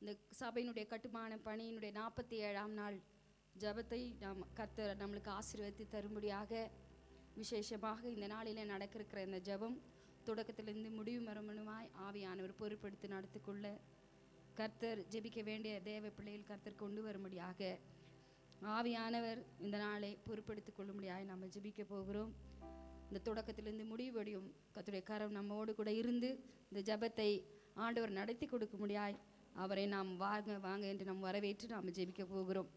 இந்த சபையினுடைய கட்டுமான பணியினுடைய 47ஆம் நாள் ஜபத்தை கர்த்தர் நம்மளுக்கு ஆசீர்வதித்து தரும்படியாக விசேஷமாக இந்த நாளிலே நடக்கிற இந்த ஜபம் தொடக்கத்திலிருந்து முடிவு மரமனுமாய் ஆவியானவர் பொறுப்படுத்தி நடத்திக்கொள்ள கர்த்தர் ஜெபிக்க வேண்டிய தேவ பிள்ளைகள் கர்த்தர் கொண்டு வரும்படியாக ஆவியானவர் இந்த நாளை பொறுப்படுத்தி கொள்ளும்படியாக நம்ம ஜெபிக்க போகிறோம். இந்த தொடக்கத்திலிருந்து முடிவடையும் கர்த்தருடைய கரம் நம்மோடு கூட இருந்து இந்த ஜபத்தை ஆண்டவர் நடத்தி கொடுக்க முடியாய் அவரை நாம் வாங்க வாங்க என்று நாம் வரவேற்று நாம் ஜெபிக்க போகிறோம்.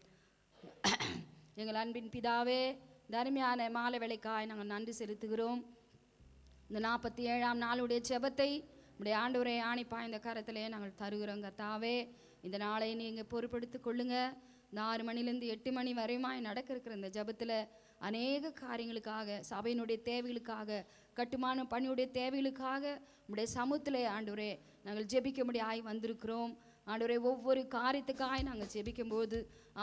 எங்கள் அன்பின் பிதாவே, தர்மியான மாலை வேளைக்காய் நாங்கள் நன்றி செலுத்துகிறோம். இந்த 47ஆம் நாளுடைய ஜெபத்தை உடைய ஆண்டவரை ஆணிப்பா இந்த கரத்திலே நாங்கள் தருகிறோம். கர்த்தாவே, இந்த நாளை நீங்கள் பொறுப்படுத்தி கொள்ளுங்க. இந்த 6 மணிலேருந்து 8 மணி வரையுமாய் நடக்கிற இந்த ஜபத்தில் அநேக காரியங்களுக்காக, சபையினுடைய தேவைகளுக்காக, கட்டுமான பணியுடைய தேவைகளுக்காக உடைய சமூகத்திலே ஆண்டவரே நாங்கள் ஜெபிக்க முடியாய் வந்திருக்கிறோம். ஆண்டவரே, ஒவ்வொரு காரியத்துக்காய் நாங்கள் ஜெபிக்கும்போது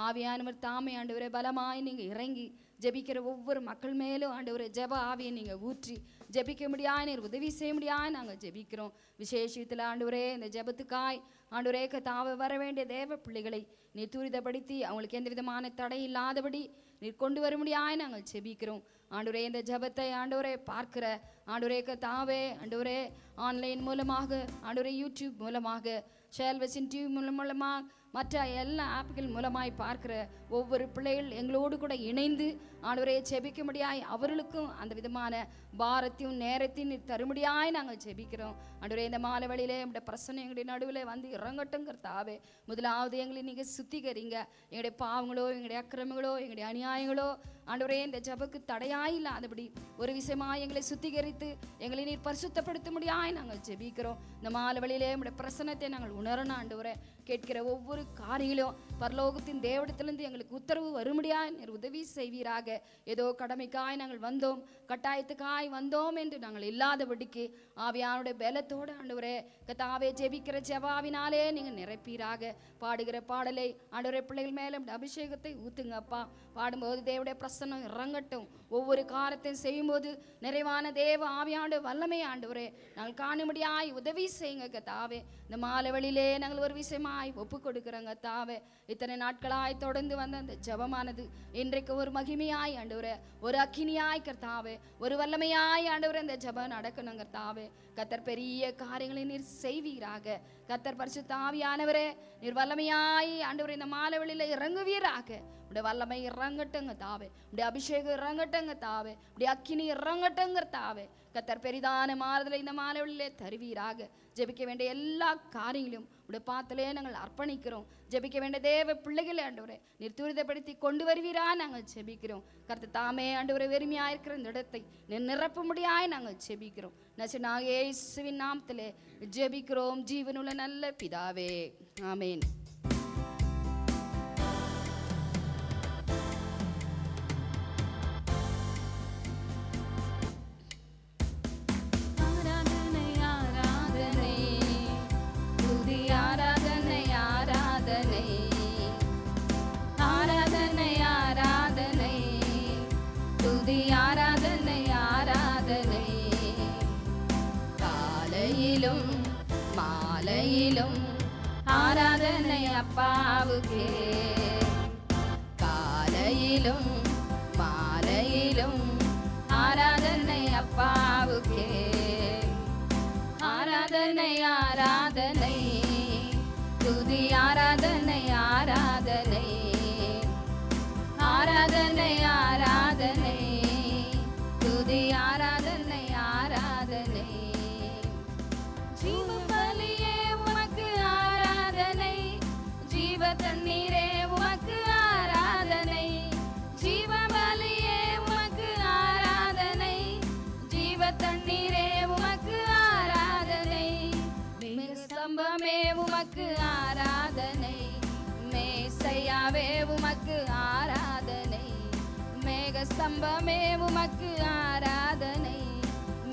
ஆவியானவர் தாமே ஆண்டவரே பலமாய் நீங்கள் இறங்கி ஜெபிக்கிற ஒவ்வொரு மக்கள் மேலும் ஆண்டவரே ஜெப ஆவியை நீங்கள் ஊற்றி ஜெபிக்க முடியாய் நீர் உதவி செய்ய முடியாய் நாங்கள் ஜெபிக்கிறோம். விசேஷத்தில் ஆண்டவரே இந்த ஜெபத்துக்காய் ஆண்டவரே கர்த்தாவே வர வேண்டிய தேவ பிள்ளைகளை நீர் துரிதப்படுத்தி அவங்களுக்கு எந்த விதமான தடை இல்லாதபடி நீர் கொண்டு வர முடியாய் நாங்கள் ஜெபிக்கிறோம். ஆண்டவரே, இந்த ஜெபத்தை ஆண்டவரே பார்க்கிற ஆண்டவரே கர்த்தாவே ஆண்டவரே ஆன்லைன் மூலமாக ஆண்டவரே யூடியூப் மூலமாக ஷேல்வசின் டிவி மூலமாக மற்ற எல்லா ஆப்புகள் மூலமாய் பார்க்கிற ஒவ்வொரு பிள்ளைகள் எங்களோடு கூட இணைந்து ஆண்டவரே ஜெபிக்க முடியாய் அவர்களுக்கும் அந்த விதமான பாரத்தையும் நேரத்தையும் தரும்படியாய் நாங்கள் ஜெபிக்கிறோம். ஆண்டவரே, இந்த மாலை வழியிலே நம்முடைய பிரச்சனை எங்களுடைய நடுவில் வந்து இறங்கட்டும் கர்த்தாவே. முதலாவது எங்களை நீங்கள் சுத்திகரிங்க. எங்களுடைய பாவங்களோ எங்களுடைய அக்கிரமங்களோ எங்களுடைய அநியாயங்களோ ஆண்டவரே இந்த ஜபக்கு தடையாய் இல்லாதபடி ஒரு விஷயமாய் எங்களை சுத்திகரித்து எங்களை நீர் பரிசுத்தப்படுத்த முடியாய் நாங்கள் ஜெபிக்கிறோம். இந்த மாலை வழியிலே நம்முடைய பிரசன்னத்தை நாங்கள் உணரணும். ஆண்டவரே, கேட்கிற ஒவ்வொரு காரியங்களும் பரலோகத்தின் தேவடத்திலிருந்து எங்களுக்கு உத்தரவு வரும்படியாய் நீர் உதவி செய்வீராக. ஏதோ கடமைக்காய் நாங்கள் வந்தோம், கட்டாயத்துக்காய் வந்தோம் என்று நாங்கள் இல்லாதபடிக்கு ஆவியானுடைய பலத்தோடு ஆண்டவரே கர்த்தாவே ஜெபிக்கிற ஜெபாவினாலே நீங்கள் நிரப்பீராக. பாடுகிற பாடலை ஆண்டவரே பிள்ளைகள் மேலே அபிஷேகத்தை ஊத்துங்கப்பா. பாடும்போது தேவடைய பிரசன்னம் இறங்கட்டும். ஒவ்வொரு காரியத்தையும் செய்யும்போது நிறைவான தேவ ஆவியானுடைய வல்லமை ஆண்டவரே நாங்கள் காணும்படியாய் உதவி செய்யுங்க கர்த்தாவே. இந்த மாலை வழியிலே நாங்கள் ஒரு விஷயமாய் ஒப்பு கொடுக்குறோங்க தாவே. இத்தனை நாட்களாய் தொடர்ந்து வந்த அந்த ஜபமானது இன்றைக்கு ஒரு மகிமையாய் ஆண்டவரே, ஒரு அக்கினியாய் கர்த்தாவே, ஒரு வல்லமையாய் ஆண்டவரே இந்த ஜபம் நடக்கணும் கர்த்தாவே. கர்த்தர் பெரிய காரியங்களை நீர் செய்வீராக. கர்த்தர் பரிசுத்த ஆவியானவரே நீர் வல்லமையாய் ஆண்டவரே இந்த மாலை வழியில இறங்குவீராக. உடைய வல்லமை இறங்கட்டுங்க தாவே, உடைய அபிஷேகம் இறங்கட்டுங்க தாவே, உடைய அக்கினி இறங்கட்டுங்க தாவே. கர்த்தர் பெரிதான மாறுதலை இந்த மாலை வழியிலே தருவீராக. ஜெபிக்க வேண்டிய எல்லா காரியங்களையும் உடைய பாத்திலே நாங்கள் அர்ப்பணிக்கிறோம். ஜெபிக்க வேண்டிய தேவ பிள்ளைகளை ஆண்டவரே நீர் துரிதப்படுத்தி கொண்டு வருவீரா நாங்கள் ஜெபிக்கிறோம். கர்த்தர் தாமே ஆண்டவரே வெறுமையாக இருக்கிற இந்த இடத்தை நீர் நிரப்ப முடியாய் நாங்கள் ஜெபிக்கிறோம். நசனாக இயேசுவின் நாமத்திலே ஜெபிக்கிறோம் ஜீவனுள்ள நல்ல பிதாவே, ஆமேன். மாலையிலும் ஆராதனை அப்பாவுக்கே, காலையிலும் மாலையிலும் ஆராதனை அப்பாவுக்கே. ஆராதனை ஆராதனை துதி ஆராதனை ஆராதனை ஆராதனை ஆராதனை துதி ஆராதனை ஆராதனை. ஜீவபலியே உமக்கு ஆராதனை, ஜீவ தண்ணீரே உமக்கு ஆராதனை. ஜீவபலியே உமக்கு ஆராதனை, ஜீவ தண்ணீரே உமக்கு ஆராதனை. மேக ஸ்தம்பமே உமக்கு ஆராதனை, மேசையாவே உமக்கு ஆராதனை. மேக ஸ்தம்பமே உமக்கு ஆராதனை,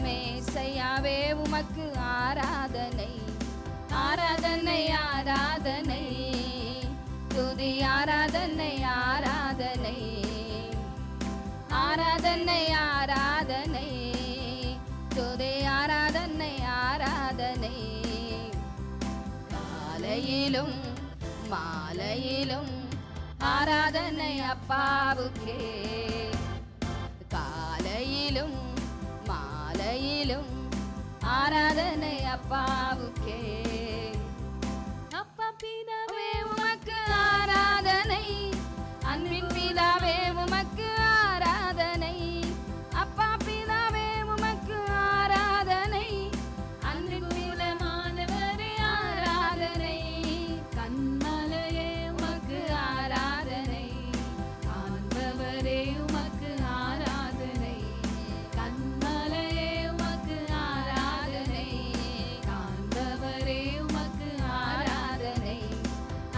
மேசையாவே உமக்கு ஆராதனை. ஆராதனை ஆராதனை துதி ஆராதனை ஆராதனை ஆராதனை ஆராதனை துதி ஆராதனை ஆராதனை. காலையிலும் மாலையிலும் ஆராதனை அப்பாவுக்கே, காலையிலும் மாலையிலும் ஆராதனை அப்பாவுக்கே. அப்பா பிதாவே உமக்கு ஆராதனை, அன்பின் பிதாவே உமக்கு ஆராதனை. அப்பா பிதாவே உமக்கு ஆராதனை, அன்பின் பிதாமானவரே ஆராதனை. கண்மலையே உமக்கு ஆராதனை, காண்பவரே உமக்கு ஆராதனை. கண்மலையே உமக்கு ஆராதனை, காண்பவரே உமக்கு ஆராதனை.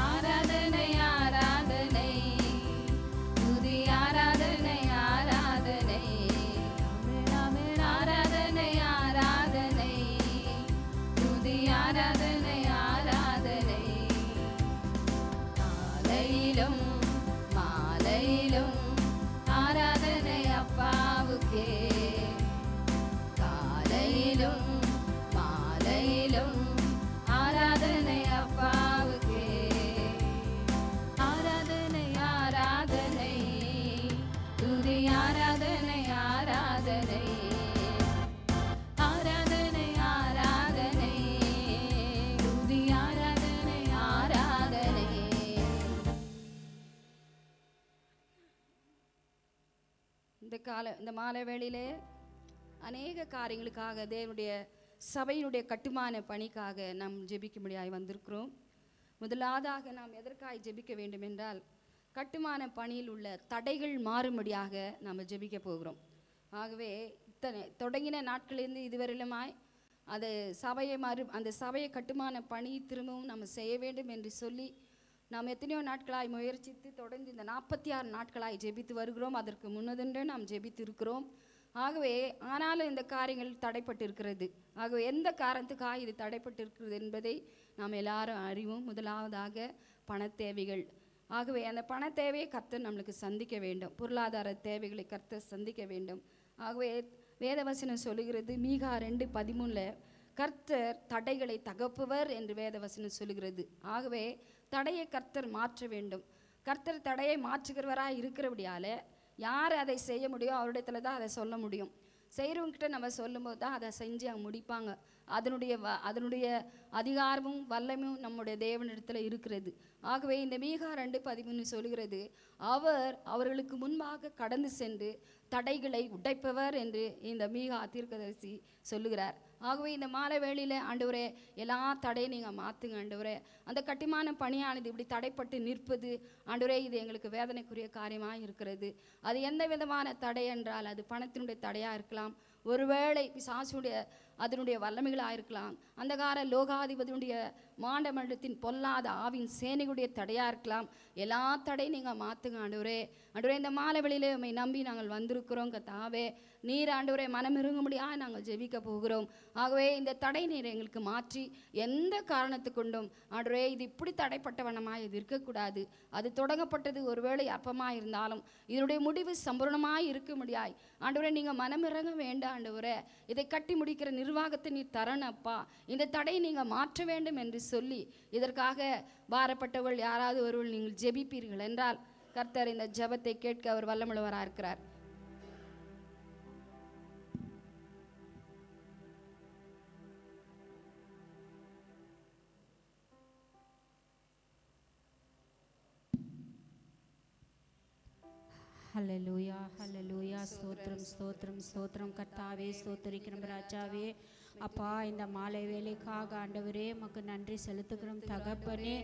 ஆராதனை ஆராதனை துதி ஆராதனை ஆராதனை. ஆராதனை ஆராதனை துதி ஆராதனை ஆராதனை. காலையிலும் மாலையிலும் ஆராதனை அப்பாவுக்கே, காலையிலும் மாலையிலும் ஆராதனை அப்பாவுக்கே. ஆராதனை ஆராதனை துதி ஆராதனை ஆராதனை. ஆராதனை ஆராதனை துதி ஆராதனை ஆராதனை. இந்த மாலை வேளையிலே அநேக காரியங்களுக்காக தேவனுடைய சபையினுடைய கட்டுமான பணிக்காக நாம் ஜெபிக்கும்படியாய் வந்திருக்கிறோம். முதலாவதாக நாம் எதற்காக ஜெபிக்க வேண்டும் என்றால், கட்டுமான பணியில் உள்ள தடைகள் மாறும்படியாக நாம் ஜெபிக்க போகிறோம். ஆகவே தொடங்கின நாட்களிலிருந்து இதுவரையிலுமாய் அந்த சபையை கட்டுமான பணி திரும்பவும் நம்ம செய்ய வேண்டும் என்று சொல்லி நாம் எத்தனையோ நாட்களாய் முயற்சித்து தொடர்ந்து இந்த 46 நாட்களாய் ஜெபித்து வருகிறோம். அதற்கு முன்னதென்று நாம் ஜெபித்து இருக்கிறோம். ஆகவே ஆனாலும் இந்த காரியங்கள் தடைப்பட்டு இருக்கிறது. ஆகவே எந்த காரணத்துக்காக இது தடைப்பட்டு இருக்கிறது என்பதை நாம் எல்லாரும் அறிவோம். முதலாவதாக பண தேவைகள். ஆகவே அந்த பண தேவையை கர்த்தர் நம்மளுக்கு சந்திக்க வேண்டும். பொருளாதார தேவைகளை கர்த்தர் சந்திக்க வேண்டும். ஆகவே வேதவசனம் சொல்லுகிறது, மீகா 2:13 கர்த்தர் தடைகளை தகப்புவர் என்று வேதவசனம் சொல்லுகிறது. ஆகவே தடையை கர்த்தர் மாற்ற வேண்டும். கர்த்தர் தடையை மாற்றுகிறவராக இருக்கிறபடியால யார் அதை செய்ய முடியும், அவரிடத்துல தான் அதை சொல்ல முடியும். செய்கிறவங்கிட்ட நம்ம சொல்லும்போது தான் அதை செஞ்சு அவங்க முடிப்பாங்க. அதனுடைய அதிகாரமும் வல்லமும் நம்முடைய தேவனிடத்தில் இருக்கிறது. ஆகவே இந்த மீகா 2:13 சொல்கிறது, அவர்களுக்கு முன்பாக கடந்து சென்று தடைகளை உடைப்பவர் என்று இந்த மீகா தீர்க்கதரிசி சொல்லுகிறார். ஆகவே இந்த மாலை வேளையில் ஆண்டவரே எல்லா தடையை நீங்கள் மாற்றுங்க ஆண்டவரே. அந்த கட்டுமான பணியானது இப்படி தடைப்பட்டு நிற்பது ஆண்டவரே, இது எங்களுக்கு வேதனைக்குரிய காரியமாக இருக்கிறது. அது எந்த விதமான தடை என்றால், அது பணத்தினுடைய தடையாக இருக்கலாம், ஒருவேளை பிசாசுடைய அதனுடைய வல்லமைகளாக இருக்கலாம், அந்தகார லோகாதிபதியுடைய மாண்டமண்டலத்தின் பொல்லாத ஆவின் சேனைகளுடைய தடையாக இருக்கலாம். எல்லா தடையும் நீங்கள் மாற்றுங்க ஆண்டவரே. ஆண்டவரே இந்த மாலை வேளையிலே உம்மை நம்பி நாங்கள் வந்திருக்கிறோம் கர்த்தாவே. நீர் ஆண்டவரே மனமிருங்கும்படியாக நாங்கள் ஜெபிக்க போகிறோம். ஆகவே இந்த தடை நீர் எங்களுக்கு மாற்றி எந்த காரணத்து கொண்டும் ஆண்டவரே இது இப்படி தடைப்பட்ட வண்ணமாக இது இருக்கக்கூடாது. அது தொடங்கப்பட்டது ஒருவேளை அப்பமாக இருந்தாலும் இதனுடைய முடிவு சம்பூர்ணமாக இருக்க முடியாது. ஆண்டவரே நீங்கள் மனமிறங்க வேண்டாம் ஆண்டவரே. இதை கட்டி முடிக்கிற நிர்வாகத்தை நீர் தரணும்ப்பா. இந்த தடையை நீங்கள் மாற்ற வேண்டும் என்று சொல்லி இதற்காக பாரப்பட்டவர்கள் யாராவது ஒருவர் நீங்கள் ஜெபிப்பீர்கள் என்றால் கர்த்தர் இந்த ஜெபத்தை கேட்க அவர் வல்லமுள்ளவராக இருக்கிறார். ஹல்லேலூயா ஹல்லேலூயா. ஸ்தோத்திரம் ஸ்தோத்திரம் ஸ்தோத்திரம் கர்த்தாவே. ஸ்தோத்திரிக்கிறோம் ராஜாவே. அப்பா இந்த மாலை வேலைக்காக ஆண்டவரே உமக்கு நன்றி செலுத்துகிறோம் தகப்பனே.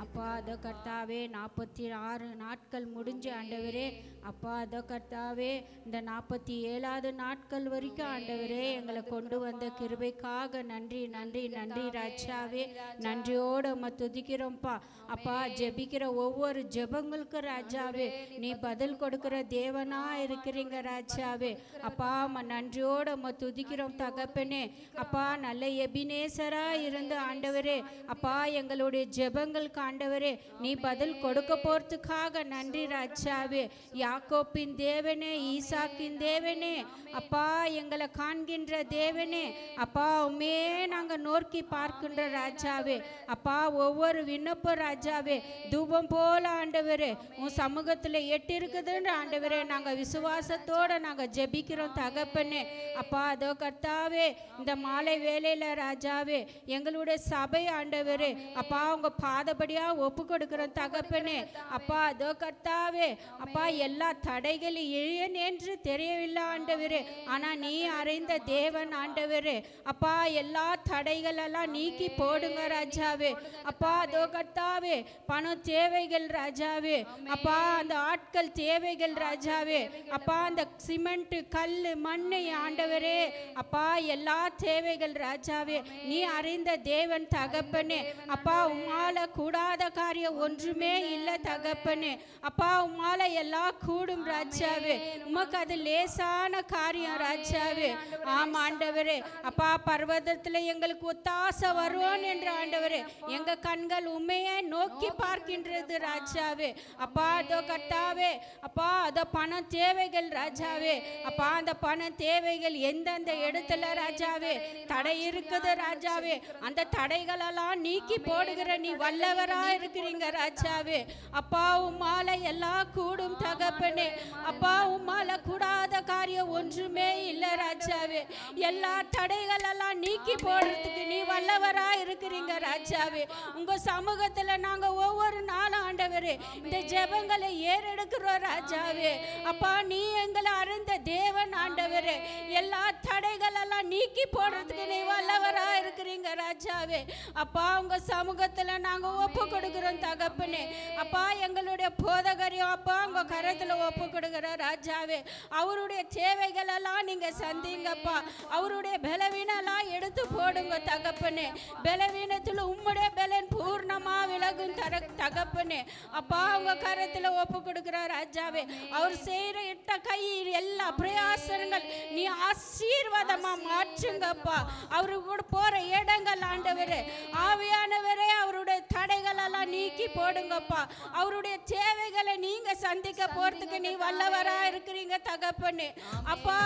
அப்பா அதோ கர்த்தாவே 46 நாட்கள் முடிஞ்சு ஆண்டவரே. அப்பா அதோ கர்த்தாவே இந்த 47வது நாட்கள் வரைக்கும் ஆண்டவரே எங்களை கொண்டு வந்த கிருபைக்காக நன்றி நன்றி நன்றி ராஜாவே. நன்றியோடு உம்மை துதிக்கிறோம்ப்பா. அப்பா ஜெபிக்கிற ஒவ்வொரு ஜெபங்களுக்கு ராஜாவே நீ பதில் கொடுக்கிற தேவனா இருக்கிறீங்க ராஜாவே. அப்பா நன்றியோடு உம்மை துதிக்கிறோம் தகப்பனே. அப்பா நல்ல எபினேசரா இருந்து ஆண்டவரே அப்பா எங்களுடைய ஜெபங்களுக்கு ஆண்டவரே நீ பதில் கொடுக்க போறதுக்காக நன்றி ராஜாவே. யாக்கோப்பின் தேவனே, ஈசாக்கின் தேவனே, அப்பா எங்களை காண்கின்ற தேவனே, அப்பா உம்மே நாங்கள் நோக்கி பார்க்கின்ற ராஜாவே. அப்பா ஒவ்வொரு விண்ணப்பம் ராஜாவே தூபம் போல ஆண்டவரே உன் சமூகத்தில் எட்டிருக்குதுன்ற ஆண்டவரே நாங்கள் விசுவாசத்தோடு நாங்கள் ஜெபிக்கிறோம் தகப்பனே. அப்பா அதோ கர்த்தாவே இந்த மாலை வேளையில் ராஜாவே எங்களுடைய சபை ஆண்டவரே அப்பா உங்க பாதபடியாக ஒப்பு கொடுக்கிறோம் தகப்பனே. அப்பா அதோ கர்த்தாவே அப்பா எல்லா தடைகளும் ஏன் என்று தெரியவில்லை ஆண்டவரே, ஆனால் நீ அறிந்த தேவன் ஆண்டவரே. அப்பா எல்லா தடைகளெல்லாம் நீக்கி போடுங்க ராஜாவே. அப்பா அதோ கர்த்தாவே பண தேவைகள் ராஜாவே, அப்பா அந்த ஆட்கள் தேவைகள் ராஜாவே, அப்பா அந்த சிமெண்ட் கல் மண்ணை ஆண்டவரே அப்பா எல்லா தேவைகள் ராஜாவே நீ அறிந்த தேவன் தகப்பனே. அப்பா உம்மால கூடாத காரியம் ஒன்றுமே இல்லை தகப்பனே. அப்பா உம்மால எல்லாம் கூடும் ராஜாவே, உமக்கு அது லேசான காரியம் ராஜாவே. ஆமா ஆண்டவரே அப்பா பர்வதத்தில் எங்களுக்கு ஒத்தாசை வருவோம் என்று ஆண்டவரே எங்க கண்கள் உண்மையை நோக்கி பார்க்கின்றது ராஜாவே. அப்பா அதோ கர்த்தாவே அப்பா அதோ பண தேவைகள் ராஜாவே, அப்பா அந்த பண தேவைகள் எந்தெந்த இடத்துல ராஜாவே தடை இருக்குது ராஜாவே அந்த தடைகளெல்லாம் நீக்கி போடுகிற நீ வல்லவரா இருக்கிறீங்க ராஜாவே. அப்பா உம்மால எல்லாம் கூடும் தகப்பனே. அப்பா உம்மால கூடாத காரியம் ஒன்றுமே இல்லை ராஜாவே. எல்லா தடைகளெல்லாம் நீக்கி போடுறதுக்கு நீ வல்லவரா இருக்கிறீங்க ராஜாவே. உங்க சமூகத்துல நாங்க ஒவ்வொரு நாளும் ஆண்டவரே இந்த ஜெபங்களை ஏறெடுக்கிறோம் ராஜாவே. அப்பா நீ எங்களை அறிந்த தேவன் ஆண்டவரே, எல்லா தடைகளெல்லாம் நீக்கி போடுறதுக்கு நீ வல்லவரா இருக்கிறீங்க ராஜாவே. அப்பா உங்க சமூகத்துல நாங்க ஒப்பு கொடுக்கிறோம் தகப்பனே. அப்பா எங்களுடைய போதகரையும் அப்பா உங்க கரத்துல ஒப்பு கொடுக்கிற ராஜாவே, அவருடைய தேவைகள் எல்லாம் நீங்க சந்திங்கப்பா. அவருடைய பலவீனெல்லாம் எடுத்து போடுங்க தகப்பனே. பலவீனத்தில் உம்முடைய பலன் பூர்ணமா விலகும் தகப்பனே. அப்பா உங்க கரத்துல ஒப்பு கொடுக்கிற ராஜாவே, அவர் செய்யற இட்ட கை எல்லா பிரயாசங்கள் நீ ஆசீர்வாதமா மாற்றுங்கப்பா. அவரு கூட போற இடங்கள் ஆண்டவரே ஆவியானவரே அவருடைய தடைகள் எல்லாம் நீக்கி போடுங்கப்பா. அவருடைய தேவைகளை நீங்க சந்திக்க போறதுக்கு நீ வல்லவரா இருக்கிறீங்க தகப்பனே. அப்பா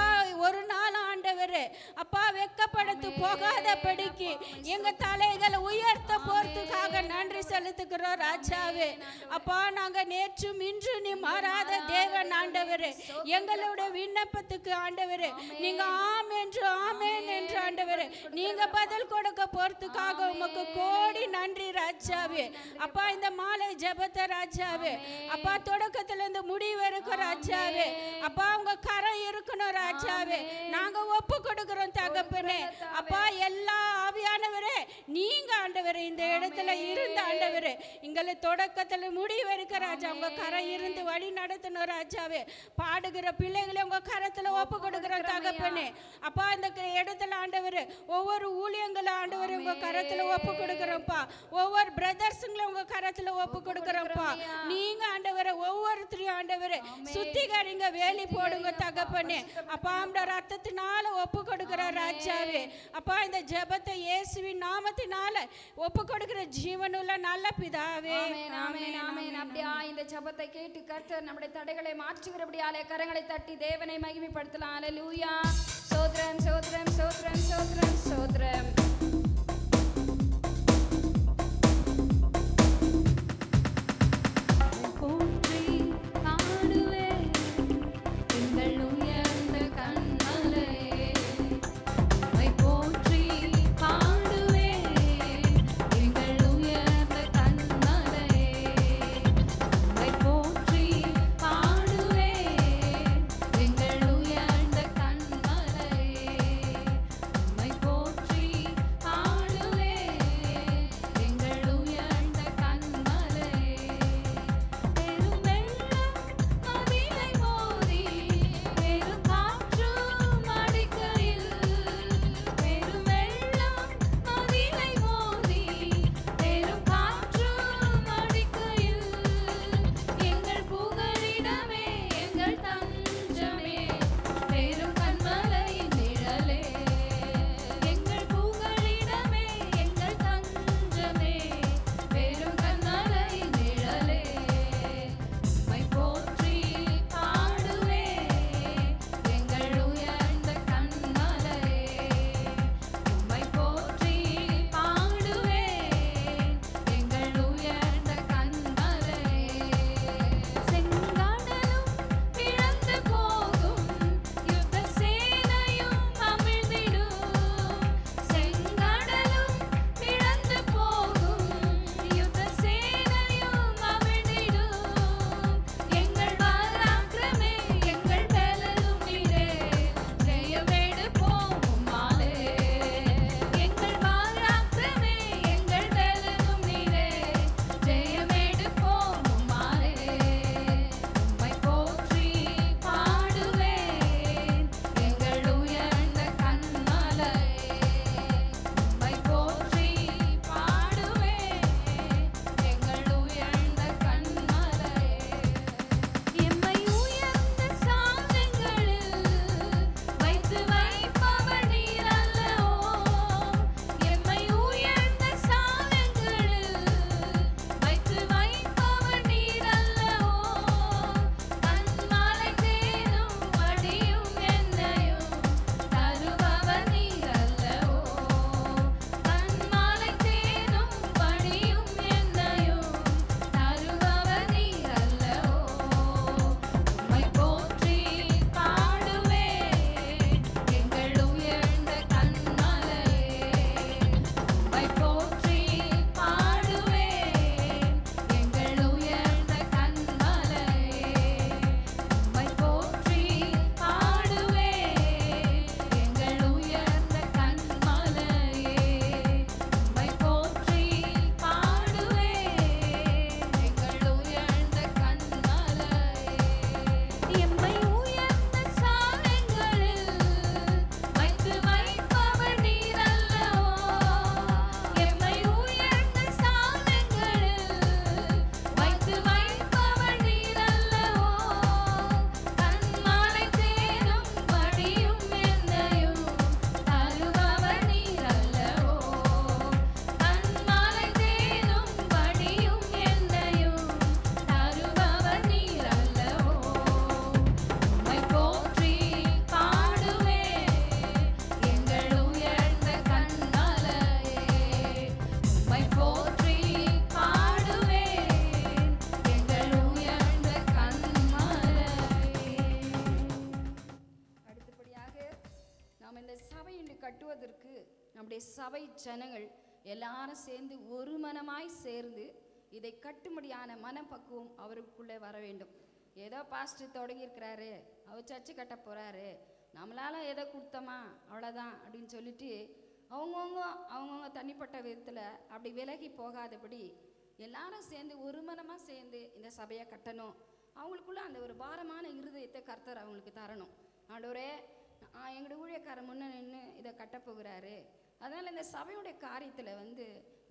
ஒரு நாள் ஆண்டவரே அப்பா வெட்கப்படுத்து போகாதபடிக்கு எங்க தலைகளை உயர்த்த போறதுக்காக நன்றி செலுத்துகிறோம் ராஜாவே. அப்பா நாங்க நேற்றும் இன்று நீ மாறாத தேவன் ஆண்டவரே. எங்களுடைய விண்ணப்பத்துக்கு ஆண்டவரே நீங்க ஆமென் என்று ஆண்டவரே நீங்க பதில் கொடுக்க போறதுக்காக உமக்கு கோடி நன்றி ராஜாவே. அப்பா இந்த மாலை ஜெபத்தை ராஜாவே அப்பா தொடக்கத்துல இருந்து முடிவு வரைக்கும் ராஜாவே அப்பா உங்க கரம் இருக்கணும் ராஜாவே. நாங்க ஒப்பு கொடுக்கிறோம் தகப்பனே. அப்பா எல்லா ஆவியானவரே நீங்க ஆண்டவரே இந்த இடத்துல இருந்து ஆண்டவரே எங்களை தொடக்கத்துல முடிவு வரைக்கும் ராஜா உங்க கரம் இருந்து வழி நடத்தணும் ராஜாவே. பாடுகிற பிள்ளைகளை உங்க கரத்துல ஒப்பு கொடுக்கிறோம் தகப்பனே. அப்பா இந்த இடத்துல ஆண்டவரே ஒவ்வொரு ஊழியங்களும் ஆண்டவரே உங்க கரத்துல ஒப்பு கொடுக்கிறோம்ப்பா. ஒவ்வொரு பிரதர்ஸுங்களும் உங்க கரத்துல ஒப்பு கொடுக்கிறோம்ப்பா. நீங்க ஆண்டவரே ஒவ்வொருத்தரையும் ஆண்டவரே சுத்திகரிங்க, வேலி போடுங்க தகப்பனே. அப்பா அந்த ரத்தத்தினால ஒப்பு கொடுக்கிற ராஜாவே. அப்பா இந்த ஜெபத்தை இயேசுவின் நாமத்தினால ஒப்பு கொடுக்கிற ஜீவனுள்ள நல்ல பிதாவே. ஆமென் ஆமென். அப்படியே இந்த ஜெபத்தை கேட்டு கர்த்தர் நம்முடைய தடைகளை மாற்றுகிறபடியாலே கரங்களை தட்டி தேவனை மகிமைப்படுத்தலாம். ஹல்லேலூயா. ஸ்தோத்திரம் ஸ்தோத்திரம் ஸ்தோத்திரம் ஸ்தோத்திரம் ஸ்தோத்திரம். போற்றி கட்டுவதற்கு நம்முடைய சபை ஜனங்கள் எல்லாரும் சேர்ந்து ஒரு மனமாய் சேர்ந்து இதை கட்டும்படியான மனப்பக்குவம் அவருக்குள்ளே வர வேண்டும். ஏதோ பாஸ்டர் தொடங்கியிருக்கிறாரு, அவர் சர்ச்சு கட்ட போகிறாரு, நம்மளால ஏதோ கொடுத்தோமா அவ்வளோதான் அப்படின்னு சொல்லிட்டு அவங்கவுங்க தனிப்பட்ட விதத்தில் அப்படி விலகி போகாதபடி எல்லாரும் சேர்ந்து ஒரு மனமாக சேர்ந்து இந்த சபையை கட்டணும். அவங்களுக்குள்ள அந்த ஒரு பாரமான இருதயத்தை கர்த்தர் அவங்களுக்கு தரணும். ஆண்டவரே, எங்களுடைய ஊழியக்காரர் முன்ன நின்று இதை கட்டப்போகிறாரு, அதனால் இந்த சபையுடைய காரியத்தில்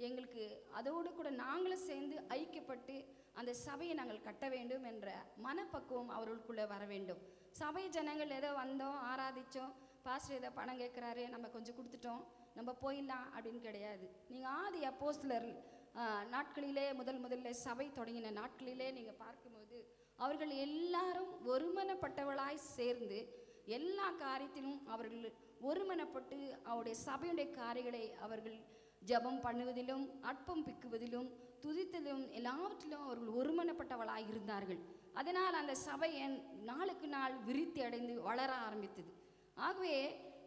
எங்களுக்கு அதோடு கூட நாங்களும் சேர்ந்து ஐக்கியப்பட்டு அந்த சபையை நாங்கள் கட்ட வேண்டும் என்ற மனப்பக்குவம் அவர்களுக்குள்ளே வர வேண்டும். சபை ஜனங்கள் ஏதோ வந்தோம், ஆராதித்தோம், பாஸ்டர் ஏதோ பணம் கேட்குறாரு, நம்ம கொஞ்சம் கொடுத்துட்டோம், நம்ம போயிடலாம் அப்படின்னு கிடையாது. நீங்கள் ஆதி அப்போஸ்தலர் நாட்களிலே முதல்ல சபை தொடங்கின நாட்களிலே நீங்கள் பார்க்கும்போது அவர்கள் எல்லாரும் ஒருமனப்பட்டவர்களாய் சேர்ந்து எல்லா காரியத்திலும் அவர்கள் ஒருமனப்பட்டு அவருடைய சபையுடைய காரியங்களை அவர்கள் ஜெபம் பண்ணுவதிலும் அற்பம் பிக்குவதிலும் துதித்ததிலும் எல்லாவற்றிலும் அவர்கள் ஒருமனப்பட்டவளாய் இருந்தார்கள். அதனால் அந்த சபை நாளுக்கு நாள் விருத்தி அடைந்து வளர ஆரம்பித்தது. ஆகவே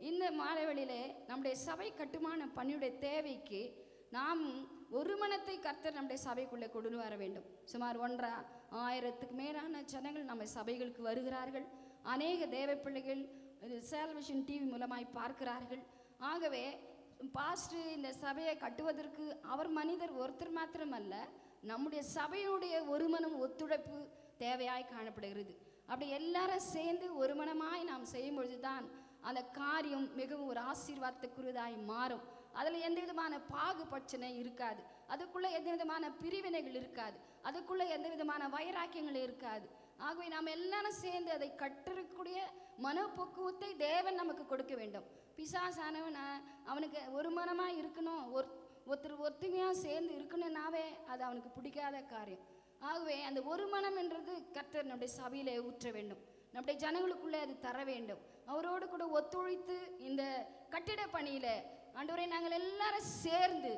இந்த மாலைவெளியிலே நம்முடைய சபை கட்டுமான பணியுடைய தேவைக்கு நாம் ஒரு மனத்தை கர்த்தர் நம்முடைய சபைக்குள்ளே கொண்டு வர வேண்டும். சுமார் 1,500க்கு மேலான ஜனங்கள் நம்ம சபைகளுக்கு வருகிறார்கள். அநேக தேவ பிள்ளைகள் சேல்வேஷன் டிவி மூலமாய் பார்க்கிறார்கள். ஆகவே பாஸ்டர் இந்த சபையை கட்டுவதற்கு அவர் மனிதர் ஒருத்தர் மாத்திரமல்ல, நம்முடைய சபையுடைய ஒரு மனம் ஒத்துழைப்பு தேவையாய் காணப்படுகிறது. அப்படி எல்லாரும் சேர்ந்து ஒரு மனமாய் நாம் செய்யும் பொழுதுதான் அந்த காரியம் மிகவும் ஒரு ஆசீர்வாதத்துக்குரியதாய் மாறும். அதில் எந்த விதமான பாகுபட்சனை இருக்காது, அதுக்குள்ளே எந்த விதமான பிரிவினைகள் இருக்காது, அதுக்குள்ளே எந்த விதமான வைராக்கியங்கள் இருக்காது. ஆகவே நாம் எல்லாரும் சேர்ந்து அதை கட்டக்கூடிய மனப்பக்குவத்தை தேவன் நமக்கு கொடுக்க வேண்டும். பிசாசானவன் அவனுக்கு ஒரு மனமாக இருக்கணும், ஒத்துமையாக சேர்ந்து இருக்கணும்னாவே அது அவனுக்கு பிடிக்காத காரியம். ஆகவே அந்த ஒரு மனம் என்றது கர்த்தர் நம்முடைய சபையிலே ஊற்ற வேண்டும், நம்முடைய ஜனங்களுக்குள்ளே அது தர வேண்டும். அவரோடு கூட ஒத்துழைத்து இந்த கட்டிட பணியில் ஆண்டவரே நாங்கள் எல்லாரும் சேர்ந்து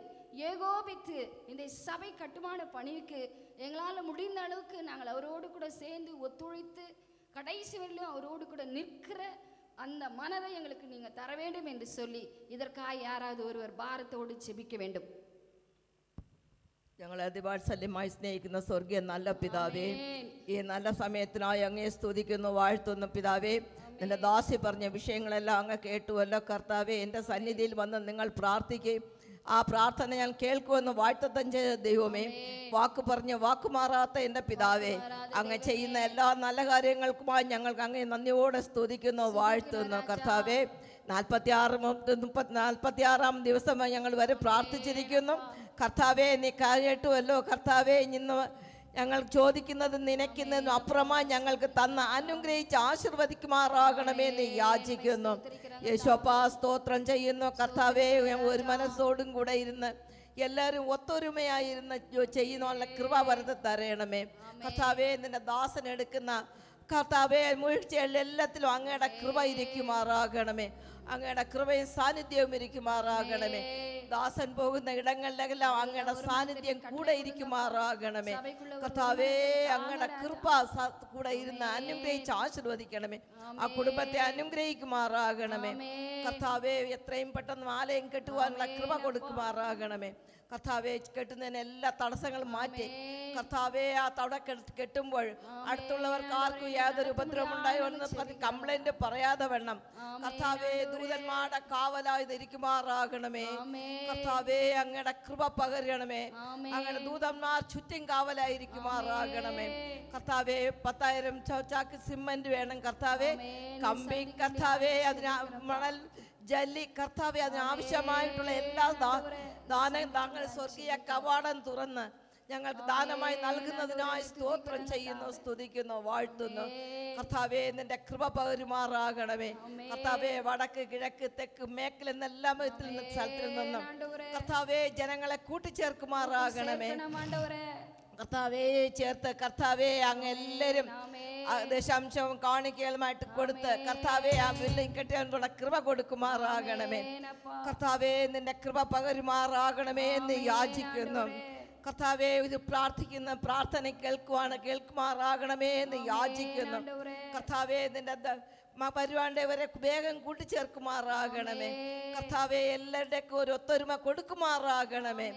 ஏகோபித்து இந்த சபை கட்டுமான பணிக்கு எங்களால் முடிந்த அளவுக்கு நாங்கள் அவரோடு கூட சேர்ந்து ஒத்துழைத்து கடைசி வரையிலும் அவரோடு கூட நிற்கிற அந்த மனதை எங்களுக்கு நீங்கள் தர வேண்டும் என்று சொல்லி இதற்காக யாராவது ஒருவர் பாரத்தோடு ஜெபிக்க வேண்டும். ഞങ്ങളെ അതിവാത്സല്യമായി സ്നേഹിക്കുന്ന സ്വർഗീയ നല്ല പിതാവേ, ഈ നല്ല സമയത്തിനായി അങ്ങേ സ്തുതിക്കുന്നു, വാഴ്ത്തുന്നു. പിതാവേ, നിന്റെ ദാസി പറഞ്ഞ വിഷയങ്ങളെല്ലാം അങ്ങ് കേട്ടുവല്ലോ കർത്താവേ. എൻ്റെ സന്നിധിയിൽ വന്ന് നിങ്ങൾ പ്രാർത്ഥിക്കുകയും ആ പ്രാർത്ഥന ഞാൻ കേൾക്കുമെന്ന് വാഴ്ത്തത്തം ചെയ്ത ദൈവമേ, വാക്ക് പറഞ്ഞ് വാക്കുമാറാത്ത എൻ്റെ പിതാവേ, അങ്ങ് ചെയ്യുന്ന എല്ലാ നല്ല കാര്യങ്ങൾക്കുമായി ഞങ്ങൾക്ക് അങ്ങേ നന്ദിയോടെ സ്തുതിക്കുന്നു, വാഴ്ത്തുന്നു കർത്താവേ. 46-ാം ദിവസം ഞങ്ങൾ വരെ പ്രാർത്ഥിച്ചിരിക്കുന്നു കർത്താവേ. നീ കേട്ടുവല്ലോ കർത്താവേ. ഇന്ന് ഞങ്ങൾ ചോദിക്കുന്നത് നിനക്കുന്നതിനും അപ്പുറമായി ഞങ്ങൾക്ക് തന്ന് അനുഗ്രഹിച്ച് ആശീർവദിക്കുമാറാകണമേ എന്ന് യാചിക്കുന്നു. യേശോപ്പാ, സ്തോത്രം ചെയ്യുന്നു കർത്താവേ. ഒരു മനസ്സോടും കൂടെ ഇരുന്ന് എല്ലാവരും ഒത്തൊരുമയായിരുന്ന് ചെയ്യുന്നുള്ള കൃപ വരത്ത് തരയണമേ കർത്താവേ. നിന്റെ ദാസൻ എടുക്കുന്ന കർത്താവേ വീഴ്ചകളിൽ എല്ലാത്തിലും അങ്ങയുടെ കൃപ ഇരിക്കുമാറാകണമേ, അങ്ങയുടെ കൃപയും സാന്നിധ്യവും ഇരിക്കുമാറാകണമേ. ദാസൻ പോകുന്ന ഇടങ്ങളിലെല്ലാം അങ്ങയുടെ സാന്നിധ്യം കൂടെ ഇരിക്കുമാറാകണമേ കർത്താവേ. അങ്ങയുടെ കൃപ കൂടെ ഇരുന്ന് അനുഗ്രഹിച്ച് ആശീർവദിക്കണമേ, ആ കുടുംബത്തെ അനുഗ്രഹിക്കുമാറാകണമേ കർത്താവേ. എത്രയും പെട്ടെന്ന് ആലയം കെട്ടുവാനുള്ള കൃപ കൊടുക്കുമാറാകണമേ കർത്താവേ. കെട്ടുന്നതിന് എല്ലാ തടസ്സങ്ങളും മാറ്റി കർത്താവേ. ആ തട കെട്ടുമ്പോൾ അടുത്തുള്ളവർക്ക് ആർക്കും യാതൊരു ഉപദ്രവം ഉണ്ടായോ എന്ന് കംപ്ലൈന്റ് പറയാതെ വേണം കർത്താവേ. ദൂതന്മാരുടെ കാവലായി ഇരിക്കുമാറാകണമേ കർത്താവേ. അങ്ങയുടെ കൃപ പകരണമേ, അങ്ങയുടെ ദൂതന്മാർ ചുറ്റും കാവലായിരിക്കുമാറാകണമേ കർത്താവേ. 10,000 ചാക്ക് സിമന്റ് വേണം കർത്താവേ, കമ്പി കർത്താവേ, അതിന് മണൽ ജല്ലി കർത്താവേ, അതിനാവശ്യമായിട്ടുള്ള എല്ലാ ദാനം താങ്കൾ സ്വർഗീയ കവാടം തുറന്ന് ഞങ്ങൾക്ക് ദാനമായി നൽകുന്നതിനായി സ്തോത്രം ചെയ്യുന്നു, സ്തുതിക്കുന്നു, വാഴ്ത്തുന്നു കർത്താവേ. നിന്റെ കൃപ പകരുമാറാകണമേ കർത്താവേ. വടക്ക് കിഴക്ക് തെക്ക് മേഖല എന്നെല്ലാ സ്ഥലത്തിൽ നിന്നും കർത്താവേ ജനങ്ങളെ കൂട്ടിച്ചേർക്കുമാറാകണമേ കർത്താവേ. ചേർത്ത് കർത്താവേ അങ്ങ് എല്ലാവരും ദശാംശവും കാണിക്കലുമായിട്ട് കൊടുത്ത് കർത്താവേ ആ ബിൽഡിംഗ് കെട്ടിയാനുള്ള കൃപ കൊടുക്കുമാറാകണമേ കർത്താവേ. നിന്റെ കൃപ പകരുമാറാകണമേ എന്ന് യാചിക്കുന്നു കർത്താവേ, ഇത് പ്രാർത്ഥിക്കുന്ന പ്രാർത്ഥന കേൾക്കുമാറാകണമേ എന്ന് യാചിക്കുന്നു. കർത്താവേ, നിന്റെ പരിപാടിവരെ വേഗം കൂട്ടിച്ചേർക്കുമാറാകണമേ. കർത്താവെ, എല്ലാവരുടെയൊക്കെ ഒരു ഒത്തൊരുമ കൊടുക്കുമാറാകണമേ.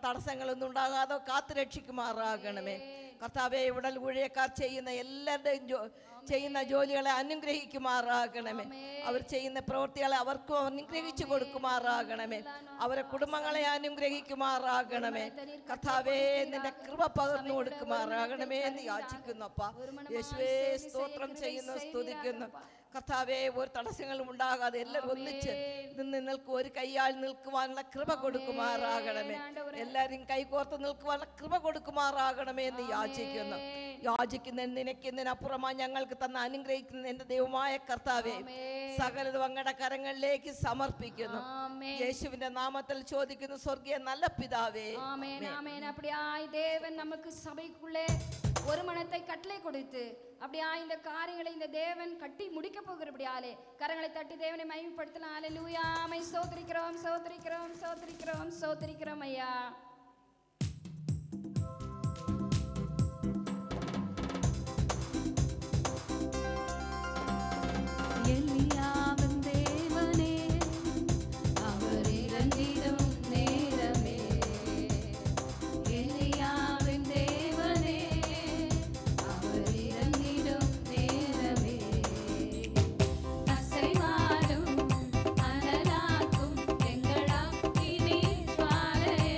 തടസ്സങ്ങളൊന്നും ഉണ്ടാകാതെ കാത്തു രക്ഷിക്കുമാറാകണമേ. കർത്താവെ, ഇവിടെ ഊഴിയക്കാർ ചെയ്യുന്ന എല്ലാവരുടെയും ചെയ്യുന്ന ജോലികളെ അനുഗ്രഹിക്കുമാറാകണമേ. അവർ ചെയ്യുന്ന പ്രവൃത്തികളെ അവർക്കും അനുഗ്രഹിച്ചു കൊടുക്കുമാറാകണമേ. അവരെ കുടുംബങ്ങളെ അനുഗ്രഹിക്കുമാറാകണമേ. കർത്താവേ, നിന്റെ കൃപ പകർന്നു കൊടുക്കുമാറാകണമേ എന്ന് യാചിക്കുന്നു. അപ്പാ യേശുവേ, സ്തോത്രം ചെയ്യുന്നു, സ്തുതിക്കുന്നു. കർത്താവേ, ഒരു തടസ്സങ്ങളും ഉണ്ടാകാതെ എല്ലാവരും ഒന്നിച്ച് നിൽക്കും. ഒരു കൈയാൽ നിൽക്കുവാനുള്ള കൃപ കൊടുക്കുമാറാകണമേ. എല്ലാവരും കൈകോർത്ത് നിൽക്കുവാനുള്ള കൃപ കൊടുക്കുമാറാകണമേ എന്ന് യാചിക്കുന്നു. നിനക്കുന്നതിനപ്പുറമായി ഞങ്ങൾക്ക് തന്ന അനുഗ്രഹിക്കുന്ന എന്റെ ദൈവമായ കർത്താവേ, സകലതും അങ്ങയുടെ കരങ്ങളിലേക്ക് സമർപ്പിക്കുന്നു. യേശുവിന്റെ നാമത്തിൽ ചോദിക്കുന്നു, സ്വർഗീയ നല്ല പിതാവേ. தேவன் நமக்கு சபைக்குள்ளே ஒரு மனத்தை கட்டளை கொடுத்து அப்படியா இந்த காரியங்களை இந்த தேவன் கட்டி முடிக்க போகிறபடியாலே கரங்களை தட்டி தேவனை மகிமைப்படுத்தலாம். ஹல்லேலூயா. மை ஸ்தோத்திரிக்கிறோம், ஸ்தோத்திரிக்கிறோம், ஸ்தோத்திரிக்கிறோம், ஸ்தோத்திரிக்கிறோம் ஐயா. எலியாவின் தேவனே, அவர் இறங்கிடும் நேரமே. எலியாவின் தேவனே, அவர் இறங்கிடும் நேரமே. அசைவாடும் அனலாக்கும் எங்கள் அக்கினி ஜுவாலையே,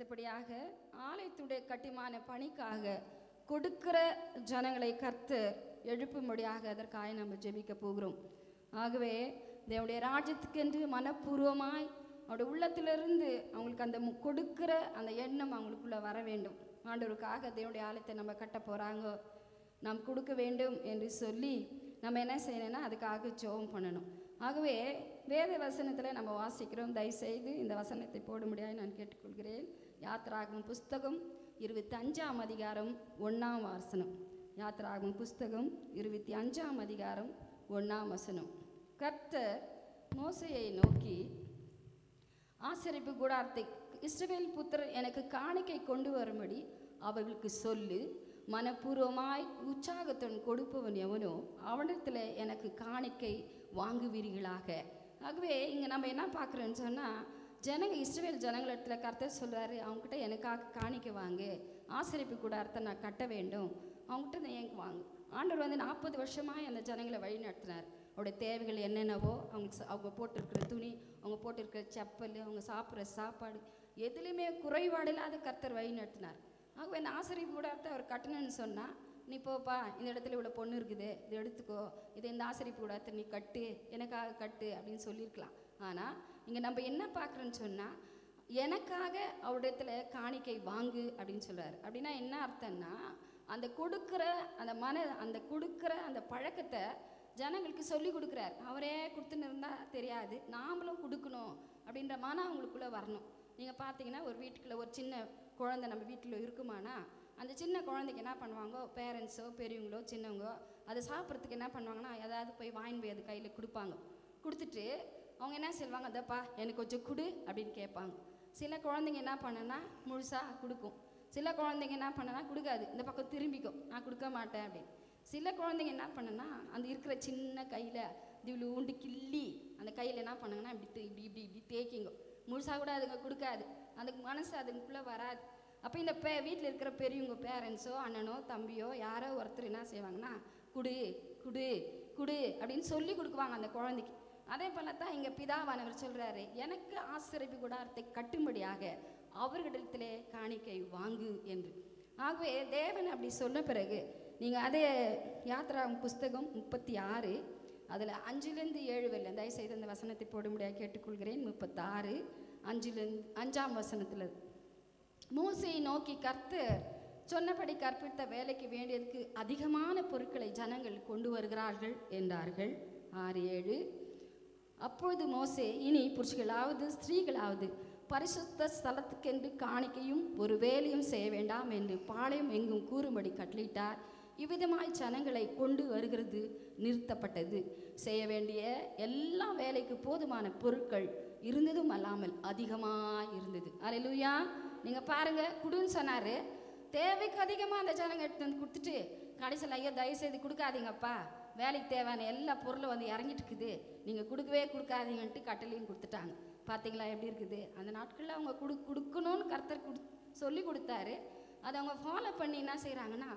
அடுத்தபடியாக ஆலயத்துடைய கட்டுமான பணிக்காக கொடுக்கிற ஜனங்களை கர்த்தர் எழுப்பும்படியாக அதற்காக நம்ம ஜெபிக்க போகிறோம். ஆகவே தேவனுடைய ராஜ்யத்துக்கென்று மனப்பூர்வமாய் அவருடைய உள்ளத்திலிருந்து அவங்களுக்கு அந்த கொடுக்கிற அந்த எண்ணம் அவங்களுக்குள்ள வர வேண்டும். ஆண்டவருக்காக தேவனுடைய ஆலயத்தை நம்ம கட்ட போகிறாங்க, நாம் கொடுக்க வேண்டும் என்று சொல்லி நம்ம என்ன செய்யணும்னா அதுக்காக ஜெபம் பண்ணணும். ஆகவே வேத வசனத்தில் நம்ம வாசிக்கிறோம். தயவுசெய்து இந்த வசனத்தை போட முடியாது நான் கேட்டுக்கொள்கிறேன். யாத்திராகமம் புஸ்தகம் 25ஆம் அதிகாரம் 1ஆம் வசனம். யாத்திராகமம் புஸ்தகம் 25ஆம் அதிகாரம் 1ஆம் வசனம். கர்த்தர் மோசேயை நோக்கி, ஆசரிப்பு கூடாரத்தை இஸ்ரவேல் புத்திரர் எனக்கு காணிக்கை கொண்டு வரும்படி அவர்களுக்கு சொல்லு, மனப்பூர்வமாய் உற்சாகத்துடன் கொடுப்பவன் எவனோ அவனிடத்தில் எனக்கு காணிக்கை வாங்குவீர்களாக. ஆகவே இங்கே நம்ம என்ன பார்க்குறோன்னு சொன்னால், இஸ்ரவேல் ஜனங்களிடத்துல கர்த்தர் சொல்கிறாரு, அவங்ககிட்ட எனக்காக காணிக்கை வாங்கு, ஆசரிப்பு கூடாரத்தை நான் கட்ட வேண்டும், அவங்ககிட்ட எனக்கு வாங்கு. ஆண்டவர் வந்து 40 வருஷமாக அந்த ஜனங்களை வழி நடத்தினார். அவருடைய தேவைகள் என்னென்னவோ, அவங்க போட்டிருக்கிற துணி, அவங்க போட்டிருக்கிற செப்பல், அவங்க சாப்பிட்ற சாப்பாடு, எதுலேயுமே குறைபாடு இல்லாத கர்த்தர் வழி நடத்தினார். ஆகவே இந்த ஆசரிப்பு கூடாரத்தை அவர் கட்டணும்னு சொன்னால், நீ போப்பா, இந்த இடத்துல இவ்வளோ பொண்ணு இருக்குது, இதை எடுத்துக்கோ, இதை இந்த ஆசரிப்பு கூடாரத்தை நீ கட்டு, எனக்காக கட்டு அப்படின்னு சொல்லியிருக்கலாம். ஆனால் இங்கே நம்ம என்ன பார்க்குறோன்னு சொன்னால், எனக்காக அவரிடத்துல காணிக்கை வாங்கு அப்படின்னு சொல்கிறார். அப்படின்னா என்ன அர்த்தம்னா, அந்த கொடுக்குற அந்த கொடுக்குற அந்த பழக்கத்தை ஜனங்களுக்கு சொல்லி கொடுக்குறார். அவரே கொடுத்துன்னு இருந்தால் தெரியாது, நாமளும் கொடுக்கணும் அப்படின்ற மனம் அவங்களுக்குள்ளே வரணும். நீங்கள் பார்த்தீங்கன்னா ஒரு வீட்டுக்குள்ளே ஒரு சின்ன குழந்தை நம்ம வீட்டில் இருக்குமானா, அந்த சின்ன குழந்தைக்கு என்ன பண்ணுவாங்க, பேரண்ட்ஸோ பெரியவங்களோ சின்னவங்களோ அதை சாப்பிட்றதுக்கு என்ன பண்ணுவாங்கன்னா, ஏதாவது போய் வாங்கி போய் அது கையில் கொடுப்பாங்க. கொடுத்துட்டு அவங்க என்ன சொல்லுவாங்க, அதப்பா எனக்கு கொஞ்சம் கொடு அப்படின்னு கேட்பாங்க. சில குழந்தைங்க என்ன பண்ணனா முழுசாக கொடுக்கும், சில குழந்தைங்க என்ன பண்ணனா கொடுக்காது, இந்த பக்கம் திரும்பிக்கும், நான் கொடுக்க மாட்டேன் அப்படின்னு. சில குழந்தைங்க என்ன பண்ணனா அந்த இருக்கிற சின்ன கையில் இவ்வளோ உண்டு கிள்ளி அந்த கையில் என்ன பண்ணாங்கன்னா இப்படி இப்படி இப்படி இப்படி தேய்க்கிங்க, முழுசாக கூட அதுங்க கொடுக்காது, அந்த மனசு அதுக்குள்ளே வராது. அப்போ இந்த வீட்டில் இருக்கிற பெரியவங்க பேரண்ட்ஸோ அண்ணனோ தம்பியோ யாரோ ஒருத்தர் என்ன செய்வாங்கன்னா, குடு குடு குடு அப்படின்னு சொல்லி கொடுக்குவாங்க அந்த குழந்தைக்கு. அதே போல தான் இங்கே பிதாவானவர் சொல்கிறாரு, எனக்கு ஆசரிப்பு கூடாரத்தை கட்டும்படியாக அவர்களிடத்திலே காணிக்கை வாங்கு என்று. ஆகவே தேவன் அப்படி சொன்ன பிறகு நீங்கள் அதே யாத்திராகமம் புஸ்தகம் 36 அதில் 5-7 வரல, தயவுசெய்து அந்த வசனத்தை போட முடியாது கேட்டுக்கொள்கிறேன். 36 5ஆம் வசனத்தில், மோசேயை நோக்கி, கர்த்தர் சொன்னபடி கற்பித்த வேலைக்கு வேண்டியதுக்கு அதிகமான பொருட்களை ஜனங்கள் கொண்டு வருகிறார்கள் என்றார்கள். 6-7. அப்பொழுது மோசே, இனி புருஷர்களாவது ஸ்திரீகளாவது பரிசுத்த ஸ்தலத்துக்கென்று காணிக்கையும் ஒரு வேலையும் செய்ய வேண்டாம் என்று பாளையம் எங்கும் கூறும்படி கட்டளையிட்டார். இவ்விதமாய் ஜனங்களை கொண்டு வருகிறது நிறுத்தப்பட்டது. செய்ய வேண்டிய எல்லா வேலைக்கு போதுமான பொருட்கள் இருந்ததும் அல்லாமல் அதிகமாக இருந்தது. அல்லேலூயா. நீங்கள் பாருங்கள், குடுன்னு சொன்னார், தேவைக்கு அதிகமாக அந்த ஜனங்க எடுத்து வந்து கொடுத்துட்டு கடைசியில், ஐயோ தயவுசெய்து கொடுக்காதீங்கப்பா, வேலைக்கு தேவையான எல்லா பொருளும் வந்து இறங்கிட்டு இருக்குது, நீங்கள் கொடுக்கவே கொடுக்காதீங்கன்ட்டு கட்டளையும் கொடுத்துட்டாங்க. பார்த்தீங்களா எப்படி இருக்குது? அந்த நாட்களில் அவங்க கொடுக்கணும்னு கர்த்தர் சொல்லி கொடுத்தாரு. அதை அவங்க ஃபாலோ பண்ணி என்ன செய்கிறாங்கன்னா,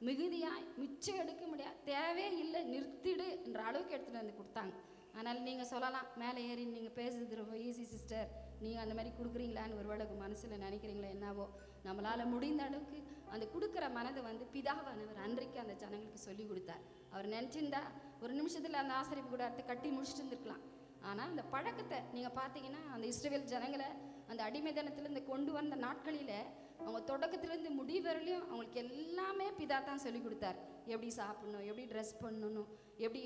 மிகுதியாக மிச்சம் எடுக்க முடியாது, தேவையே இல்லை நிறுத்திடுன்ற அளவுக்கு எடுத்துகிட்டு வந்து கொடுத்தாங்க. அதனால் நீங்கள் சொல்லலாம், மேலே ஏறி நீங்கள் பேசுறது ரொம்ப ஈஸி சிஸ்டர், நீங்கள் அந்த மாதிரி கொடுக்குறீங்களான்னு ஒரு வேளை மனசில் நினைக்கிறீங்களா என்னவோ. நம்மளால் முடிந்த அளவுக்கு அந்த கொடுக்குற மனதை வந்து பிதாவானவர் அன்றைக்கு அந்த ஜனங்களுக்கு சொல்லி கொடுத்தார். அவர் நினச்சிருந்தா ஒரு நிமிஷத்தில் அந்த ஆசரிப்பு கூடாரத்தை கட்டி முடிச்சுட்டு இருந்திருக்கலாம். ஆனால் அந்த பழக்கத்தை நீங்கள் பார்த்தீங்கன்னா, அந்த இஸ்ரவேல் ஜனங்களை அந்த அடிமைத்தனத்திலேருந்து கொண்டு வந்த நாட்களில் அவங்க தொடக்கத்துலேருந்து முடிவரையிலையும் அவங்களுக்கு எல்லாமே பிதா தான் சொல்லி கொடுத்தார். எப்படி சாப்பிடணும், எப்படி ட்ரெஸ் பண்ணணும், எப்படி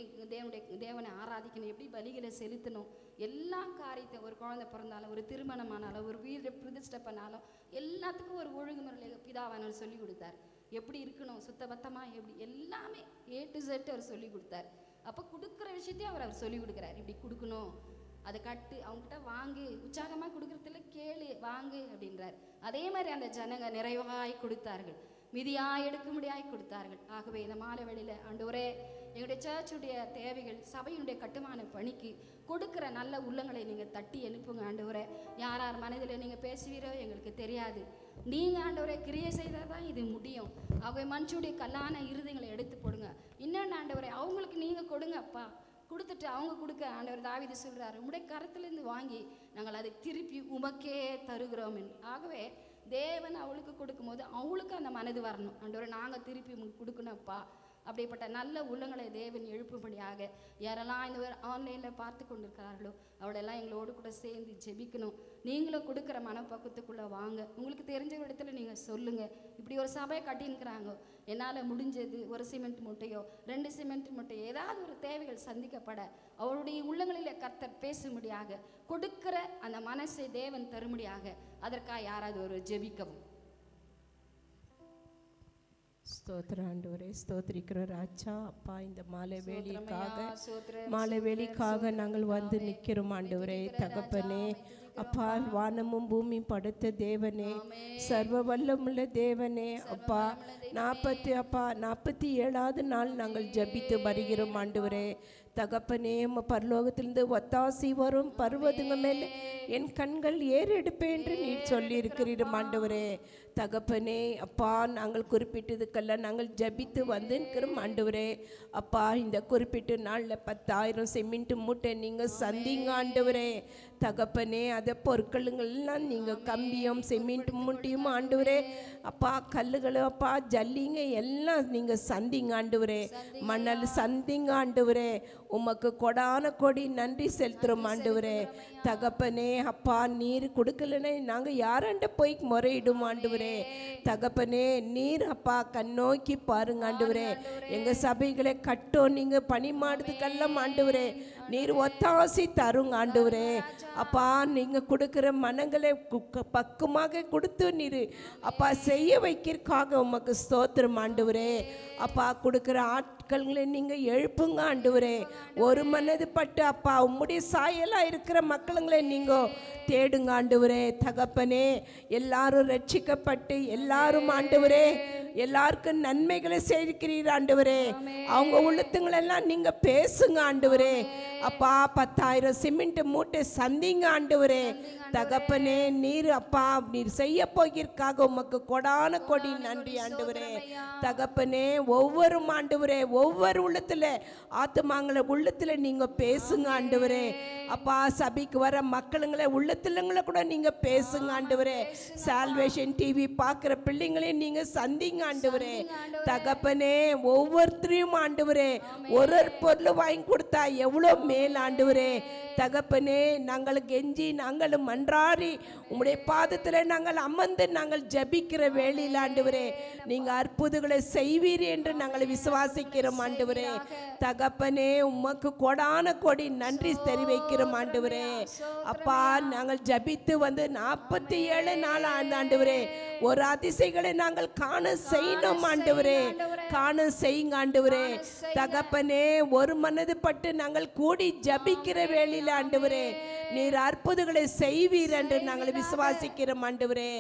தேவனை ஆராதிக்கணும், எப்படி பலிகளை செலுத்தணும், எல்லா காரியத்தை, ஒரு குழந்தை பிறந்தாலும், ஒரு திருமணமானாலும், ஒரு வீடு பிரதிஷ்டை பண்ணாலும் எல்லாத்துக்கும் ஒரு ஒழுங்குமுறையில் பிதாவானவர் சொல்லி கொடுத்தார். எப்படி இருக்கணும், சுத்தபத்தமாக எப்படி, எல்லாமே A to Z அவர் சொல்லி கொடுத்தார். அப்போ கொடுக்குற விஷயத்தையும் அவர் சொல்லி கொடுக்குறார். இப்படி கொடுக்கணும், அதை கட்டு, அவங்ககிட்ட வாங்கு, உற்சாகமாக கொடுக்குறதுல கேளு, வாங்கு அப்படின்றார். அதே மாதிரி அந்த ஜனங்க நிறைவாய் கொடுத்தார்கள், மிதியாய் எடுக்க முடியாய் கொடுத்தார்கள். ஆகவே இந்த மாலை வேளையில் ஆண்டவரே, எங்களுடைய சர்ச்சுடைய தேவைகள், சபையினுடைய கட்டுமான பணிக்கு கொடுக்குற நல்ல உள்ளங்களை நீங்கள் தட்டி அனுப்புங்க ஆண்டவரே. யார் யார் மனதில் நீங்கள் பேசுவீரோ எங்களுக்கு தெரியாது, நீங்கள் ஆண்டவரே கிரியை செய்தால் தான் இது முடியும். ஆகவே மனுஷனுடைய கல்லான இருதயங்களை எடுத்து போடுங்க. இன்னொன்று ஆண்டவரே, அவங்களுக்கு நீங்கள் கொடுங்க அப்பா, கொடுத்துட்டு அவங்க கொடுக்க ஆண்டவர் தாவீது சொல்கிறார், உம்முடைய கரத்திலிருந்து வாங்கி நாங்கள் அதை திருப்பி உமக்கே தருகிறோம் என்று. ஆகவே தேவன் அவளுக்கு கொடுக்கும்போது அவளுக்கு அந்த மனது வரணும். ஆண்டவரே நாங்கள் திருப்பி உங்களுக்கு கொடுக்கணும்ப்பா. அப்படிப்பட்ட நல்ல உள்ளங்களை தேவன் எழுப்பும்படியாக யாரெல்லாம் இந்த ஆன்லைனில் பார்த்து கொண்டிருக்கிறார்களோ அவளெல்லாம் எங்களோடு கூட சேர்ந்து ஜெபிக்கணும். நீங்களும் கொடுக்குற மனப்பக்குவத்துக்குள்ளே வாங்க. உங்களுக்கு தெரிஞ்ச இடத்துல நீங்கள் சொல்லுங்கள், இப்படி ஒரு சபையை கட்டின்னுக்கிறாங்க, என்னால் முடிஞ்சது ஒரு சிமெண்ட் மூட்டையோ 2 சிமெண்ட் மூட்டையோ ஏதாவது ஒரு தேவைகள் சந்திக்கப்பட அவருடைய உள்ளங்களில் கர்த்தர் பேசும்படியாக கொடுக்கிற அந்த மனசை தேவன் தரும்படியாக அதற்காக யாராவது ஒரு ஜெபிக்கவும். ஸ்தோத்திர ஆண்டவரே, ஸ்தோத்திரிக்கிற ராஜா. அப்பா இந்த மாலை வேலைக்காக நாங்கள் வந்து நிற்கிறோம் ஆண்டவரே. தகப்பனே அப்பா, வானமும் பூமியும் படைத்த தேவனே, சர்வ வல்லமுள்ள தேவனே, அப்பா 47வது நாள் நாங்கள் ஜபித்து வருகிறோம் ஆண்டவரே. தகப்பனே, பரலோகத்திலிருந்து ஒத்தாசி வரும் பர்வதங்க மேலே என் கண்கள் ஏறெடுப்பேன் என்று நீர் சொல்லி இருக்கிறீர் ஆண்டவரே. தகப்பனே அப்பா, நாங்கள் குறிப்பிட்டதுக்கெல்லாம் நாங்கள் ஜபித்து வந்திருக்கிறோம் ஆண்டவரே. அப்பா, இந்த குறிப்பிட்ட நாளில் 10,000 சிமெண்ட் மூட்டை நீங்கள் சந்திங்க ஆண்டவரே. தகப்பனே, அதை பொருட்களுங்கள்லாம் நீங்கள் கம்பியும் சிமெண்ட் மூட்டையும் ஆண்டவரே. அப்பா, கல்லுகளும் அப்பா ஜல்லிங்க எல்லாம் நீங்கள் சந்திங்க ஆண்டவரே. மணல் சந்திங்க ஆண்டவரே. உமக்கு கொடான கொடி நன்றி செலுத்துகிறோம் ஆண்டவரே. தகப்பனே அப்பா, நீர் கொடுக்கலன்னு நாங்கள் யாராண்ட போய் முறையிடும் ஆண்டவரே. தகப்பனே, நீர் அப்பா கண்ணோக்கி பாருங்க ஆண்டவரே. எங்கள் சபைகளை கட்டும் நீங்கள் பணி மாடுறதுக்கெல்லாம் ஆண்டவரே நீர் ஒத்தாசி தருங்க ஆண்டவரே. அப்பா, நீங்கள் கொடுக்குற மனங்களை பக்குவமாக கொடுத்து நீர் அப்பா செய்ய வைக்கிறதுக்காக உமக்கு ஸ்தோத்திரம் ஆண்டவரே. அப்பா, கொடுக்குற ஆட்களை நீங்கள் எழுப்புங்க ஆண்டவரே. ஒரு மனது பட்டு அப்பா உம்முடைய சாயலாக இருக்கிற மக்களுங்களை நீங்கள் தேடுங்க ஆண்டவரே. தகப்பனே, எல்லாரும் ரட்சிக்கப்பட்டு எல்லாரும் ஆண்டவரே எல்லாருக்கும் நன்மைகளை செய்திருக்கிறீர் ஆண்டவரே. அவங்க உள்ளத்துங்களெல்லாம் நீங்க பேசுங்க ஆண்டவரே. அப்பா, 10,000 சிமெண்ட் மூட்டை சந்திங்க ஆண்டவரே. தகப்பனே, நீர் அப்பா நீர் செய்ய போகிறதுக்காக உமக்கு கொடான கொடி நன்றி ஆண்டவரே. தகப்பனே, ஒவ்வொரு ஆண்டவரே ஒவ்வொரு உள்ளத்துல ஆத்துமாங்களை உள்ளத்துல நீங்க பேசுங்க ஆண்டவரே. அப்பா, சபைக்கு வர மக்களுங்களை உள்ளத்துலங்களை கூட நீங்க பேசுங்க ஆண்டவரே. சால்வேஷன் டிவி பார்க்குற பிள்ளைங்களையும் நீங்க சந்திங்க ஆண்டவரே. தகப்பனே, ஒவ்வொருத்தரையும் ஆண்டவரே ஒரு பொருள் வாங்கி கொடுத்தா எவ்வளோ மேல் ஆண்டவரே. தகப்பனே, நாங்கள் கெஞ்சி நாங்களும் மன்றாடி உம்முடைய பாதத்தில் நாங்கள் அமர்ந்து நாங்கள் ஜபிக்கிற வேளையில் ஆண்டவரே நீங்கள் அற்புதங்களை செய்வீர் என்று நாங்கள் விசுவாசிக்கிறோம் ஆண்டவரே. தகப்பனே, உமக்கு கொடான கொடி நன்றி தெரிவிக்கிறோம் ஆண்டவரே. அப்பா, நாங்கள் ஜபித்து வந்து 47 நாள் ஆண்டவரே ஒரு அதிசயங்களை நாங்கள் காண செய்யணும் ஆண்டவரே. காண செய்யுங்க ஆண்டவரே. தகப்பனே, ஒரு மனது பட்டு நாங்கள் கூடி ஜபிக்கிற வேளையில் ஆண்டவரே நீர் அற்புதங்களை செய்வீர் என்று நாங்கள் விசுவாசிக்கிறோம் ஆண்டவரே.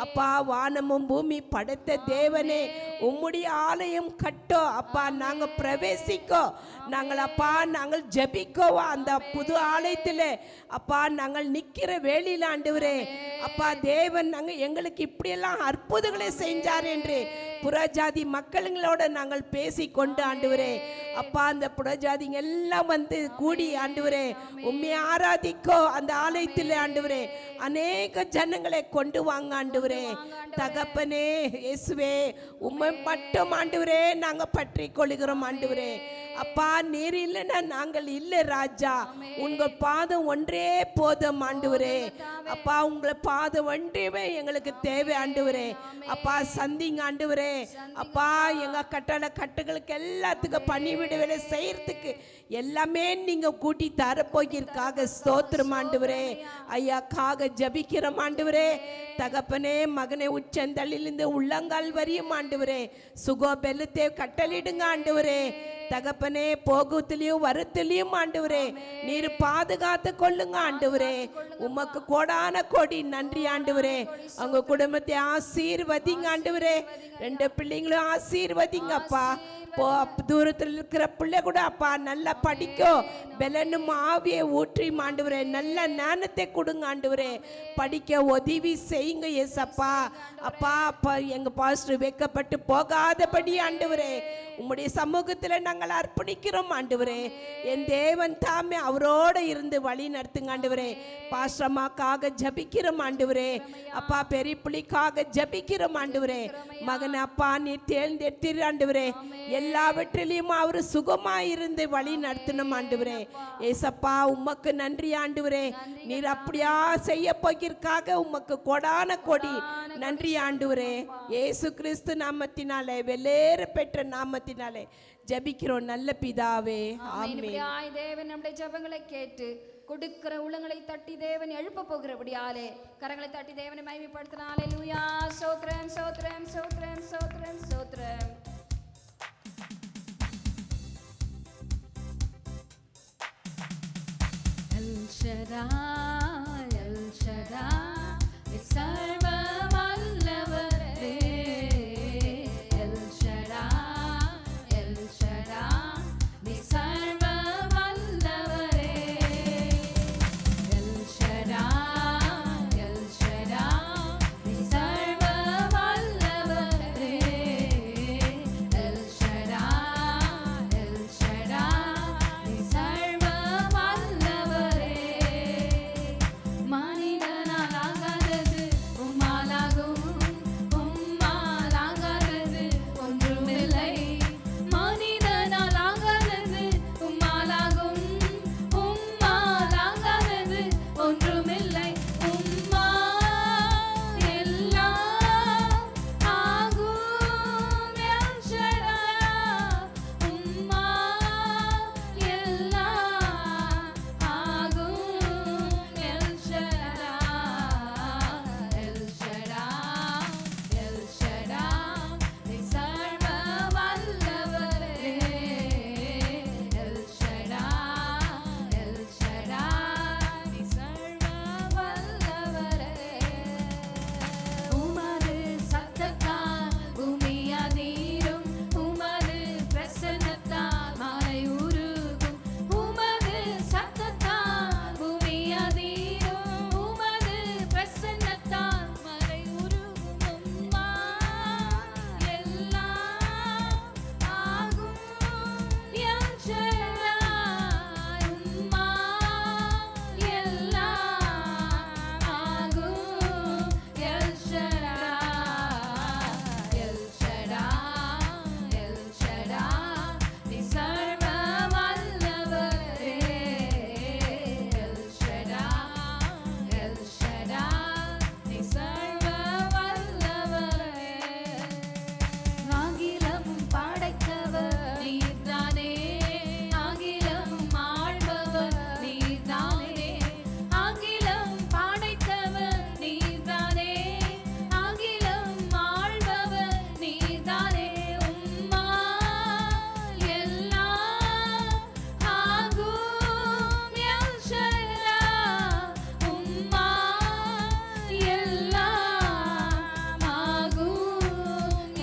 அப்பா, வானமும் பூமி படைத்த தேவனே, உம்முடைய ஆலயம் கட்டோ அப்பா, நாங்கள் பிரவேசிக்கோ, நாங்கள் அப்பா நாங்கள் ஜபிக்கோ அந்த புது ஆலயத்தில் அப்பா நாங்கள் நிற்கிற வேளையில் ஆண்டவரே. அப்பா, தேவன் நாங்கள் எங்களுக்கு இப்படியெல்லாம் அற்புதங்களை செஞ்சார் என்று புறஜாதி மக்களுங்களோட நாங்கள் பேசி கொண்டு ஆண்டவரே. அப்பா, அந்த புறஜாதிங்க எல்லாம் வந்து கூடி ஆண்டவரே உம்மை ஆராதிக்கோ அந்த ஆலயத்தில் ஆண்டவரே அநேக ஜனங்களை கொண்டு வாங்க ஆண்டவரே. தகப்பனே, இயேசுவே உம்மை மட்டும் ஆண்டவரே நாங்கள் பற்றி கொள்கிறோம் ஆண்டவரே. அப்பா, நீர் இல்லைன்னா நாங்கள் இல்லை ராஜா. உங்கள் பாதம் ஒன்றே போதும் ஆண்டவரே. அப்பா, உங்களை பாதம் ஒன்றே எங்களுக்கு தேவை ஆண்டவரே. அப்பா, சந்திங்க ஆண்டவரே. அப்பா, எங்க கட்டுகளுக்கு எல்லாத்துக்கும் பணிவிட வேலை செய்யறதுக்கு எல்லாமே நீங்க கூட்டி தரப்போகிறதுக்காக ஸ்தோத்திரம் ஆண்டவரே. ஐயாக்காக ஜபிக்கிறோம் ஆண்டவரே. தகப்பனே, மகனை உச்சந்தலிலிருந்து உள்ளங்கால் வரியும் ஆண்டவரே சுகோ பெல்லத்தை கட்டளிடுங்க ஆண்டவரே. தகப்பனே, போகத்திலையும் வரத்திலையும் ஆண்டவரே நீர் பாதுகாத்து கொள்ளுங்க ஆண்டவரே. உமக்கு கோடான கோடி நன்றி ஆண்டவரே. அவங்க குடும்பத்தை ஆசீர்வதிங்க ஆண்டவரே. 2 பிள்ளைங்களும் ஆசீர்வதிங்க அப்பா. தூரத்தில் இருக்கிற பிள்ளை கூட அப்பா நல்லா படிக்கும் பெலனும் ஆவியை ஊற்றி ஆண்டவரே நல்ல ஞானத்தை கொடுங்க ஆண்டவரே. படிக்க உதவி செய்யுங்க ஏசப்பா. அப்பா, அப்பா எங்க பாஸ்டர் வைக்கப்பட்டு போகாதபடி ஆண்டவரே உம்முடைய சமூகத்தில் நாங்கள் அர்ப்பணிக்கிறோம் ஆண்டவரே. என் தேவன் தாமே அவரோட இருந்து வழி நடத்துங்க ஆண்டவரே. பாஸ்ரமாக்காக ஜபிக்கிறோம் ஆண்டவரே. அப்பா பெரிய பிள்ளைக்காக ஜபிக்கிறோம் ஆண்டவரே. மகன் அப்பா நீர் தேர்ந்தெடுத்தீர் ஆண்டவரே. எல்லாவற்றிலையும் அவர் சுகமாயிருந்து வழி நடத்தணும் ஆண்டவரே. ஏசப்பா உமக்கு நன்றி ஆண்டவரே. நீர் அப்படியா செய்ய போகிறதுக்காக உமக்கு கொடான கொடி நன்றி ஆண்டவரே. இயேசு கிறிஸ்து நாமத்தினாலே வெள்ளேற பெற்ற நாமத்தினாலே ஜபிக்கிறோம் நல்ல பிதாவே, ஆமென். தேவன் நம்முடைய ஜெபங்களை கேட்டு கொடுக்கிற உள்ளங்களை தட்டி தேவன் எழுப்ப போகிறபடியாலே கரங்களை தட்டி தேவனை மகிமைப்படுத்தலாம். ஹல்லேலூயா. ஸ்தோத்திரம் ஸ்தோத்திரம் ஸ்தோத்திரம் ஸ்தோத்திரம் ஸ்தோத்திரம். எல் ஷடாய் எல் ஷடாய் சர்வ வல்லவரே. எல் ஷடாய் எல் ஷடாய் நீ சர்வ வல்லவரே. எல் ஷடாய் எல் ஷடாய் நீ சர்வ வல்லவரே. எல் ஷடாய் எல் ஷடாய் நீ சர்வ வல்லவரே. மனிதனால் ஆகாதது உம்மாலாகும், உம்மாலாகாதது ஒன்றுமில்லை. மனிதனால் ஆகாதது உம்மாலாகும், உம்மாலாகாதது ஒன்றுமில்லை. உம்மால் எல்லாம் ஆகும். எல் ஷடாய் உம்மால் எல்லாம் ஆகும். L Shaddai L Shaddai L Shaddai நீ சர்வ வல்லவரே. எல் ஷடாய் எல் ஷடாய் நீ சர்வ வல்லவரே. உமது சத்தத்தால் பூமி அதிரும், உமது பிரசன்னத்தால் மலை உருகும். உமது சத்தத்தால் பூமி அதிரும், உமது பிரசன்னத்தால் மலை உருகும். உம்மால் எல்லாம் ஆகும். எல் ஷடாய் உம்மால் எல்லாம் ஆகும். L Shaddai L Shaddai L Shaddai நீ சர்வ வல்லவரே. எல் ஷடாய் எல் ஷடாய் நீ சர்வ வல்லவரே. ஆகிலமும் படைத்தவர் நீர்தானே, ஆகிலமும் ஆள்பவர் நீர்தானே. ஆகிலம் படைத்தவர் நீர்தானே, ஆகிலம் ஆள்பவர் நீர்தானே. உம்மால் எல்லாம் ஆகும். எல் ஷடாய் உம்மால் எல்லாம் ஆகும்.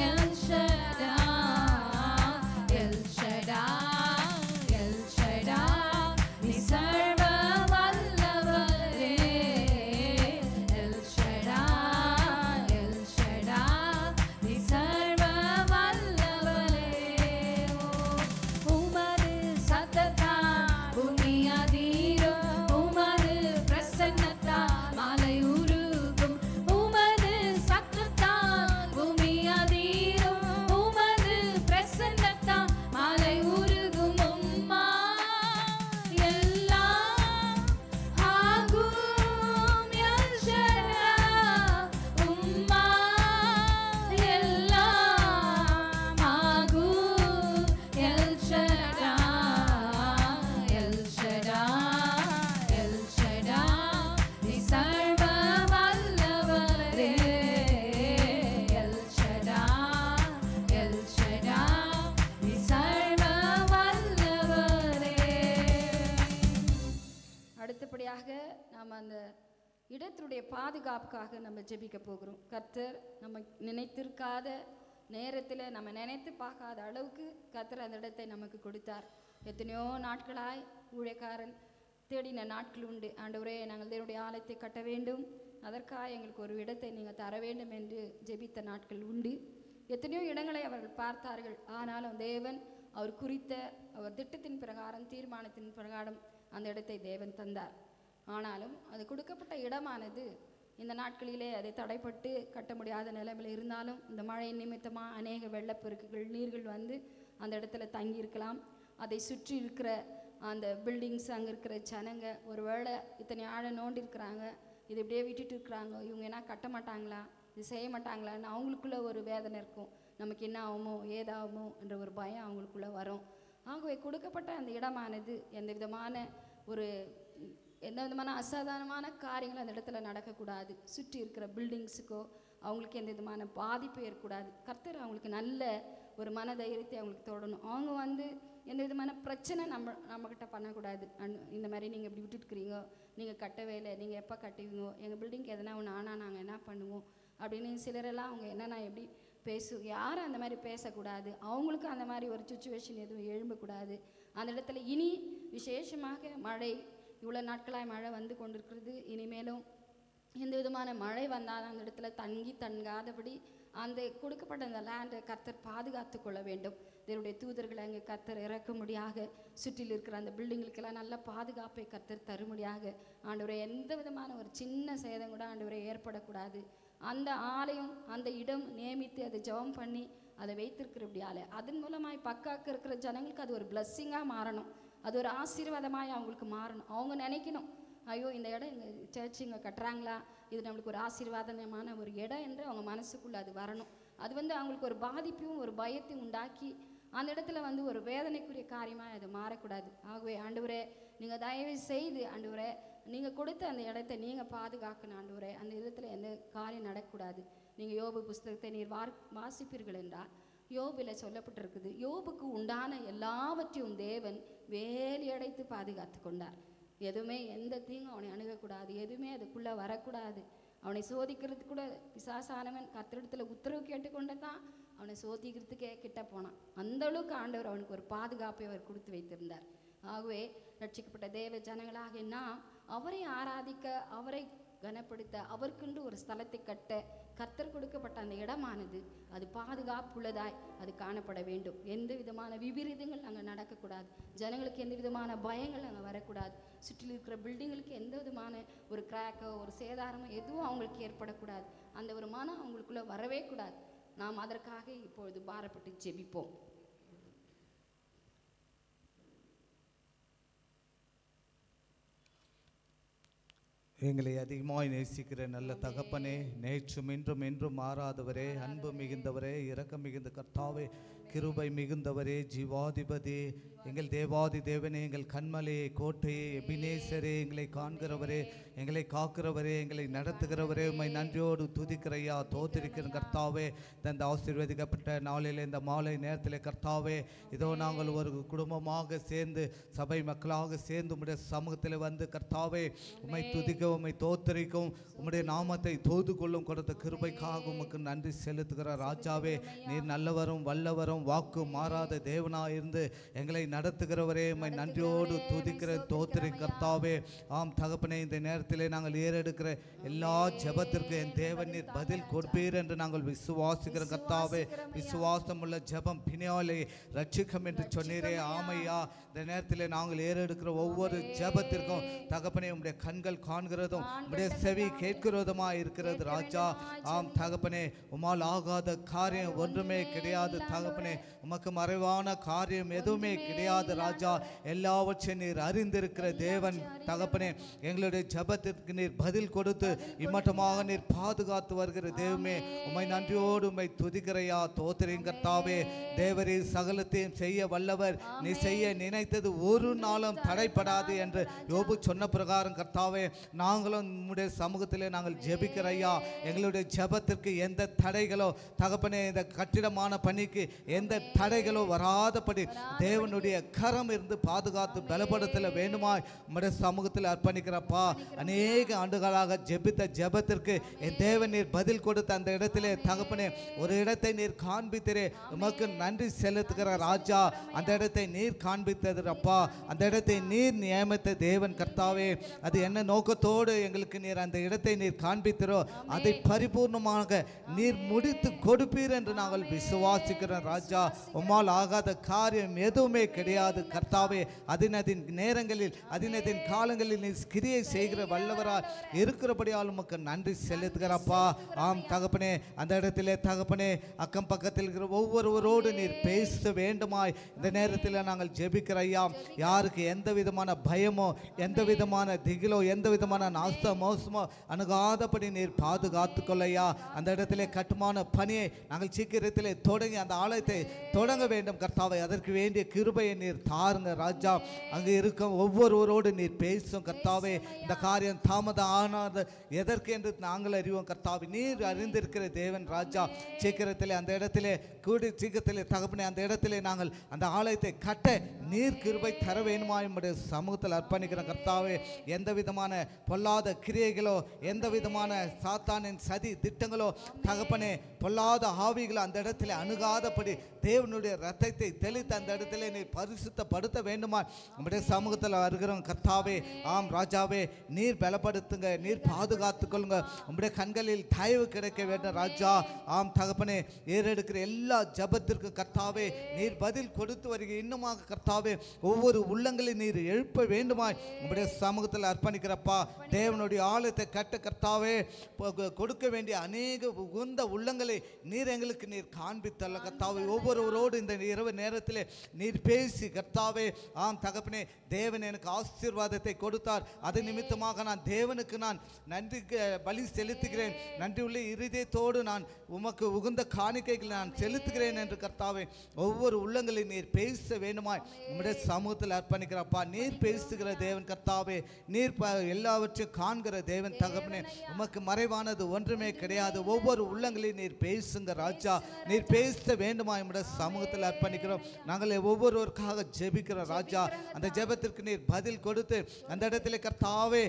L Shaddai L Shaddai L Shaddai நீ சர்வ வல்லவரே. எல் ஷடாய் எல் ஷடாய் நீ சர்வ வல்லவரே. உமது சத்தத்தால் பூமி அதிரும், உமது பிரசன்னத்தால் மலை உருகும். உமது சத்தத்தால் பூமி அதிரும், உமது பிரசன்னத்தால் மலை உருகும். உம்மால் எல்லாம் ஆகும். எல் ஷடாய் உம்மால் எல்லாம் ஆகும். L Shaddai L Shaddai L Shaddai நீ சர்வ வல்லவரே. எல் ஷடாய் எல் ஷடாய் நீ சர்வ வல்லவரே. அடுத்தபடியாக நாம் அந்த இடத்துடைய பாதுகாப்புக்காக நம்ம ஜெபிக்க போகிறோம். கர்த்தர் நம்ம நினைத்திருக்காத நேரத்தில் நம்ம நினைத்து பார்க்காத அளவுக்கு கர்த்தர் அந்த இடத்தை நமக்கு கொடுத்தார். எத்தனையோ நாட்களாய் ஊழியக்காரன் தேடின நாட்கள் உண்டு. ஆண்டவரே நாங்கள் தேவனுடைய ஆலயத்தை கட்ட வேண்டும், அதற்காக எங்களுக்கு ஒரு இடத்தை நீங்கள் தர வேண்டும் என்று ஜெபித்த நாட்கள் உண்டு. எத்தனையோ இடங்களை அவர்கள் பார்த்தார்கள். ஆனாலும் தேவன் அவர் குறித்த அவர் திட்டத்தின் பிரகாரம் தீர்மானத்தின் பிரகாரம் அந்த இடத்தை தேவன் தந்தார். ஆனாலும் அது கொடுக்கப்பட்ட இடமானது இந்த நாட்களிலே அதை தடைப்பட்டு கட்ட முடியாத நிலைமையில் இருந்தாலும் இந்த மழை நிமித்தமாக அநேக வெள்ளப்பெருக்குகள் நீர்கள் வந்து அந்த இடத்துல தங்கியிருக்கலாம். அதை சுற்றி இருக்கிற அந்த பில்டிங்ஸ், அங்கே இருக்கிற ஜனங்க ஒருவேளை இத்தனை ஆழம் நோண்டிருக்கிறாங்க, இது இப்படியே விட்டுட்டு இருக்கிறாங்க, இவங்க என்ன கட்ட மாட்டாங்களா, இது செய்ய மாட்டாங்களான்னு அவங்களுக்குள்ள ஒரு வேதனை இருக்கும். நமக்கு என்ன ஆகுமோ ஏதாகுமோ என்ற ஒரு பயம் அவங்களுக்குள்ள வரும். ஆகவே கொடுக்கப்பட்ட அந்த இடமானது எந்த விதமான அசாதாரணமான காரியங்கள் அந்த இடத்துல நடக்கக்கூடாது. சுற்றி இருக்கிற பில்டிங்ஸுக்கோ அவங்களுக்கு எந்த விதமான பாதிப்பு ஏற்படாது. கர்த்தர் அவங்களுக்கு நல்ல ஒரு மனதைரியத்தை அவங்களுக்கு தொடணும். அவங்க வந்து எந்த விதமான பிரச்சனை நம்மக்கிட்ட பண்ணக்கூடாது. இந்த மாதிரி நீங்கள் இப்படி விட்டுட்டுருக்கிறீங்க, நீங்கள் கட்டவே இல்லை, நீங்கள் எப்போ கட்டுவீங்க, எங்கள் பில்டிங்க்கு எதனா ஒன்று ஆனால் நாங்கள் என்ன பண்ணுவோம் அப்படின்னு சிலரெல்லாம் அவங்க என்னென்னா எப்படி யாரும் அந்த மாதிரி பேசக்கூடாது. அவங்களுக்கும் அந்த மாதிரி ஒரு சுச்சுவேஷன் எதுவும் எழும்பக்கூடாது. அந்த இடத்துல இனி விசேஷமாக மழை, இவ்வளோ நாட்களாக மழை வந்து கொண்டிருக்கிறது, இனிமேலும் எந்த விதமான மழை வந்தாலும் அந்த இடத்துல தங்காதபடி அந்த கொடுக்கப்பட்ட அந்த லேண்டை கர்த்தர் பாதுகாத்து கொள்ள வேண்டும். இதனுடைய தூதர்களை அங்கே கர்த்தர் இறக்கும்படியாக சுற்றில் இருக்கிற அந்த பில்டிங்களுக்கெல்லாம் நல்ல பாதுகாப்பை கர்த்தர் தரும்படியாக ஆண்டவரை எந்த விதமான ஒரு சின்ன சேதம் கூட ஆண்டவரை ஏற்படக்கூடாது. அந்த ஆலயம் அந்த இடம் நியமித்து அதை ஜெபம் பண்ணி அதை வைத்திருக்கிறபடியால் அதன் மூலமாய் பக்காக்க இருக்கிற ஜனங்களுக்கு அது ஒரு பிளஸ்ஸிங்காக மாறணும், அது ஒரு ஆசீர்வாதமாய் அவங்களுக்கு மாறணும். அவங்க நினைக்கணும், ஐயோ இந்த இடம் எங்கள் சர்ச் இங்கே கட்டுறாங்களா, இது நம்மளுக்கு ஒரு ஆசீர்வாதமான ஒரு இடம் என்று அவங்க மனசுக்குள்ளே அது வரணும். அது வந்து அவங்களுக்கு ஒரு பாதிப்பையும் ஒரு பயத்தையும் உண்டாக்கி அந்த இடத்துல வந்து ஒரு வேதனைக்குரிய காரியமாக அது மாறக்கூடாது. ஆகவே ஆண்டவரே நீங்கள் தயவு செய்து ஆண்டவரே நீங்கள் கொடுத்த அந்த இடத்தை நீங்கள் பாதுகாக்கணும். ஆண்டவரே அந்த இடத்துல எந்த காரியம் நடக்கக்கூடாது. நீங்கள் யோபு புஸ்தகத்தை நீர் வாசிப்பீர்கள் என்றால் யோபில் சொல்லப்பட்டிருக்குது, யோபுக்கு உண்டான எல்லாவற்றையும் தேவன் வேலியடைத்து பாதுகாத்து கொண்டார். எதுவுமே எந்த தீங்கும் அவனை அணுகக்கூடாது, எதுவுமே அதுக்குள்ளே வரக்கூடாது. அவனை சோதிக்கிறதுக்கு கூட பிசாசானவன் கர்த்தரிடத்தில் உத்தரவு கேட்டுக்கொண்டு தான் அவனை சோதிக்கிறதுக்கே கிட்ட போனான். அந்த அளவுக்கு ஆண்டவர் அவனுக்கு ஒரு பாதுகாப்பை அவர் கொடுத்து வைத்திருந்தார். ஆகவே ரட்சிக்கப்பட்ட தேவ ஜனங்களாக நாம் அவரை ஆராதிக்க, அவரை கனப்படுத்த, அவருக்கென்று ஒரு ஸ்தலத்தை கட்ட கர்த்தர் கொடுக்கப்பட்ட அந்த இடமானது அது பாதுகாப்புள்ளதாய் அது காணப்பட வேண்டும். எந்த விதமான விபரீதங்கள் அங்கே நடக்கக்கூடாது. ஜனங்களுக்கு எந்த விதமான பயங்கள் அங்கே வரக்கூடாது. சுற்றில் இருக்கிற பில்டிங்களுக்கு எந்த விதமான ஒரு கிராக்கோ ஒரு சேதாரமோ எதுவும் அவங்களுக்கு ஏற்படக்கூடாது. அந்த ஒரு மனம் அவங்களுக்குள்ளே வரவே கூடாது. நாம் அதற்காக இப்பொழுது பாரப்பட்டு ஜெபிப்போம். எங்களை அதிகமாய் நேசிக்கிற நல்ல தகப்பனே, நேற்றும் இன்றும் என்றும் மாறாதவரே, அன்பு மிகுந்தவரே, இரக்கம் மிகுந்த கர்த்தாவே, கிருபை மிகுந்தவரே, ஜீவாதிபதி, எங்கள் தேவாதி தேவனே, எங்கள் கண்மலையே, கோட்டையே, எபினேசரே, எங்களை காண்கிறவரே, எங்களை காக்கிறவரே, எங்களை நடத்துகிறவரே, உம்மை நன்றியோடு துதிக்கிறையா, தோத்திருக்கிற கர்த்தாவே. இந்த ஆசீர்வதிக்கப்பட்ட நாளில் இந்த மாலை நேரத்தில் கர்த்தாவே, இதோ நாங்கள் ஒரு குடும்பமாக சேர்ந்து சபை மக்களாக சேர்ந்து உம்முடைய சமூகத்தில் வந்து கர்த்தாவே உம்மை துதிக்க, உம்மை தோத்தரிக்கும், உம்முடைய நாமத்தை தோது கொள்ளும் கொடுத்த கிருபைக்காக உமக்கு நன்றி செலுத்துகிற ராஜாவே. நீர் நல்லவரும் வல்லவரும் வாக்கு மாறாத தேவனாக இருந்து எங்களை நடத்துகிறவரே, உம்மை நன்றியோடு துதிக்கிற தோத்திரி கர்த்தாவே. ஆம் தகப்பனே, இந்த நேரத்திலே நாங்கள் ஏறெடுக்கிற எல்லா ஜெபத்திற்கு என் தேவன் நீர் பதில் கொடுப்பீர் என்று நாங்கள் விசுவாசிக்கிற கர்த்தாவே. விசுவாசம் உள்ள ஜெபம் பின்னாலே ரட்சிக்கும் என்று சொன்னீரே. ஆமையா, இந்த நேரத்திலே நாங்கள் ஏறெடுக்கிற ஒவ்வொரு ஜெபத்திற்கும் தகப்பனே உம்முடைய கண்கள் காண்கிறதும் உம்முடைய செவி கேட்கிறதுமா இருக்கிறது ராஜா. ஆம் தகப்பனே, உம்மால் ஆகாத காரியம் ஒன்றுமே கிடையாது தகப்பனே. உமக்கு மறைவான காரியம் எதுவுமே கிடையாது ராஜா. எல்லாவற்றையும் நீர் அறிந்திருக்கிற தேவன் தகப்பனே. எங்களுடைய ஜெபத்திற்கு நீர் பதில் கொடுத்து இம்மட்டமாக நீர் பாதுகாத்து வருகிற தேவமே, உம்மை நன்றியோடு உம்மை துதிக்கிறையா, தோத்திரின் கர்த்தாவே. தேவரே சகலத்தையும் செய்ய வல்லவர், நீ செய்ய நினைத்தது ஒரு நாளும் தடைப்படாது என்று யோபு சொன்ன பிரகாரம் கர்த்தாவே, நாங்களும் உம்முடைய சமூகத்திலே நாங்கள் ஜெபிக்கிறையா. எங்களுடைய ஜெபத்திற்கு எந்த தடைகளோ தகப்பனே, இந்த கட்டிடமான பணிக்கு எந்த தடைகளோ வராதபடி தேவனுடைய தேவனுடைய கரம் இருந்து பாதுகாத்து பலப்படுத்தல வேண்டுமாய் உம்முடைய சமூகத்தில் அர்ப்பணிக்கிறப்பா. அநேக ஆண்டுகளாக ஜெபித்த ஜெபத்திற்கு என் தேவன் நீர் பதில் கொடுத்த அந்த இடத்திலே தகப்பனே ஒரு இடத்தை நீர் காண்பித்தரே, உமக்கு நன்றி செலுத்துகிற ராஜா. அந்த இடத்தை நீர் காண்பித்தது அப்பா, அந்த இடத்தை நீர் நியமித்த தேவன் கர்த்தாவே. அது என்ன நோக்கத்தோடு எங்களுக்கு நீர் அந்த இடத்தை நீர் காண்பித்தரோ அதை பரிபூர்ணமாக நீர் முடித்து கொடுப்பீர் என்று நாங்கள் விசுவாசிக்கிறோம் ராஜா. உம்மால் ஆகாத காரியம் எதுவுமே கிடையாது கர்த்தாவே. அதினதின் நேரங்களில் அதினதின் காலங்களில் நீர் கிரியை செய்கிற வல்லவராய் இருக்கிறபடியால் உமக்கு நன்றி செலுத்துகிறப்பா. ஆம் தகப்பனே, அந்த இடத்திலே தகப்பனே அக்கம் பக்கத்தில் இருக்கிற ஒவ்வொருவரோடு நீர் பேச வேண்டுமாய் இந்த நேரத்தில் நாங்கள் ஜெபிக்கிற ஐயா. யாருக்கு எந்த விதமான பயமோ எந்த விதமான திகிலோ எந்த விதமான நாஸ்த மோசமோ அணுகாதபடி நீர் பாதுகாத்து கொள்ளையா. அந்த இடத்திலே கட்டுமான பணியை நாங்கள் சீக்கிரத்திலே தொடங்கி அந்த ஆலயத்தை தொடங்க வேண்டும் கர்த்தாவை. அதற்கு வேண்டிய கிருபையை நீர் தாருங்க ராஜா. அங்கு இருக்கும் ஒவ்வொருவரோடு நீர் பேசும் கர்த்தாவே. இந்த காரியம் தாமதம் ஆனாது எதற்கு என்று நாங்கள் அறிவோம் கர்த்தாவே. நீர் அறிந்திருக்கிற தேவன் ராஜா. சீக்கிரத்திலே அந்த இடத்திலே கூடி சீக்கிரத்திலே தகப்பனே அந்த இடத்திலே நாங்கள் அந்த ஆலயத்தை கட்ட நீர் கிருபை தர வேண்டுமாய் உம்முடைய சமூகத்தில் அர்ப்பணிக்கிற கர்த்தாவே. எந்த விதமான பொல்லாத கிரியைகளோ எந்த விதமான சாத்தானின் சதி திட்டங்களோ தகப்பனே பொல்லாத ஆவிகளோ அந்த இடத்திலே அணுகாதபடி தேவனுடைய ரத்தத்தை தெளித்து அந்த இடத்திலே நீ பரிசுத்தப்படுத்த வேண்டுமா நம்முடைய சமூகத்தில் வருகிறோம் கர்த்தாவே. ஆம் ராஜாவே, நீர் பலப்படுத்துங்க, நீர் பாதுகாத்து கொள்ளுங்க. உம்முடைய கண்களில் தயவு கிடைக்க வேண்டும் ராஜா. ஆம் தகப்பனே, ஏறெடுக்கிற எல்லா ஜபத்திற்கு கர்த்தாவே நீர் பதில் கொடுத்து வருகிற இன்னுமாக கர்த்தாவே ஒவ்வொரு உள்ளங்களில் நீர் எழுப்ப வேண்டுமாய் உம்முடைய சமூகத்தில் அர்ப்பணிக்கிறப்பா. தேவனுடைய ஆலயத்தை கட்ட கர்த்தாவே கொடுக்க வேண்டிய அநேக உகந்த உள்ளங்களை நீர் எங்களுக்கு நீர் காண்பித்தல்ல கர்த்தாவே. ஒவ்வொருவரோடு இந்த இரவு நேரத்தில் நீர் பேசி கர்த்தாவே. ஆம் தகப்பனே, தேவன் எனக்கு ஆசீர்வாதத்தை கொடுத்தார், அது நிமித்தமாக நான் தேவனுக்கு நான் நன்றி பலி செலுத்துகிறேன், நன்றி உள்ள இருதயத்தோடு நான் உமக்கு உகந்த காணிக்கைகள் நான் செலுத்துகிறேன் என்று கர்த்தாவே ஒவ்வொரு உள்ளங்களில் நீர் பேச வேண்டுமாய் உம்முடைய சமூகத்தில் அர்ப்பணிக்கிறப்பா. நீர் பேசுகிற தேவன் கர்த்தாவே, நீர் எல்லாவற்றையும் காண்கிற தேவன் தகப்பனே. உமக்கு மறைவானது ஒன்றுமே கிடையாது. ஒவ்வொரு உள்ளங்களில் நீர் பேசுங்க ராஜா. நீர் பேச வேண்டுமாய் உம்முடைய சமூகத்தில் அர்ப்பணிக்கிறோம். நாங்கள் ஒவ்வொருவருக்காக ஜெபிக்கிறோம் ராஜா. அந்த ஜெபத்திற்கு நீர் பதில் கொடுத்து அந்த இடத்துல கர்த்தாவே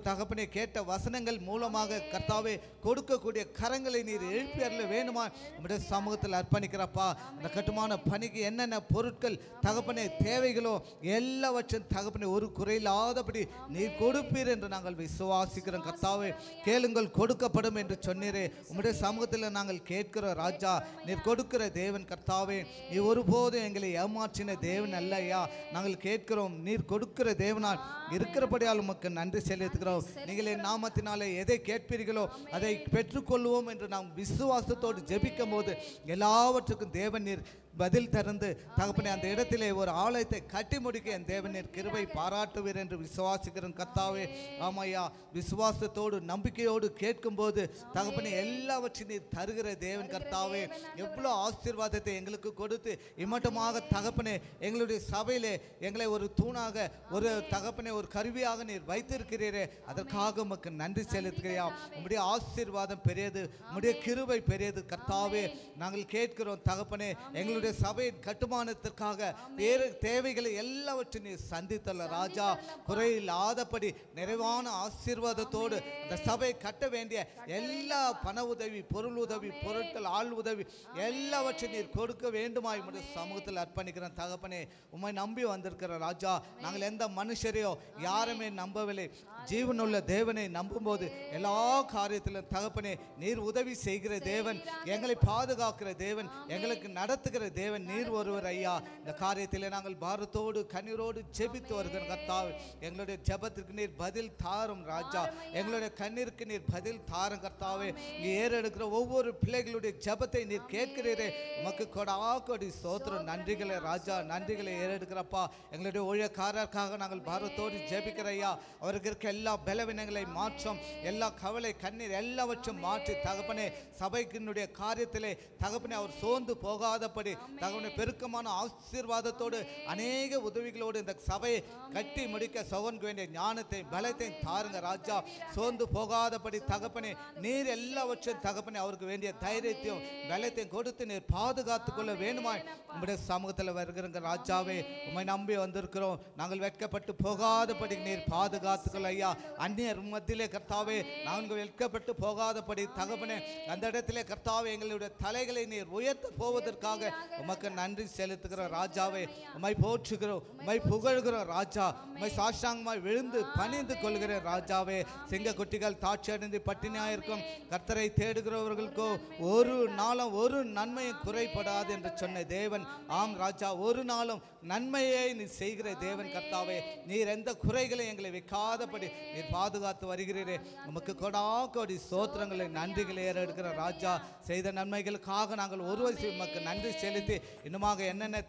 தகப்பனே கேட்ட வசனங்கள் மூலமாக கர்த்தாவே கொடுக்கக்கூடிய கரங்களை நீர் எழுப்பி அருள வேண்டுமா நம்முடைய சமூகத்தில் அர்ப்பணிக்கிறப்பா. அந்த கட்டுமான பணிக்கு என்னென்ன பொருட்கள் தகப்பனே தேவைகளோ எல்லாவற்றும் தகப்பனே ஒரு குறையில்லாதபடி நீர் கொடுப்பீர் என்று நாங்கள் விசுவாசிக்கிறோம் கர்த்தாவே. கேளுங்கள் கொடுக்கப்படும் என்று சொன்னீரே. உம்முடைய சமூகத்தில் நாங்கள் கேட்கிறோம் ராஜா. நீர் கொடுக்கிற தேவன் கர்த்தாவே. நீ ஒருபோதும் எங்களை ஏமாற்றின தேவன் அல்லையா. நாங்கள் கேட்கிறோம், நீர் கொடுக்கிற தேவனால் இருக்கிறபடியால் உமக்கு நன்றி செலுத்துகிறோம். நீங்கள் என் நாமத்தினாலே எதை கேட்பீர்களோ அதை பெற்றுக்கொள்வோம் என்று நாம் விசுவாசத்தோடு ஜெபிக்கும் போது எல்லாவற்றுக்கும் தேவன் நீர் பதில் திறந்து தகப்பனே அந்த இடத்திலே ஒரு ஆலயத்தை கட்டி முடிக்க என் தேவன் நீர் கிருபை பாராட்டுவீர் என்று விசுவாசிக்கிறேன் கர்த்தாவே. ஆமையா, விசுவாசத்தோடு நம்பிக்கையோடு கேட்கும்போது தகப்பனே எல்லாவற்றையும் நீர் தருகிற தேவன் கர்த்தாவே. எவ்வளோ ஆசீர்வாதத்தை எங்களுக்கு கொடுத்து இம்மட்டமாக தகப்பனே எங்களுடைய சபையிலே எங்களை ஒரு தூணாக ஒரு தகப்பனே ஒரு கருவியாக நீர் வைத்திருக்கிறீரே. அதற்காக உமக்கு நன்றி செலுத்துகிறியா. உம்முடைய ஆசீர்வாதம் பெரியது, உம்முடைய கிருபை பெரியது கர்த்தாவே. நாங்கள் கேட்கிறோம் தகப்பனே, எங்களுடைய சபையின் கட்டுமானத்திற்காக வேறு தேவைகளை எல்லாவற்றையும் நீர் சந்தித்தல்ல ராஜா. குறையில்லாதபடி நிறைவான ஆசீர்வாதத்தோடு அந்த சபை கட்ட வேண்டிய எல்லா பண உதவி, பொருள் உதவி, பொருட்கள், ஆள் உதவி எல்லாவற்றையும் நீர் கொடுக்க வேண்டுமாய் உம்முடைய சமூகத்தில் அர்ப்பணிக்கிறேன் தகப்பனே. உம்மை நம்பி வந்திருக்கிற ராஜா. நாங்கள் எந்த மனுஷரையோ யாருமே நம்பவில்லை. ஜீவனுள்ள தேவனை நம்பும்போது எல்லா காரியத்திலும் தகப்பனே நீர் உதவி செய்கிற தேவன், எங்களை பாதுகாக்கிற தேவன், எங்களுக்கு நடத்துகிற தேவன் நீர் ஒருவர் ஐயா. இந்த காரியத்தில் நாங்கள் பாரத்தோடு கண்ணீரோடு ஜெபித்து வருகிற கர்த்தாவே. எங்களுடைய ஜெபத்திற்கு நீர் பதில் தாரும் ராஜா. எங்களுடைய கண்ணீருக்கு நீர் பதில் தாரும் கர்த்தாவே. இங்கே ஏறெடுக்கிற ஒவ்வொரு பிள்ளைகளுடைய ஜெபத்தை நீர் கேட்கிறீரே. உமக்கு கொடா கொடி ஸ்தோத்திரம். நன்றிகளை ராஜா, நன்றிகளை ஏறெடுக்கிறப்பா. எங்களுடைய ஊழியக்காரருக்காக நாங்கள் பாரத்தோடு ஜெபிக்கிற ஐயா. அவருக்கு இருக்க எல்லா பலவீனங்களை மாற்றம், எல்லா கவலை கண்ணீர் எல்லாவற்றும் மாற்றி தகப்பனே சபைக்கினுடைய காரியத்திலே தகப்பனே அவர் சோர்ந்து போகாதபடி தகப்பனே பெருக்கமான ஆசீர்வாதத்தோடு அநேக உதவிகளோடு இந்த சபையை கட்டி முடிக்க சகோனுக்கு வேண்டிய ஞானத்தை பலத்தை தாருங்க ராஜா. சோர்ந்து போகாதபடி தகப்பனே நீர் எல்லாவற்றையும் தகப்பனே அவருக்கு வேண்டிய தைரியத்தையும் பலத்தையும் கொடுத்து நீர் பாதுகாத்து கொள்ள வேணுமாய் உங்களுடைய சமூகத்தில் வருகிறங்க ராஜாவே. உம்மை நம்பி வந்திருக்கிறோம், நாங்கள் வெட்கப்பட்டு போகாதபடி நீர் பாதுகாத்துக்கொள்ள ஐயா. அந்நியர் மத்தியிலே கர்த்தாவே நாங்கள் வெட்கப்பட்டு போகாதபடி தகப்பனே அந்த இடத்திலே கர்த்தாவே எங்களுடைய தலைகளை நீர் உயர்த்த போவதற்காக உமக்கு நன்றி செலுத்துகிறோம் ராஜாவே. உம்மை போற்றுகிறோம், உம்மை புகழ்கிறோம் ராஜா. உம்மை சாஷ்டாங்கமாய் விழுந்து பணிந்து கொள்கிற ராஜாவே. சிங்க குட்டிகள் தாட்சி அடைந்து பட்டினியாயிருக்கும் கர்த்தரை தேடுகிறவர்களுக்கோ ஒரு நாளும் ஒரு நன்மையும் குறைபடாது என்று சொன்ன தேவன். ஆம் ராஜா, ஒரு நாளும் நன்மையை நீ செய்கிற தேவன் கர்த்தாவே. நீர் எந்த குறைகளை எங்களை வைக்காதபடி நீர் பாதுகாத்து வருகிறீரே. உமக்கு கொடா கோடி ஸ்தோத்திரங்களை நன்றிகளை ஏறெடுக்கிற ராஜா. செய்த நன்மைகளுக்காக நாங்கள் ஒருவசி உமக்கு நன்றி செலுத்தி இன்னுமாக என்னென்ன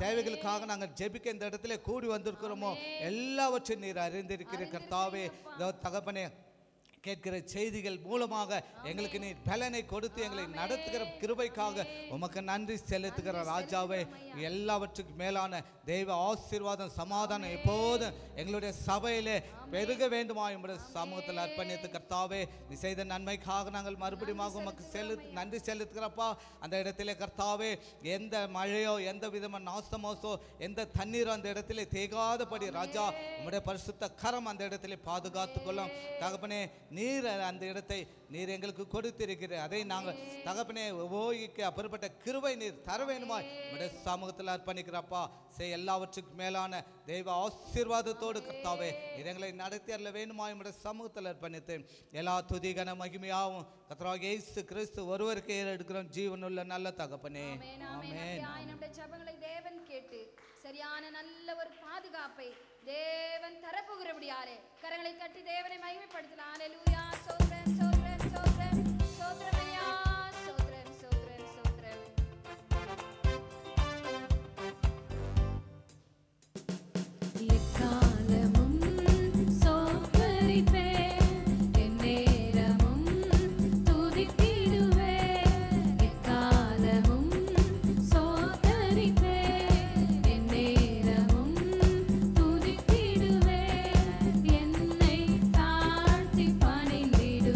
தேவைகளுக்காக நாங்கள் ஜெபிக்க இந்த இடத்துல கூடி வந்திருக்கிறோமோ எல்லாவற்றையும் நீர் அறிந்திருக்கிற கர்த்தாவே. தகப்பனே கேட்கிற செய்திகள் மூலமாக எங்களுக்கு நீ பலனை கொடுத்து எங்களை நடத்துகிற கிருபைக்காக உமக்கு நன்றி செலுத்துகிற ராஜாவே. எல்லாவற்றுக்கும் மேலான தெய்வ ஆசீர்வாதம் சமாதானம் எப்போதும் எங்களுடைய சபையிலே பெருக வேண்டுமா என்னுடைய சமூகத்தில் அர்ப்பணித்து கர்த்தாவே. நீ செய்த நன்மைக்காக நாங்கள் மறுபடியும் உமக்கு நன்றி செலுத்துகிறப்பா. அந்த இடத்திலே கர்த்தாவே எந்த மழையோ எந்த விதமான நாசமோசோ எந்த தண்ணீரோ அந்த இடத்திலே தேகாதபடி ராஜா உம்முடைய பரிசுத்த கரம் அந்த இடத்திலே பாதுகாத்து கொள்ளும் தகப்பனே. நீர் அந்த இடத்தை நீர் எங்களுக்கு கொடுத்திருக்கிற அதை நாங்கள் தகப்பனே ஓய்வுக்கு அப்புறப்பட்ட கிருபை நீர் தர வேணுமாய் உம்முடைய சமூகத்தில் அர்ப்பணிக்கிறப்பா. எல்லாவற்றுக்கும் மேலான தெய்வ ஆசீர்வாதத்தோடு கர்த்தாவே நீர் எங்களை நடத்தி அருள வேணுமாய் உம்முடைய சமூகத்தில் அர்ப்பணித்து எல்லா துதி கன மகிமையாவும் கர்த்தராகிய இயேசு கிறிஸ்து ஒருவருக்கு ஏறெடுக்கிறோம் ஜீவனுள்ள நல்ல தகப்பனே. ஆமென். நம்முடைய ஜெபங்களை தேவன் கேட்டு சரியான நல்ல ஒரு பாதுகாப்பை தேவன் தரப்போகிறபடியாலே கரங்களை தட்டி தேவனை மகிமைப்படுத்தலாம். ஹல்லேலூயா. ஸ்தோத்திரம் ஸ்தோத்திரம் ஸ்தோத்திரம் ஸ்தோத்திரம் ஐயா. ஸ்தோத்திரம் ஸ்தோத்திரம் ஸ்தோத்திரம். எக்காலமும் சோதரிப்பேன், எந்நேரமும் துதித்திடுவேன். எக்காலமும் சோதரிப்பேன், எந்நேரமும் துதித்திடுவேன். என்னை தாழ்த்தி பணிந்திடுவேன்.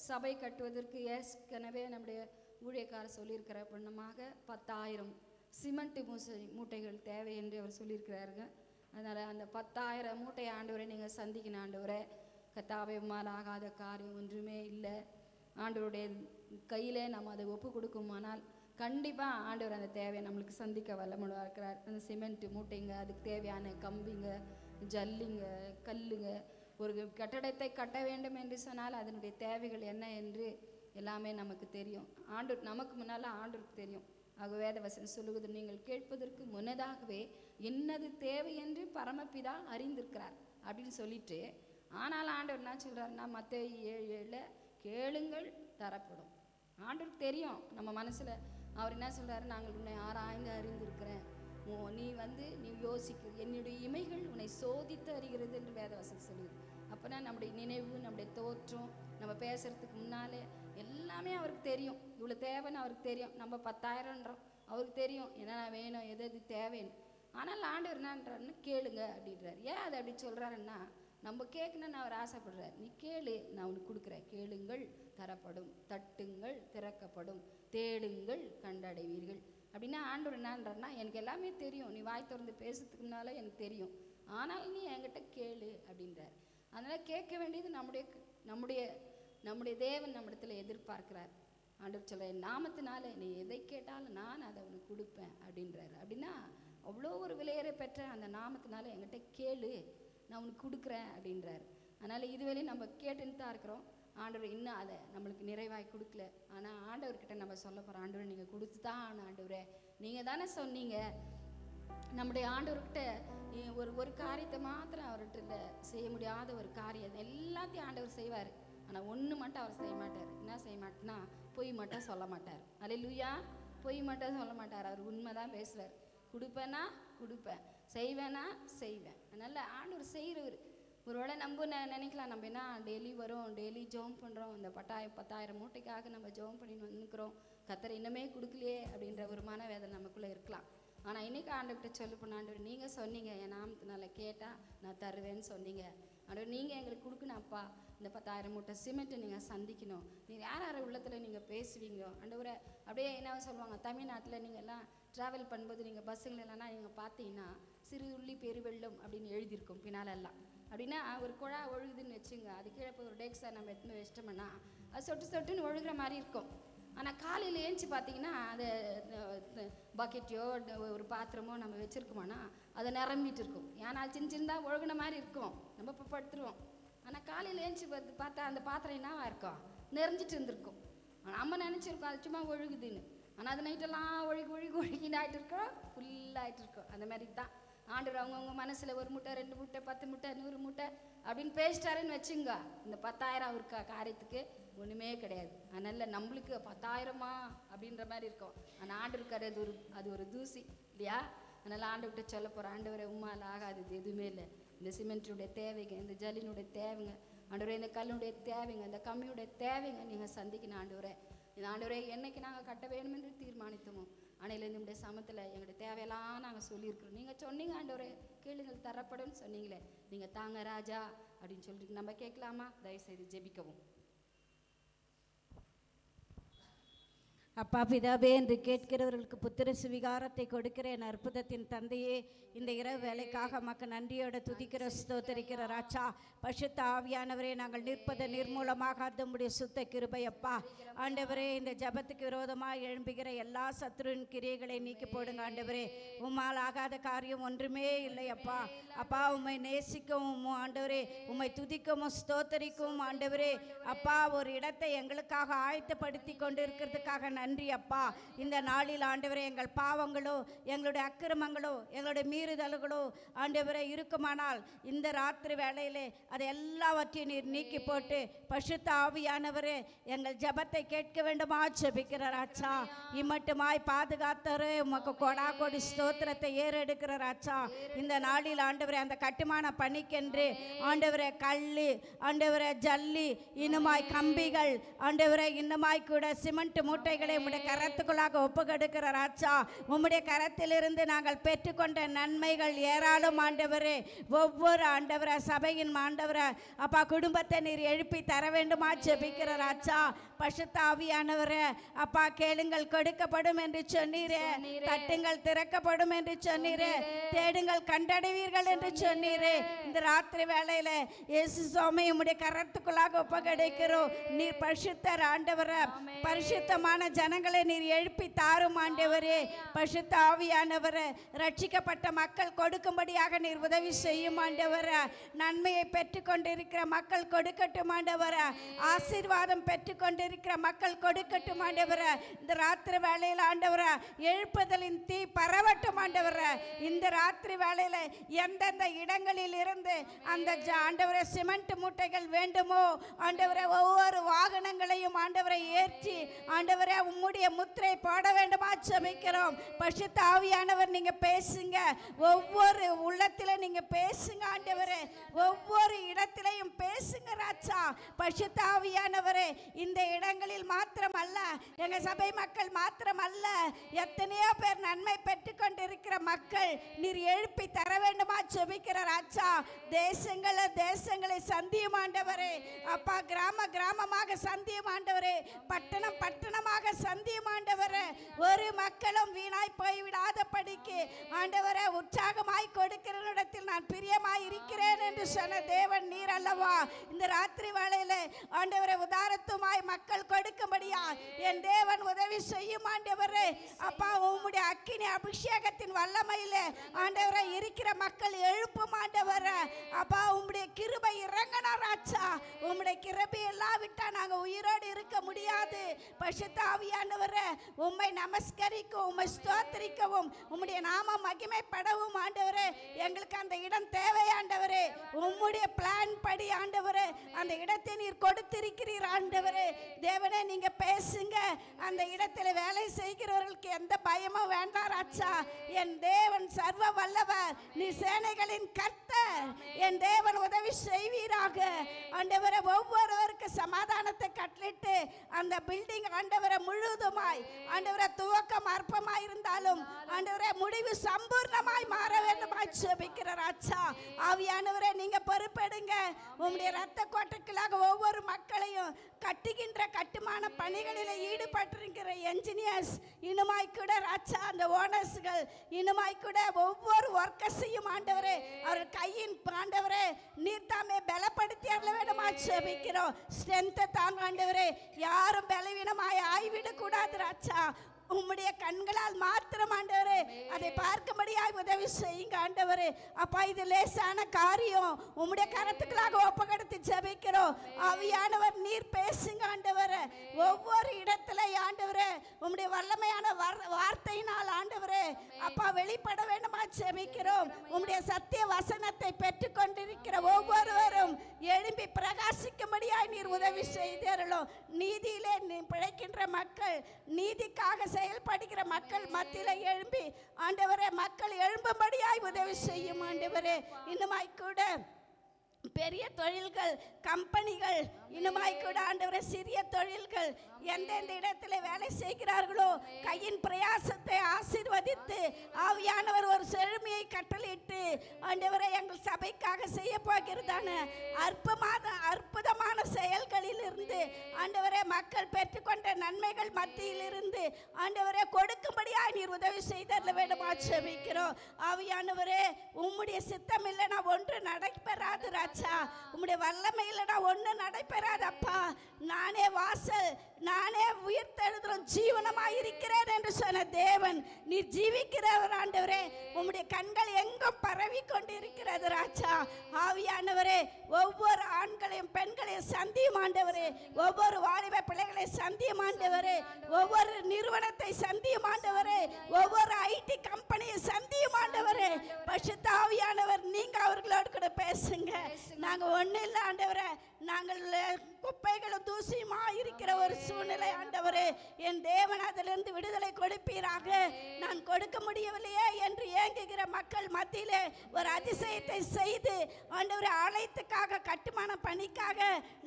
சபை கட்டுவதற்கு ஏற்கனவே நம்முடைய ஊழியக்காரர் சொல்லியிருக்கிற பொண்ணமாக 10,000 சிமெண்ட் மூட்டைகள் தேவை என்று அவர் சொல்லியிருக்கிறாருங்க. அதனால் அந்த 10,000 மூட்டை ஆண்டவரை நீங்கள் சந்திக்கணும். ஆண்டவரை கர்த்தாவே உம்மால் ஆகாத காரியம் ஒன்றுமே இல்லை. ஆண்டவருடைய கையிலே நம்ம அதை ஒப்பு கொடுக்குமானால் கண்டிப்பாக ஆண்டவர் அந்த தேவையை நம்மளுக்கு சந்திக்க வல்லமுள்ளவராக இருக்கிறார். அந்த சிமெண்ட் மூட்டைங்க, அதுக்கு தேவையான கம்பிங்க, ஜல்லிங்க, கல்லுங்க, ஒரு கட்டடத்தை கட்ட வேண்டும் என்று சொன்னால் அதனுடைய தேவைகள் என்ன என்று எல்லாமே நமக்கு தெரியும். நமக்கு முன்னால் ஆண்டவருக்கு தெரியும். ஆக வேதவசனம் சொல்லுவது, நீங்கள் கேட்பதற்கு முன்னதாகவே என்னது தேவை என்று பரமபிதா அறிந்திருக்கிறார் அப்படின்னு சொல்லிட்டு, ஆனால் ஆண்டவர் என்ன சொல்கிறாருன்னா மத்தேயு 7:7 கேளுங்கள் தரப்படும். ஆண்டவருக்கு தெரியும் நம்ம மனசில். அவர் என்ன சொல்கிறாரு, நாங்கள் உன்னை ஆராய்ந்து அறிந்திருக்கிறேன், நீ யோசிக்க, என்னுடைய இமைகள் உன்னை சோதித்து அறிகிறது என்று வேதவசனம் சொல்லுது. அப்போனா நம்முடைய நினைவு, நம்முடைய தோற்றம், நம்ம பேசுகிறதுக்கு முன்னாலே எல்லாமே அவருக்கு தெரியும். இவ்வளோ தேவைன்னு அவருக்கு தெரியும். நம்ம 10,000ன்றோம், அவருக்கு தெரியும் என்னென்ன வேணும், எது எது தேவைன்னு. ஆனால் ஆண்டவர் என்னன்றாருன்னு கேளுங்க அப்படின்றார். ஏன் அதை அப்படி சொல்கிறாருன்னா, நம்ம கேட்கணுன்னு அவர் ஆசைப்படுறார். நீ கேளு, நான் உனக்கு கொடுக்குறேன். கேளுங்கள் தரப்படும், தட்டுங்கள் திறக்கப்படும், தேடுங்கள் கண்டடைவீர்கள். அப்படின்னா ஆண்டவர் என்னன்றாருன்னா, எனக்கு எல்லாமே தெரியும், நீ வாய் திறந்து பேசுறதுக்கு முன்னால எனக்கு தெரியும், ஆனால் நீ என்கிட்ட கேளு அப்படின்றார். அதனால் கேட்க வேண்டியது நம்முடைய தேவன் நம்மிடத்தில் எதிர்பார்க்கிறார். ஆண்டவர் சொல்ற, என் நாமத்தினால நீ எதை கேட்டாலும் நான் அதை உனக்கு கொடுப்பேன் அப்படின்றாரு. அப்படின்னா அவ்வளோ ஒரு விலையேற பெற்ற அந்த நாமத்தினால என்கிட்ட கேளு, நான் உனக்கு கொடுக்குறேன் அப்படின்றாரு. அதனால் இதுவரையும் நம்ம கேட்டுன்னு தான் இருக்கிறோம். ஆண்டவர் இன்னும் அதை நம்மளுக்கு நிறைவாய் கொடுக்கல. ஆனால் ஆண்டவர்கிட்ட நம்ம சொல்ல போகிறோம், ஆண்டவர் நீங்கள் கொடுத்து தான் ஆண்டவரே, நீங்கள் தானே சொன்னீங்க. நம்முடைய ஆண்டவர்கிட்ட ஒரு காரியத்தை மாத்திரம் அவர்கிட்ட செய்ய முடியாத ஒரு காரியம் எல்லாத்தையும் ஆண்டவர் செய்வார். ஆனால் ஒன்று மட்டும் அவர் செய்ய மாட்டார். என்ன செய்ய மாட்டேன்னா, பொய் மட்டும் சொல்ல மாட்டார். அல்லேலூயா. பொய் மட்டும் சொல்ல மாட்டார். அவர் உண்மை தான் பேசுவார். கொடுப்பேன்னா கொடுப்பேன், செய்வேன்னா செய்வேன். அதனால் ஆண்டவர் செய்கிறவர். ஒருவேளை நம்ம நினைக்கலாம், நம்ம என்ன டெய்லி வரோம், டெய்லி ஜெபம் பண்ணுறோம், இந்த 10,000 மூட்டைக்காக நம்ம ஜெபம் பண்ணின்னு வந்துக்கிறோம், கர்த்தர் இன்னமே கொடுக்கலையே அப்படின்ற ஒரு மனவேதனை நமக்குள்ளே இருக்கலாம். ஆனால் இன்றைக்கி ஆண்டவர்கிட்ட சொல்லு பண்ண, ஆண்டவர் நீங்கள் சொன்னீங்க என் நாமத்தினால கேட்டால் நான் தருவேன்னு சொன்னீங்க. ஆண்டவர் நீங்கள் எங்களுக்கு கொடுக்கணும் அப்பா, இந்த 10,000 மூட்டை சிமெண்ட்டை நீங்கள் சந்திக்கணும். நீங்கள் யார் யார் உள்ளத்தில் நீங்கள் பேசுவீங்களோ ஆண்டவரை. அப்படியே என்ன சொல்லுவாங்க, தமிழ்நாட்டில் நீங்கள் எல்லாம் ட்ராவல் பண்ணும்போது நீங்கள் பஸ்ஸுகள் இல்லைன்னா நீங்கள் பார்த்தீங்கன்னா சிறு உள்ளி பெருவெள்ளம் அப்படின்னு எழுதியிருக்கும் பின்னாலெல்லாம். அப்படின்னா ஒரு குழா ஒழுகுதுன்னு வச்சுங்க, அது கீழே போய் ஒரு டேக்ஸை நம்ம எடுத்துன்னு வச்சிட்டோம்னா அது சொட்டு சொட்டுன்னு ஒழுகிற மாதிரி இருக்கும். ஆனால் காலையில் ஏஞ்சி பார்த்தீங்கன்னா அதை பக்கெட்டையோ ஒரு பாத்திரமோ நம்ம வச்சுருக்கோமானா அதை நிரம்பிட்டு இருக்கும். ஏன்னா சின்ன சின்னதாக ஒழுகுன மாதிரி இருக்கும், நம்ம இப்போ படுத்துருவோம். ஆனால் காலையில் ஏஞ்சி பார்த்தா அந்த பாத்திரம் என்னவா இருக்கும், நிறைஞ்சிட்டு இருந்திருக்கும். நம்ம நினச்சிருக்கோம் அது சும்மா ஒழுகுதுன்னு. ஆனால் அது நைட்டெல்லாம் ஒழுகின்னு ஆகிட்டு இருக்கோம், ஃபுல்லாகிட்டு இருக்கோம். அந்த மாதிரி தான் ஆண்டவர் அவங்கவுங்க மனசில் 1 மூட்டை 2 மூட்டை 10 மூட்டை 100 மூட்டை அப்படின்னு பேசிட்டாருன்னு வச்சுங்க, இந்த 10,000 அவருக்கு காரியத்துக்கு ஒன்றுமே கிடையாது. அதனால் நம்மளுக்கு 10,000மா அப்படின்ற மாதிரி இருக்கும். ஆனால் ஆண்டவருக்கு அது ஒரு தூசி இல்லையா. அதனால் ஆண்டவர்கிட்ட சொல்ல போகிற, ஆண்டவரை உம்மால் ஆகாதது எதுவுமே இல்லை. இந்த சிமெண்ட்டுடைய தேவைங்க, இந்த ஜல்லினுடைய தேவைங்க ஆண்டவரே, இந்த கல்லுடைய தேவைங்க, இந்த கம்மியுடைய தேவைங்க நீங்கள் சந்திக்கணும் ஆண்டவரே. இந்த ஆண்டவரே என்னைக்கு நாங்கள் கட்ட வேணும் என்று தீர்மானித்தோமோ அன்னையிலேருந்து நம்முடைய சமத்தில் எங்களுடைய தேவையெல்லாம் நாங்கள் சொல்லியிருக்கிறோம். நீங்கள் சொன்னீங்க ஆண்டவரே, கேளுங்கள் தரப்படும்னு சொன்னீங்களே, நீங்கள் தாங்க ராஜா அப்படின்னு சொல்லிட்டு நம்ம கேட்கலாமா? தயவுசெய்து ஜெபிக்கவும். அப்பா பிதாவே, என்று கேட்கிறவர்களுக்கு புத்திர சுவிகாரத்தை கொடுக்கிற என் அற்புதத்தின் தந்தையே, இந்த இரவு வேலைக்காக மக்கள் நன்றியோட துதிக்கிற ஸ்தோத்தரிக்கிற ராஜா. பரிசுத்த ஆவியானவரே, நாங்கள் நிற்பதை நிர்மூலமாக நம்முடைய சுத்த கிருபை அப்பா. ஆண்டவரே, இந்த ஜபத்துக்கு விரோதமாக எழும்புகிற எல்லா சத்ருவின் கிரியைகளை நீக்கி போடுங்க ஆண்டவரே. உம்மால் ஆகாத காரியம் ஒன்றுமே இல்லை அப்பா. அப்பா, உம்மை நேசிக்கவும் ஆண்டவரே, உம்மை துதிக்கவும் ஸ்தோத்தரிக்கவும் ஆண்டவரே அப்பா, ஒரு இடத்தை எங்களுக்காக ஆயத்தப்படுத்தி கொண்டு இருக்கிறதுக்காக நன்றி அப்பா. இந்த நாளில் ஆண்டவரே, எங்கள் பாவங்களோ எங்களுடைய அக்கிரமங்களோ எங்களுடைய மீறுதல்களோ ஆண்டவரே இருக்குமானால் இந்த ராத்திரி வேளையிலே அதை எல்லாவற்றையும் நீர் நீக்கி போட்டு பரிசுத்த ஆவியானவரே எங்கள் ஜெபத்தை கேட்க வேண்டுமா ஜெபிக்கிறார் ஆச்சா. இம்மட்டுமாய் பாதுகாத்தரே உமக்கு கொடா கொடி ஸ்தோத்திரத்தை ஏறெடுக்கிறார் ஆச்சா. இந்த நாளில் ஆண்டவரே, அந்த கட்டுமான பணிக்கென்று ஆண்டவரே கல்லு, ஆண்டவரே ஜல்லி, இன்னுமாய் கம்பிகள், ஆண்டவரே இன்னுமாய் கூட சிமெண்ட் மூட்டைகளை உம்முடைய கரத்துக்குள்ளாக ஒப்பு கொடுக்கிற ராஜா. உம்முடைய கரத்திலிருந்து நாங்கள் பெற்றுக்கொண்ட நன்மைகள் ஏராளம் ஆண்டவரே. ஒவ்வொரு ஆண்டவரை சபையின் ஆண்டவரை அப்பா குடும்பத்தை நீர் எழுப்பி தர வேண்டுமா ஜெபிக்கிற ராஜா. பரிசுத்த ஆவியானவரே அப்பா கேளுங்கள் கொடுக்கப்படும் என்று சொன்னீரே, தட்டுங்கள் திறக்கப்படும் என்று சொன்னீரே, தேடுங்கள் கண்டடைவீர்கள் என்று சொன்னீரே. இந்த ராத்திரி வேளையில இயேசு சுவாமி உம்முடைய கரத்துக்குள்ளாக ஒப்படைக்கிறோம். நீர் பரிசுத்தர் ஆண்டவரே, பரிசுத்தமான ஜனங்களை நீர் எழுப்பி தாரும் ஆண்டவரே. பரிசுத்த ஆவியானவரே ரட்சிக்கப்பட்ட மக்கள் கொடுக்கும்படியாக நீர் உதவி செய்யும் ஆண்டவரே. நன்மையை பெற்றுக்கொண்டிருக்கிற மக்கள் கொடுக்கட்டும் ஆண்டவரே. ஆசீர்வாதம் பெற்றுக்கொண்டிருக்கிற மக்கள் கொடுக்கட்டும் ஆண்டவரே. இந்த ராத்திரி வேளையில் ஆண்டவரே எழுப்புதலின் தீ பரவட்டும் ஆண்டவரே. இந்த ராத்திரி வேளையில எந்தெந்த இடங்களில் இருந்து அந்த ஆண்டவரே சிமெண்ட் மூட்டைகள் வேண்டுமோ ஆண்டவரே ஒவ்வொரு வாகனங்களையும் ஆண்டவரை ஏற்றி ஆண்டவரே உம்முடைய முத்திரை போட வேண்டுமா ஜெபிக்கிறோம். பரிசுத்த ஆவியானவர் நீங்க பேசுங்க, ஒவ்வொரு உள்ளத்தில நீங்க பேசுங்க ஆண்டவரே, ஒவ்வொரு இடத்திலையும் பேசுங்க ராஜா. பரிசுத்த ஆவியானவரே இந்த இடங்களில் மாத்திரமல்ல, எங்க சபை மக்கள் மாத்திரமல்ல, எத்தனையோ பேர் நன்மை பெற்றுக்கொண்டிருக்கிற மக்கள் நீர் எழுப்பி தர வேண்டுமா ஜெபிக்கிற ராஜா. தேசங்களை சந்தியும் ஆண்டவரே அப்பா, கிராம கிராமமாக சந்தியும் ஆண்டவரே, பட்டணம் பட்டணமாக சந்தியும் ஆண்டவரே. ஒரு மக்களும் வீணாய் போய்விடாத படிக்கு ஆண்டவரே உற்சாகமாய் கொடுக்கிற இடத்தில் நான் பிரியமாய் இருக்கிறேன் என்று சொன்ன தேவன் நீர் அல்லவா. இந்த ராத்திரி வேளையில ஆண்டவரே உதாரத்துமாய் மக்கள் கொடுக்கும்படியா என் தேவன் உதவி செய்யும் ஆண்டவரே. அப்பா உம்முடைய அக்கினி அபிஷேகத்தின் வல்லமையில ஆண்டவரே இருக்கிற மக்கள் எழுப்பும் ஆண்டவரே. அப்பா உம்முடைய கிருபை இறங்கணும் ராஜா. உம்முடைய கிருபை எல்லாம் விட்டா நாங்க உயிரோடு இருக்க முடியாது. பரிசுத்த ஆவியானவரே உம்மை நமஸ்கரிக்கவும் உம்மை ஸ்தோத்திரிக்கவும் உம்முடைய நாம மகிமைப்படவும் ஆண்டவரே எங்களுக்கு அந்த இடம் தேவை ஆண்டவரே. உம்முடைய பிளான் படி ஆண்டவரே அந்த இடத்தை நீர் கொடுத்திருக்கிறீர் ஆண்டவரே. தேவனே நீங்க பேசுங்க. அந்த இடத்துல வேலை செய்கிறவர்களுக்கு எந்த பயமும் வேண்டாம் ராஜா. என் தேவன் சர்வ வல்லவர், நீ சேனைகளின் கர்த்தர். என் தேவன் உதவி செய்வீராக ஆண்டவரே. ஒவ்வொருவருக்கு சமாதானத்தை கட்டளிட்டு அந்த பில்டிங் ஆண்டவரை முழுவதுமாய் ஆண்டவரை துவக்கம் அற்பமாய் இருந்தாலும் ஆண்டவரே முடிவு சம்பூர்ணமாய் மாற வேண்டுமாய் ஜெபிக்கிற ராஜா. ஆவியானவரே நீங்க பொறுப்பெடுங்க. உம்முடைய இரத்த கோட்டைகளாக ஒவ்வொரு மக்களையும் கட்டுகின்ற கட்டுமான பணிகளில் ஈடுபட்டிருக்கிற என்ஜினியர்ஸ் இன்னுமாய் கூட ராஜா, அந்த ஓனர்ஸ்கள் இன்னுமாய் கூட ஒவ்வொரு ஒர்க்கர்ஸையும் ஆண்டவரே அவர் கையின் ஆண்டவரே நீர் தாமே பலப்படுத்தி அருள வேண்டுமா ஜெபிக்கிறோம். ஸ்ட்ரென்த்தை தாங்க ஆண்டவரே. யாரும் பலவீனமாய் ஆய்விடக் கூடாது ராஜா. உம்முடைய கண்களால் மாத்திரம் ஆண்டவரே அதை பார்க்கும்படியாய் உதவி செய்யுங்க ஆண்டவரே. அப்பா இது லேசான காரியம், உம்முடைய கரத்துக்களாக ஒப்புக்கொடுத்து ஜெபிக்கிறோம். ஆவியானவர் நீர் பேசுங்க ஆண்டவரே. ஒவ்வொரு இடத்துல ஆண்டவரே உம்முடைய வல்லமையான வார்த்தையினால் ஆண்டவரே அப்பா வெளிப்பட வேண்டுமா ஜெபிக்கிறோம். உம்முடைய சத்திய வசனத்தை பெற்றுக்கொண்டிருக்கிற ஒவ்வொருவரும் எழும்பி பிரகாசிக்கும்படியாய் நீர் உதவி செய்தருளும். நீதியிலே பிழைக்கின்ற மக்கள், நீதிக்காக செயல்படுகிற மக்கள் மத்தியில எழும்பி ஆண்டவரே மக்கள் எழும்பும்படியாய் உதவி செய்யும் ஆண்டவரே. இன்னுமாய் கூட பெரிய தொழில்கள், கம்பெனிகள் இன்னுமாய் கூட ஆண்டவரே சிறிய தொழில்கள் எந்தெந்த இடத்துல வேலை செய்கிறார்களோ கையின் பிரயாசத்தை ஆசீர்வதித்து ஆவியானவர் ஒரு செழுமையை கட்டளையிட்டு ஆண்டவரே எங்கள் சபைக்காக செய்ய போகிறதான அற்புதமான செயல்களில் இருந்து ஆண்டவரே மக்கள் பெற்றுக்கொண்ட நன்மைகள் மத்தியில் இருந்து ஆண்டவரே கொடுக்கும்படியாய் நீர் உதவி செய்தரல வேண்டுமா ஜெபிக்கிறோம். ஆவியானவரே உம்முடைய சித்தம் இல்லைனா ஒன்று நடைபெறாது ராஜா. உம்முடைய வல்லமை இல்லைனா ஒன்று நடைபெறாதப்பா. நானே வாசல், நானே உயிர்த்தெழுதலும் ஜீவனமாய் இருக்கிறேன் என்று சொன்ன தேவன் நீர் ஜீவிக்கிறவர் ஆண்டவரே. உம்முடைய கண்கள் எங்கும் பரவி கொண்டிருக்கிறது ராஜா. ஆவியானவரே ஒவ்வொரு ஆண்களையும் பெண்களையும் சந்தியும் ஆண்டவரே. ஒவ்வொரு வாலிப பிள்ளைகளை சந்தியும் ஆண்டவரே. ஒவ்வொரு நிறுவனத்தை சந்தியும் ஆண்டவரே. ஒவ்வொரு ஐடி கம்பெனியை சந்தியும் ஆண்டவரே. பரிசுத்த ஆவியானவர் நீங்க அவர்களோடு கூட பேசுங்க. நாங்க ஒண்ணு இல்லை ஆண்டவரே, நாங்கள் குப்பைகளும் தூசியுமா இருக்கிற ஒரு சூழ்நிலை ஆண்டவரே. என் தேவன் அதிலிருந்து விடுதலை கொடுப்பீராக. நான் கொடுக்க முடியவில்லையே என்று ஏங்குகிற மக்கள் மத்தியிலே ஒரு அதிசயத்தை செய்து ஆண்டவரே, ஆலயத்துக்காக கட்டுமான பணிக்காக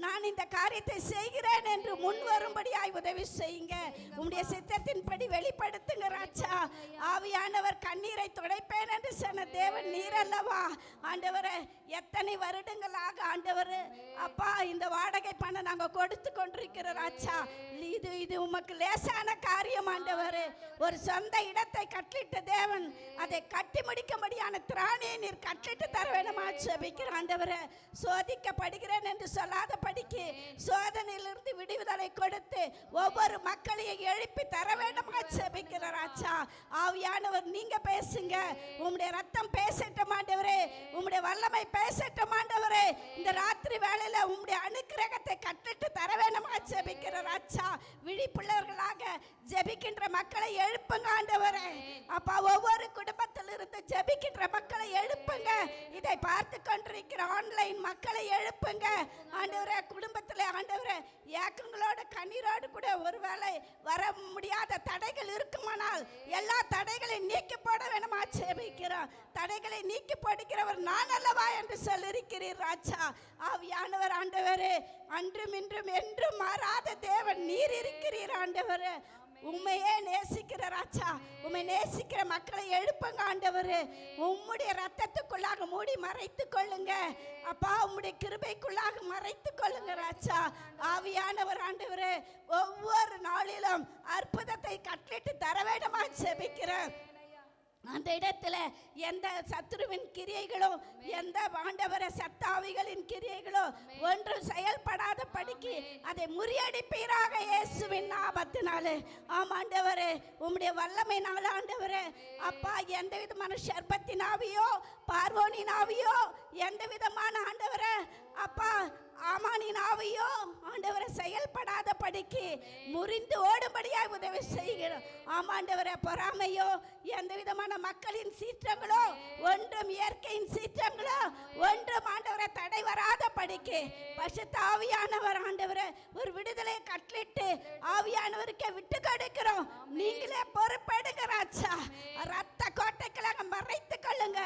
நான் இந்த காரியத்தை செய்கிறேன் என்று முன் வரும்படியாய் உதவி செய்யுங்க. உம்முடைய சித்தத்தின்படி வெளிப்படுத்துங்க ராஜா. ஆவியானவர் கண்ணீரை துடைப்பேன் என்று சொன்ன தேவன் நீர் அல்லவா ஆண்டவரே. எத்தனை வருடங்களாக ஆண்டவரே அப்பா இந்த வாடகை பணம் நாங்க கொடுத்து கொண்டிருக்கிற ராஜா. இது உமக்கு லேசான காரியம் ஆண்டவரே. ஒரு சொந்த இடத்தை கட்டளிட்ட தேவன் அதை கட்டி முடிக்கும்படியான திராணியை நீர் கட்டளிட்டு தர வேணுமா ஜெபிக்கிற ஆண்டவரே. சோதிக்கப்படுகிறேன் என்று சொல்லாத படிக்கு சோதனையிலிருந்து விடுதலை கொடுத்து ஒவ்வொரு மக்களையும் எழுப்பி தர வேண்டுமா ஜெபிக்கிற ராஜா. ஆவியானவர் நீங்க பேசுங்க. உம்முடைய ரத்தம் பேசட்டும் ஆண்டவரே. உம்முடைய வல்லமை பேசட்டும் ஆண்டவரே. இந்த ராத்திரி வேளையில உம்முடைய அனுக்கிரகத்தை கட்டிட்டு தர வேண்டுமா ஜெபிக்கிற ராஜா. விழிப்புள்ளவர்களாக ஜெபிக்கின்ற மக்களை எழுப்புங்க ஆண்டவரே. அப்பா ஒவ்வொரு குடும்பத்தில் இருந்து ஜெபிக்கின்ற மக்களை எழுப்புங்க. இதை பார்த்து கொண்டிருக்கிற ஆன்லைன் மக்களை எழுப்புங்க ஆண்டவரே. குடும்பத்தில் ஆண்டவரே ஏக்கங்களோட கண்ணீரோடு கூட ஒருவேளை வர முடியாத தடைகள் இருக்குமானால் எல்லா தடைகளையும் நீக்கி போட வேணுமா ஜெபிக்கிறோம். தடைகளை நீக்கி போடுகிறவர் நான் அல்லவா என்று சொல்லியிருக்கிறீர் ராஜா. ஆவியானவர் ஆண்டவரே, அன்றும் இன்றும் என்றும் மாறாத தேவன் நீர் இருக்கிறீர் ஆண்டவரே. உண்மையே நேசிக்கிற ராஜா, உண்மை நேசிக்கிற மக்களை எழுப்புங்க ஆண்டவரே. உம்முடைய ரத்தத்துக்குள்ளாக மூடி மறைத்து கொள்ளுங்க அப்பா. உம்முடைய கிருபைக்குள்ளாக மறைத்து கொள்ளுங்க ராஜா. ஆவியானவர் ஆண்டவரே ஒவ்வொரு நாளிலும் அற்புதத்தை கட்டளிட்டு தர வேண்டுமா ஜெபிக்கிறேன். அந்த இடத்துல எந்த சத்துருவின் கிரியைகளோ எந்த ஆண்டவர சத்தாவிகளின் கிரியைகளோ ஒன்றும் செயல்படாத படிக்கு அதை முறியடிப்பீராக இயேசுவின் நாமத்தினாலே. ஆமாண்டவரே உம்முடைய வல்லமையினால ஆண்டவரே அப்பா எந்த விதமான சர்பத்தின் ஆவியோ பார்வோனின் ஆவியோ எந்த விதமான ஆண்டவரே அப்பா ஆமானின் ஆவியோ ஆண்டவரை செயல்படாத படிக்கு முறிந்து ஓடும்படியாக உதவி செய்கிறோம். ஆமாண்டவரை பொறாமையோ எந்த விதமான மக்களின் சீற்றங்களோ ஒன்றும் இயற்கையின் சீற்றங்களோ ஒன்றும் ஆண்டவரை தடை வராத படிக்கு பரிசுத்த ஆவியானவர் ஆண்டவரை ஒரு விடுதலையை கட்டளிட்டு ஆவியானவருக்கு விட்டு கொடுக்கிறோம். நீங்களே பொறுப்பெடுங்க ராஜா. ரத்த கோட்டைகளாக மறைத்து கொள்ளுங்க.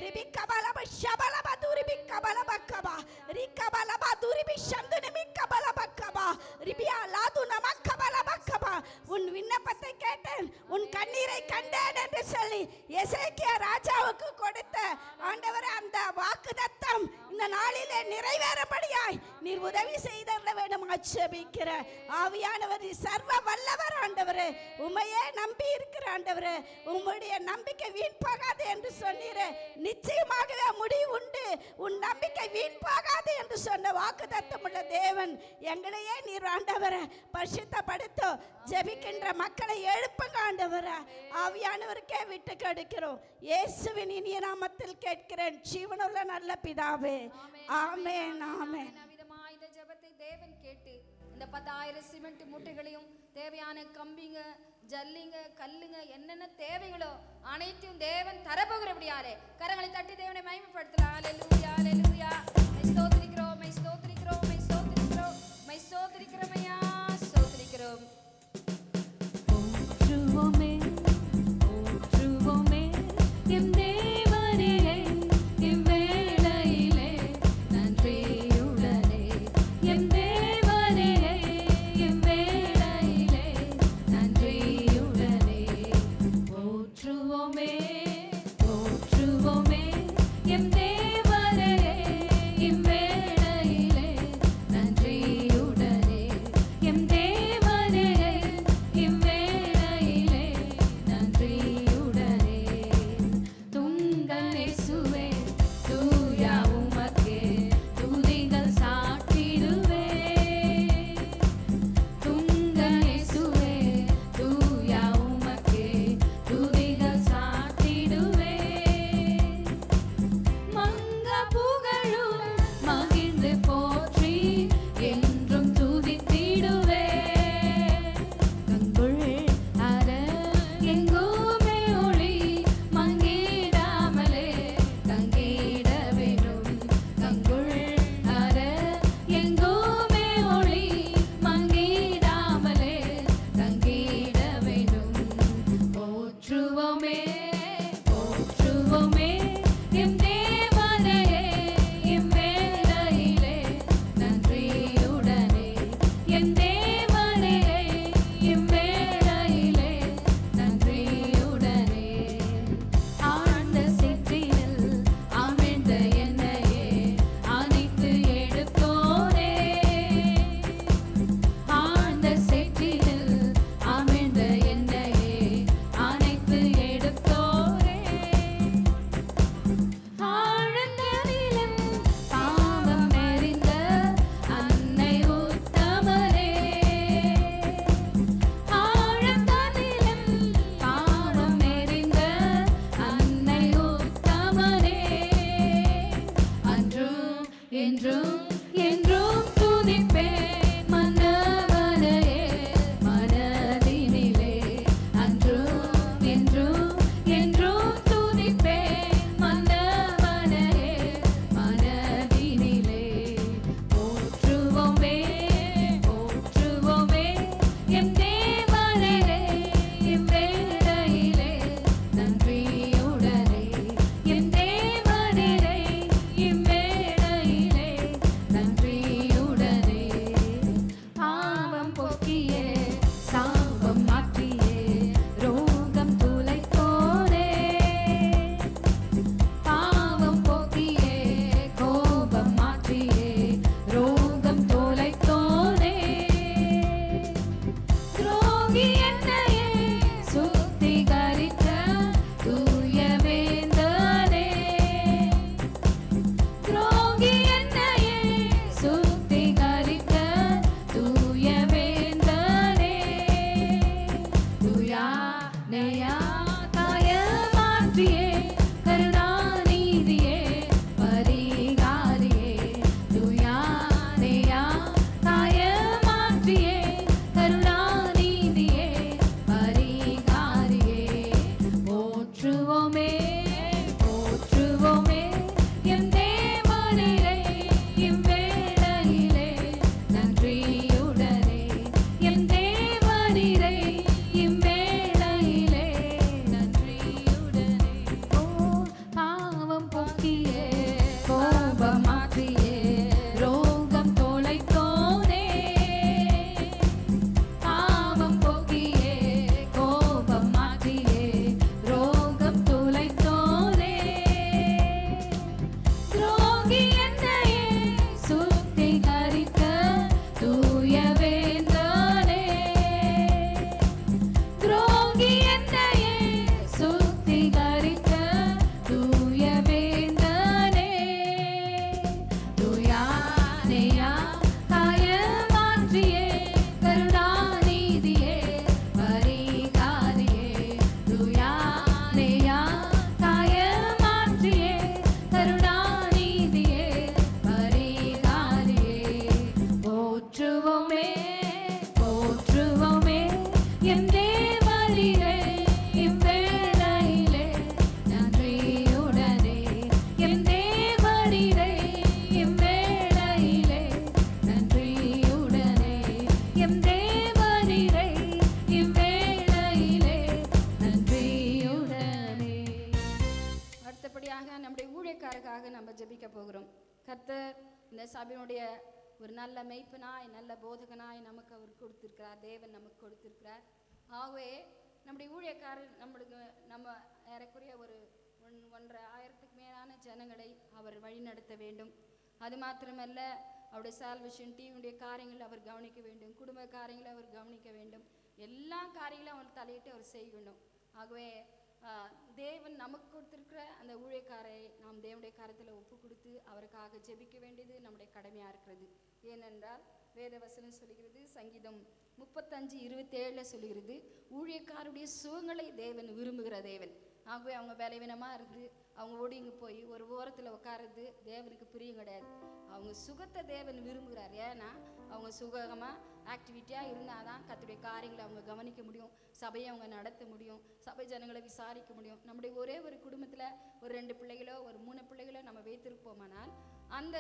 ரிபிகபலப ஷபலப துரிபிகபலபக்கபா ரிகபலப துரிபி சந்துனிமிகபலபக்கபா ரிபியா லாதுனமக்கபலபக்கபா. உன் விண்ணப்பத்தை கேட்டேன், உன் கண்ணீரை கண்டேன் என்று சொல்லி எசேக்கியா ராஜாவுக்கு கொடுத்த ஆண்டவரே அந்த வாக்குத்தத்தம் இந்த நாளிலே நிறைவேறபடியாய் நீர் உதவி செய்தல்ல வேண்டும் ஜெபிக்கிற ஆவியானவர் சர்வ வல்லவர் ஆண்டவரே. உம்மையே நம்பி இருக்கிற ஆண்டவரே. உம்முடைய நம்பிக்கை வீண் போகாது என்று சொன்னீரே. நிச்சயமாகவே முடிவு உண்டு. உன் நம்பிக்கை வீண் போகாது என்று சொன்ன வாக்குத்தத்தம் உள்ள தேவன் எங்களையே நீர் ஆண்டவரே பரிசுத்தப்படுத்தோ. ஜெபிக்கின்ற மக்களை எழுப்புங்க ஆண்டவரே. ஆவியானவருக்கே விட்டு கொடுக்கிறோம். இயேசுவின் இனிய நாமத்தில் கேட்கிறேன் ஜீவனுள்ள நல்ல பிதாவே. ஆமென் ஆமென். இந்த ஜெபத்தை தேவன் கேட்டு இந்த 10,000 சிமெண்ட் மூட்டைகளையும் தேவையான கம்பிங்க ஜல்லிங்க கல்லுங்க என்னென்ன தேவைகளோ அனைத்தையும் தேவன் தரப்போகிறபடியாலே கரங்களை தட்டி தேவனை மகிமைப்படுத்தலாம். ஹல்லேலூயா ஹல்லேலூயா. ஸ்தோத்திரிக்கிறோம் ஸ்தோத்திரிக்கிறோம் ஸ்தோத்திரிக்கிறோம் ஸ்தோத்திரிக்கிறோம் ஐயா ஸ்தோத்திரிக்கிறோம். போற்றுவோமே போற்றுவோமே எம் தேவனே இவ்வேளையிலே நன்றியுடனே எம் தேவனே இவ்வேளையிலே நன்றியுடனே போற்றுவோமே போற்றுவோமே எம் தேவனே இவ்வேளையிலே நன்றியுடனே எம் தேவனே இவ்வேளையிலே நன்றியுடனே துங்கள் இயேசுவே தூயா உமக்கே துதிகள் சாட்டிடுவே. துங்கள் இயேசுவே தூயா உமக்கே துதிகள் சாட்டிடுவே. போற்றுவோமே போற்றுவோமே எம் தேவனீரை இவ்வேளையிலே நன்றியுடனே எம் தேவனீரை இவ்வேளையிலே நன்றியுடனே ஓ பாவம் போக்கியே கோபமாற்றியே ரோகம் தொலைத்தோனே பாவம் போக்கியே கோபம் மாற்றியே ரோகம் தொலைத்தோனே துரோகி என்னையே சுத்திகரித்த தூய வேந்தனே துரோகி என்னையே சுத்திகரித்த தூய வேந்தனே துயானேயா காயமாற்றியே கருணாநிதியே பரிகாரியே துயானேயா காயமாற்றியே கருணாநிதியே பரிகாரியே போற்றுவோமே போற்றுவோமே எம் தேவரீரே இவ்வேளையிலே நன்றியுடனே எம் தேவரீரே இவ்வேளையிலே நன்றியுடனே எம் தேவரீரே இவ்வேளையிலே நன்றியுடனே அடுத்தபடியாக நம்முடைய ஊழியக்காரருக்காக நம்ம ஜெபிக்க போகிறோம். கர்த்தர் இந்த சபையினுடைய ஒரு நல்ல மெய்ப்பனாய் நல்ல போதகனாய் நமக்கு அவர் கொடுத்திருக்கிறார். தேவன் நமக்கு கொடுத்திருக்கிறார். ஆகவே நம்முடைய ஊழியக்காரர் நம்ம ஏறக்குறைய ஒரு 1,500 மேலான ஜனங்களை அவர் வழிநடத்த வேண்டும். அது மாத்திரமல்ல, அவருடைய சால்வேஷன் டிவியுடைய காரியங்களை அவர் கவனிக்க வேண்டும், குடும்ப காரியங்களை அவர் கவனிக்க வேண்டும், எல்லா காரியங்களும் அவர் தலையிட்டு அவர் செய்யணும். ஆகவே தேவன் நமக்கு கொடுத்திருக்கிற அந்த ஊழியக்காரை நாம் தேவனுடைய கரத்தில் ஒப்பு கொடுத்து அவருக்காக ஜெபிக்க வேண்டியது நம்முடைய கடமையாக இருக்கிறது. ஏனென்றால் வேத வசனம் சொல்கிறது, சங்கீதம் 35:27 சொல்கிறது, ஊழியக்காருடைய சுகங்களை தேவன் விரும்புகிற தேவன். ஆகவே அவங்க பலவீனமாக இருந்து அவங்க ஒடுங்கி போய் ஒரு ஓரத்தில் உட்காருறது தேவனுக்கு பிரியம் கிடையாது. அவங்க சுகத்தை தேவன் விரும்புகிறார். ஏன்னா அவங்க சுகமாக ஆக்டிவிட்டியாக இருந்தால் தான் கர்த்தருடைய காரியங்களை அவங்க கவனிக்க முடியும், சபையை அவங்க நடத்த முடியும், சபை ஜனங்களை விசாரிக்க முடியும். நம்முடைய ஒரே ஒரு குடும்பத்தில் ஒரு 2 பிள்ளைகளோ ஒரு 3 பிள்ளைகளோ நம்ம வைத்திருப்போமானால் அந்த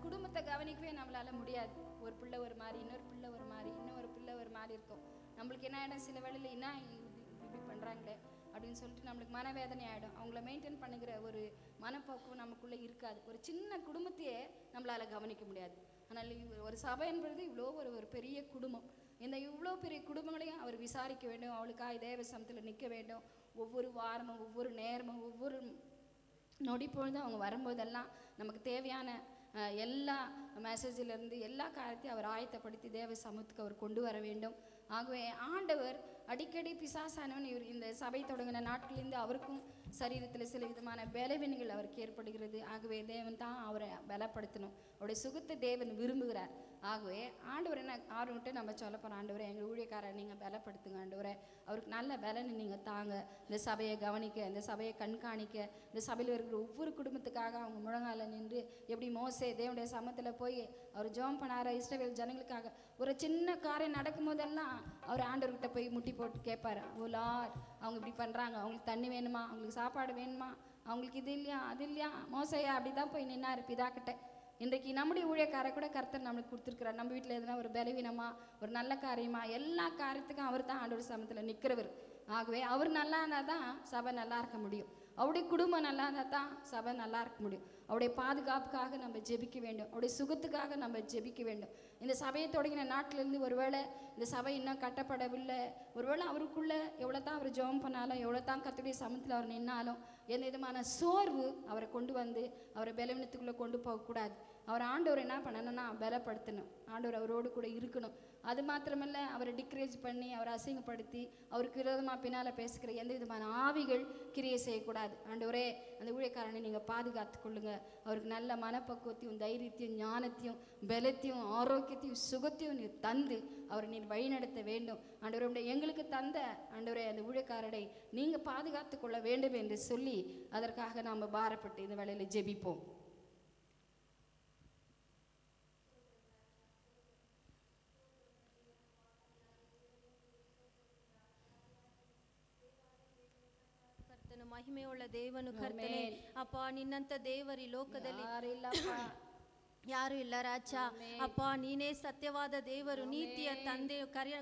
குடும்பத்தை கவனிக்கவே நம்மளால் முடியாது. ஒரு பிள்ளை ஒரு மாதிரி, இன்னொரு பிள்ளை ஒரு மாதிரி, இன்னொரு பிள்ளை ஒரு மாதிரி இருக்கும். நம்மளுக்கு என்ன ஆகிடும், சில வேளையில் என்ன இப்படி பண்ணுறாங்களே அப்படின்னு சொல்லிட்டு நம்மளுக்கு மனவேதனை ஆகிடும். அவங்கள மெயின்டைன் பண்ணுகிற ஒரு மனப்போக்கம் நமக்குள்ளே இருக்காது. ஒரு சின்ன குடும்பத்தையே நம்மளால் கவனிக்க முடியாது. ஆனால் ஒரு சபை என்பது இவ்வளோ ஒரு பெரிய குடும்பம். இந்த இவ்வளோ பெரிய குடும்பங்களையும் அவர் விசாரிக்க வேண்டும், அவளுக்காக தேவ சமத்தில் நிற்க வேண்டும். ஒவ்வொரு வாரமும் ஒவ்வொரு நேரமும் ஒவ்வொரு நொடி பொழுதும் அவங்க வரும்போதெல்லாம் நமக்கு தேவையான எல்லா மெசேஜிலேருந்து எல்லா காரியத்தையும் அவர் ஆயத்தப்படுத்தி தேவ சமூகத்துக்கு அவர் கொண்டு வர வேண்டும். ஆகவே ஆண்டவர் அடிக்கடி பிசாசானவன் இவர் இந்த சபை தொடங்கின நாட்களிலிருந்து அவருக்கும் சரீரத்தில் சில விதமான பலவீனங்கள் அவருக்கு ஏற்படுகிறது. ஆகவே தேவன் தான் அவரை பலப்படுத்தணும். அவருடைய சுகத்தை தேவன் விரும்புகிறார். ஆகவே ஆண்டவர் என்ன ஆர்வம்ட்டு நம்ம சொல்ல போகிறோம், ஆண்டவரை எங்கள் ஊழியக்காரரை நீங்கள் பலப்படுத்துங்க, ஆண்டவரை அவருக்கு நல்ல பலனை நீங்கள் தாங்க, இந்த சபையை கவனிக்க, இந்த சபையை கண்காணிக்க, இந்த சபையில் இருக்கிற ஒவ்வொரு குடும்பத்துக்காக அவங்க முழங்கால நின்று எப்படி மோசே தேவனுடைய சமத்தில் போய் அவர் ஜெபம் பண்ணார இஸ்ரவேல் ஜனங்களுக்காக ஒரு சின்ன காரியம் நடக்கும் போதெல்லாம் அவர் ஆண்டவர்கிட்ட போய் முட்டி போட்டு கேட்பார், ஓ லார்ட் அவங்க இப்படி பண்ணுறாங்க, அவங்களுக்கு தண்ணி வேணுமா, அவங்களுக்கு சாப்பாடு வேணுமா, அவங்களுக்கு இது இல்லையா அது இல்லையா மோசையா அப்படி தான் போய் நின்னார் பிதாக்கிட்ட. இன்றைக்கு நம்முடைய ஊழியக்காரை கூட கர்த்தர் நம்மளுக்கு கொடுத்துருக்கிறார். நம்ம வீட்டில் எதுனா ஒரு பலவீனமா ஒரு நல்ல காரியமா எல்லா காரியத்துக்கும் அவர் தான் ஆண்டவர் சமத்தில் நிற்கிறவர். ஆகவே அவர் நல்லா இருந்தால் தான் சபை நல்லா இருக்க முடியும், அவருடைய குடும்பம் நல்லா இருந்தால் தான் சபை நல்லா இருக்க முடியும். அவருடைய பாதுகாப்புக்காக நம்ம ஜெபிக்க வேண்டும், அவருடைய சுகத்துக்காக நம்ம ஜெபிக்க வேண்டும். இந்த சபையை தொடங்கின நாட்டிலேருந்து ஒருவேளை இந்த சபை இன்னும் கட்டப்படவில்லை, ஒருவேளை அவருக்குள்ளே எவ்வளோ தான் அவர் ஜெபம் பண்ணாலும் எவ்வளோ தான் கர்த்தருடைய சமத்தில் அவர் நின்னாலும் எந்த விதமான சோர்வு அவரை கொண்டு வந்து அவரை பலவீனத்துக்குள்ளே கொண்டு போகக்கூடாது. அவர் ஆண்டவர் என்ன பண்ணணும்னா பலப்படுத்தணும், ஆண்டவர் அவரோடு கூட இருக்கணும். அது மாத்திரமல்ல, அவரை டிக்ரேஜ் பண்ணி அவரை அசிங்கப்படுத்தி அவருக்கு விரோதமாக பின்னால் பேசுகிற எந்த விதமான ஆவிகள் கிரியை செய்யக்கூடாது. ஆண்டவரே அந்த ஊழியக்காரனை நீங்கள் பாதுகாத்து கொள்ளுங்க, அவருக்கு நல்ல மனப்பக்குவத்தையும் தைரியத்தையும் ஞானத்தையும் பலத்தையும் ஆரோக்கியத்தையும் சுகத்தையும் நீர் தந்து அவரை நீர் வழிநடத்த வேண்டும். ஆண்டவரை எங்களுக்கு தந்த ஆண்டவரே அந்த ஊழியக்காரரை நீங்கள் பாதுகாத்து கொள்ள வேண்டும் என்று சொல்லி அதற்காக நாம் பாரப்பட்டு இந்த வேளையில் ஜெபிப்போம். ಮಹಿಮೆಯುಳ್ಳ ದೇವನು ಕರ್ತನೆ. ಅಪ್ಪ ನಿನ್ನಂತ ದೇವರು ಈ ಲೋಕದಲ್ಲಿ ಯಾರು ಇಲ್ಲ ರಾಜ. ಅಪ್ಪ ನೀನೇ ಸತ್ಯವಾದ ದೇವರು, ನೀತಿಯ ತಂದೆ,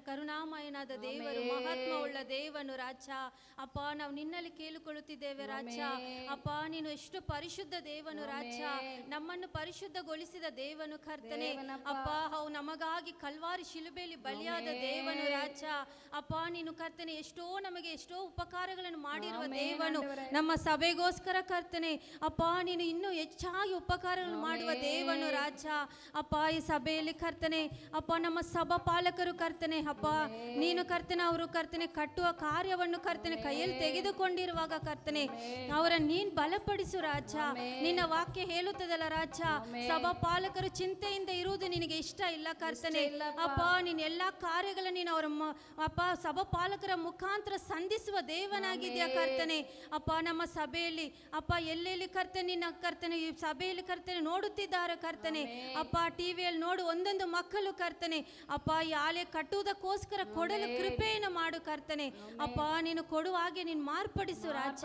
ಕರುಣಾಮಯನಾದ ದೇವರು, ಮಹಾತ್ಮವುಳ್ಳ ದೇವನು ರಾಜ. ಅಪ್ಪ ನಾವು ನಿನ್ನಲ್ಲಿ ಕೇಳಿಕೊಳ್ಳುತ್ತಿದ್ದೇವೆ ರಾಜ. ಅಪ್ಪ ನೀನು ಎಷ್ಟು ಪರಿಶುದ್ಧ ದೇವನು ರಾಜ, ನಮ್ಮನ್ನು ಪರಿಶುದ್ಧಗೊಳಿಸಿದ ದೇವನು ಕರ್ತನೆ. ಅಪ್ಪ ಅವು ನಮಗಾಗಿ ಕಲ್ವಾರಿ ಶಿಲುಬೆಯಲ್ಲಿ ಬಲಿಯಾದ ದೇವನು ರಾಜ. ಅಪ್ಪ ನೀನು ಕರ್ತನೆ ನಮಗೆ ಎಷ್ಟೋ ಉಪಕಾರಗಳನ್ನು ಮಾಡಿರುವ ದೇವನು ನಮ್ಮ ಸಭೆಗೋಸ್ಕರ ಕರ್ತನೆ. ಅಪ್ಪ ನೀನು ಇನ್ನೂ ಹೆಚ್ಚಾಗಿ ಉಪಕಾರಗಳನ್ನು ಮಾಡುವ ದೇವನು ರಾಜ. ಅಪ್ಪ ಈ ಸಭೆಯಲ್ಲಿ ಕರ್ತನೆ ಅಪ್ಪ ನಮ್ಮ ಸಭಾ ಪಾಲಕರು ಕರ್ತನೆ ಅಪ್ಪ ನೀನು ಕರ್ತನೆ ಅವರು ಕರ್ತನೆ ಕಟ್ಟುವ ಕಾರ್ಯವನ್ನು ಕರ್ತನೆ ಕೈಯಲ್ಲಿ ತೆಗೆದುಕೊಂಡಿರುವಾಗ ಕರ್ತನೆ ಅವರ ನೀನ್ ಬಲಪಡಿಸು ರಾಜ. ನಿನ್ನ ವಾಕ್ಯ ಹೇಳುತ್ತದಲ್ಲ ರಾಜ, ಸಭಾ ಪಾಲಕರು ಚಿಂತೆಯಿಂದ ಇರುವುದು ನಿನಗೆ ಇಷ್ಟ ಇಲ್ಲ ಕರ್ತನೆ. ಅಪ್ಪ ನೀನ್ ಎಲ್ಲಾ ಕಾರ್ಯಗಳನ್ನು ನೀನು ಅವರ ಅಪ್ಪ ಸಭಾ ಪಾಲಕರ ಮುಖಾಂತರ ಸಂಧಿಸುವ ದೇವನಾಗಿದೆಯಾ ಕರ್ತನೆ. ಅಪ್ಪ ನಮ್ಮ ಸಭೆಯಲ್ಲಿ ಅಪ್ಪ ಎಲ್ಲೆಲ್ಲಿ ಕರ್ತನೆ ನಿನ್ನ ಕರ್ತನೆ ಈ ಸಭೆಯಲ್ಲಿ ಕರ್ತನೆ ನೋಡುತ್ತಿದ್ದಾರೆ ಕರ್ತನೆ. ಅಪ್ಪ ಟಿವಿಯಲ್ಲಿ ನೋಡು ಒಂದೊಂದು ಮಕ್ಕಳು ಕರ್ತನೆ ಅಪ್ಪ ಈ ಆಲಯ ಕಟ್ಟುವುದಕ್ಕೋಸ್ಕರ ಕೊಡಲು ಕೃಪೆಯನ್ನು ಮಾಡು ಕರ್ತನೆ. ಅಪ್ಪ ನೀನು ಕೊಡುವ ಹಾಗೆ ನೀನು ಮಾರ್ಪಡಿಸು ರಾಜ.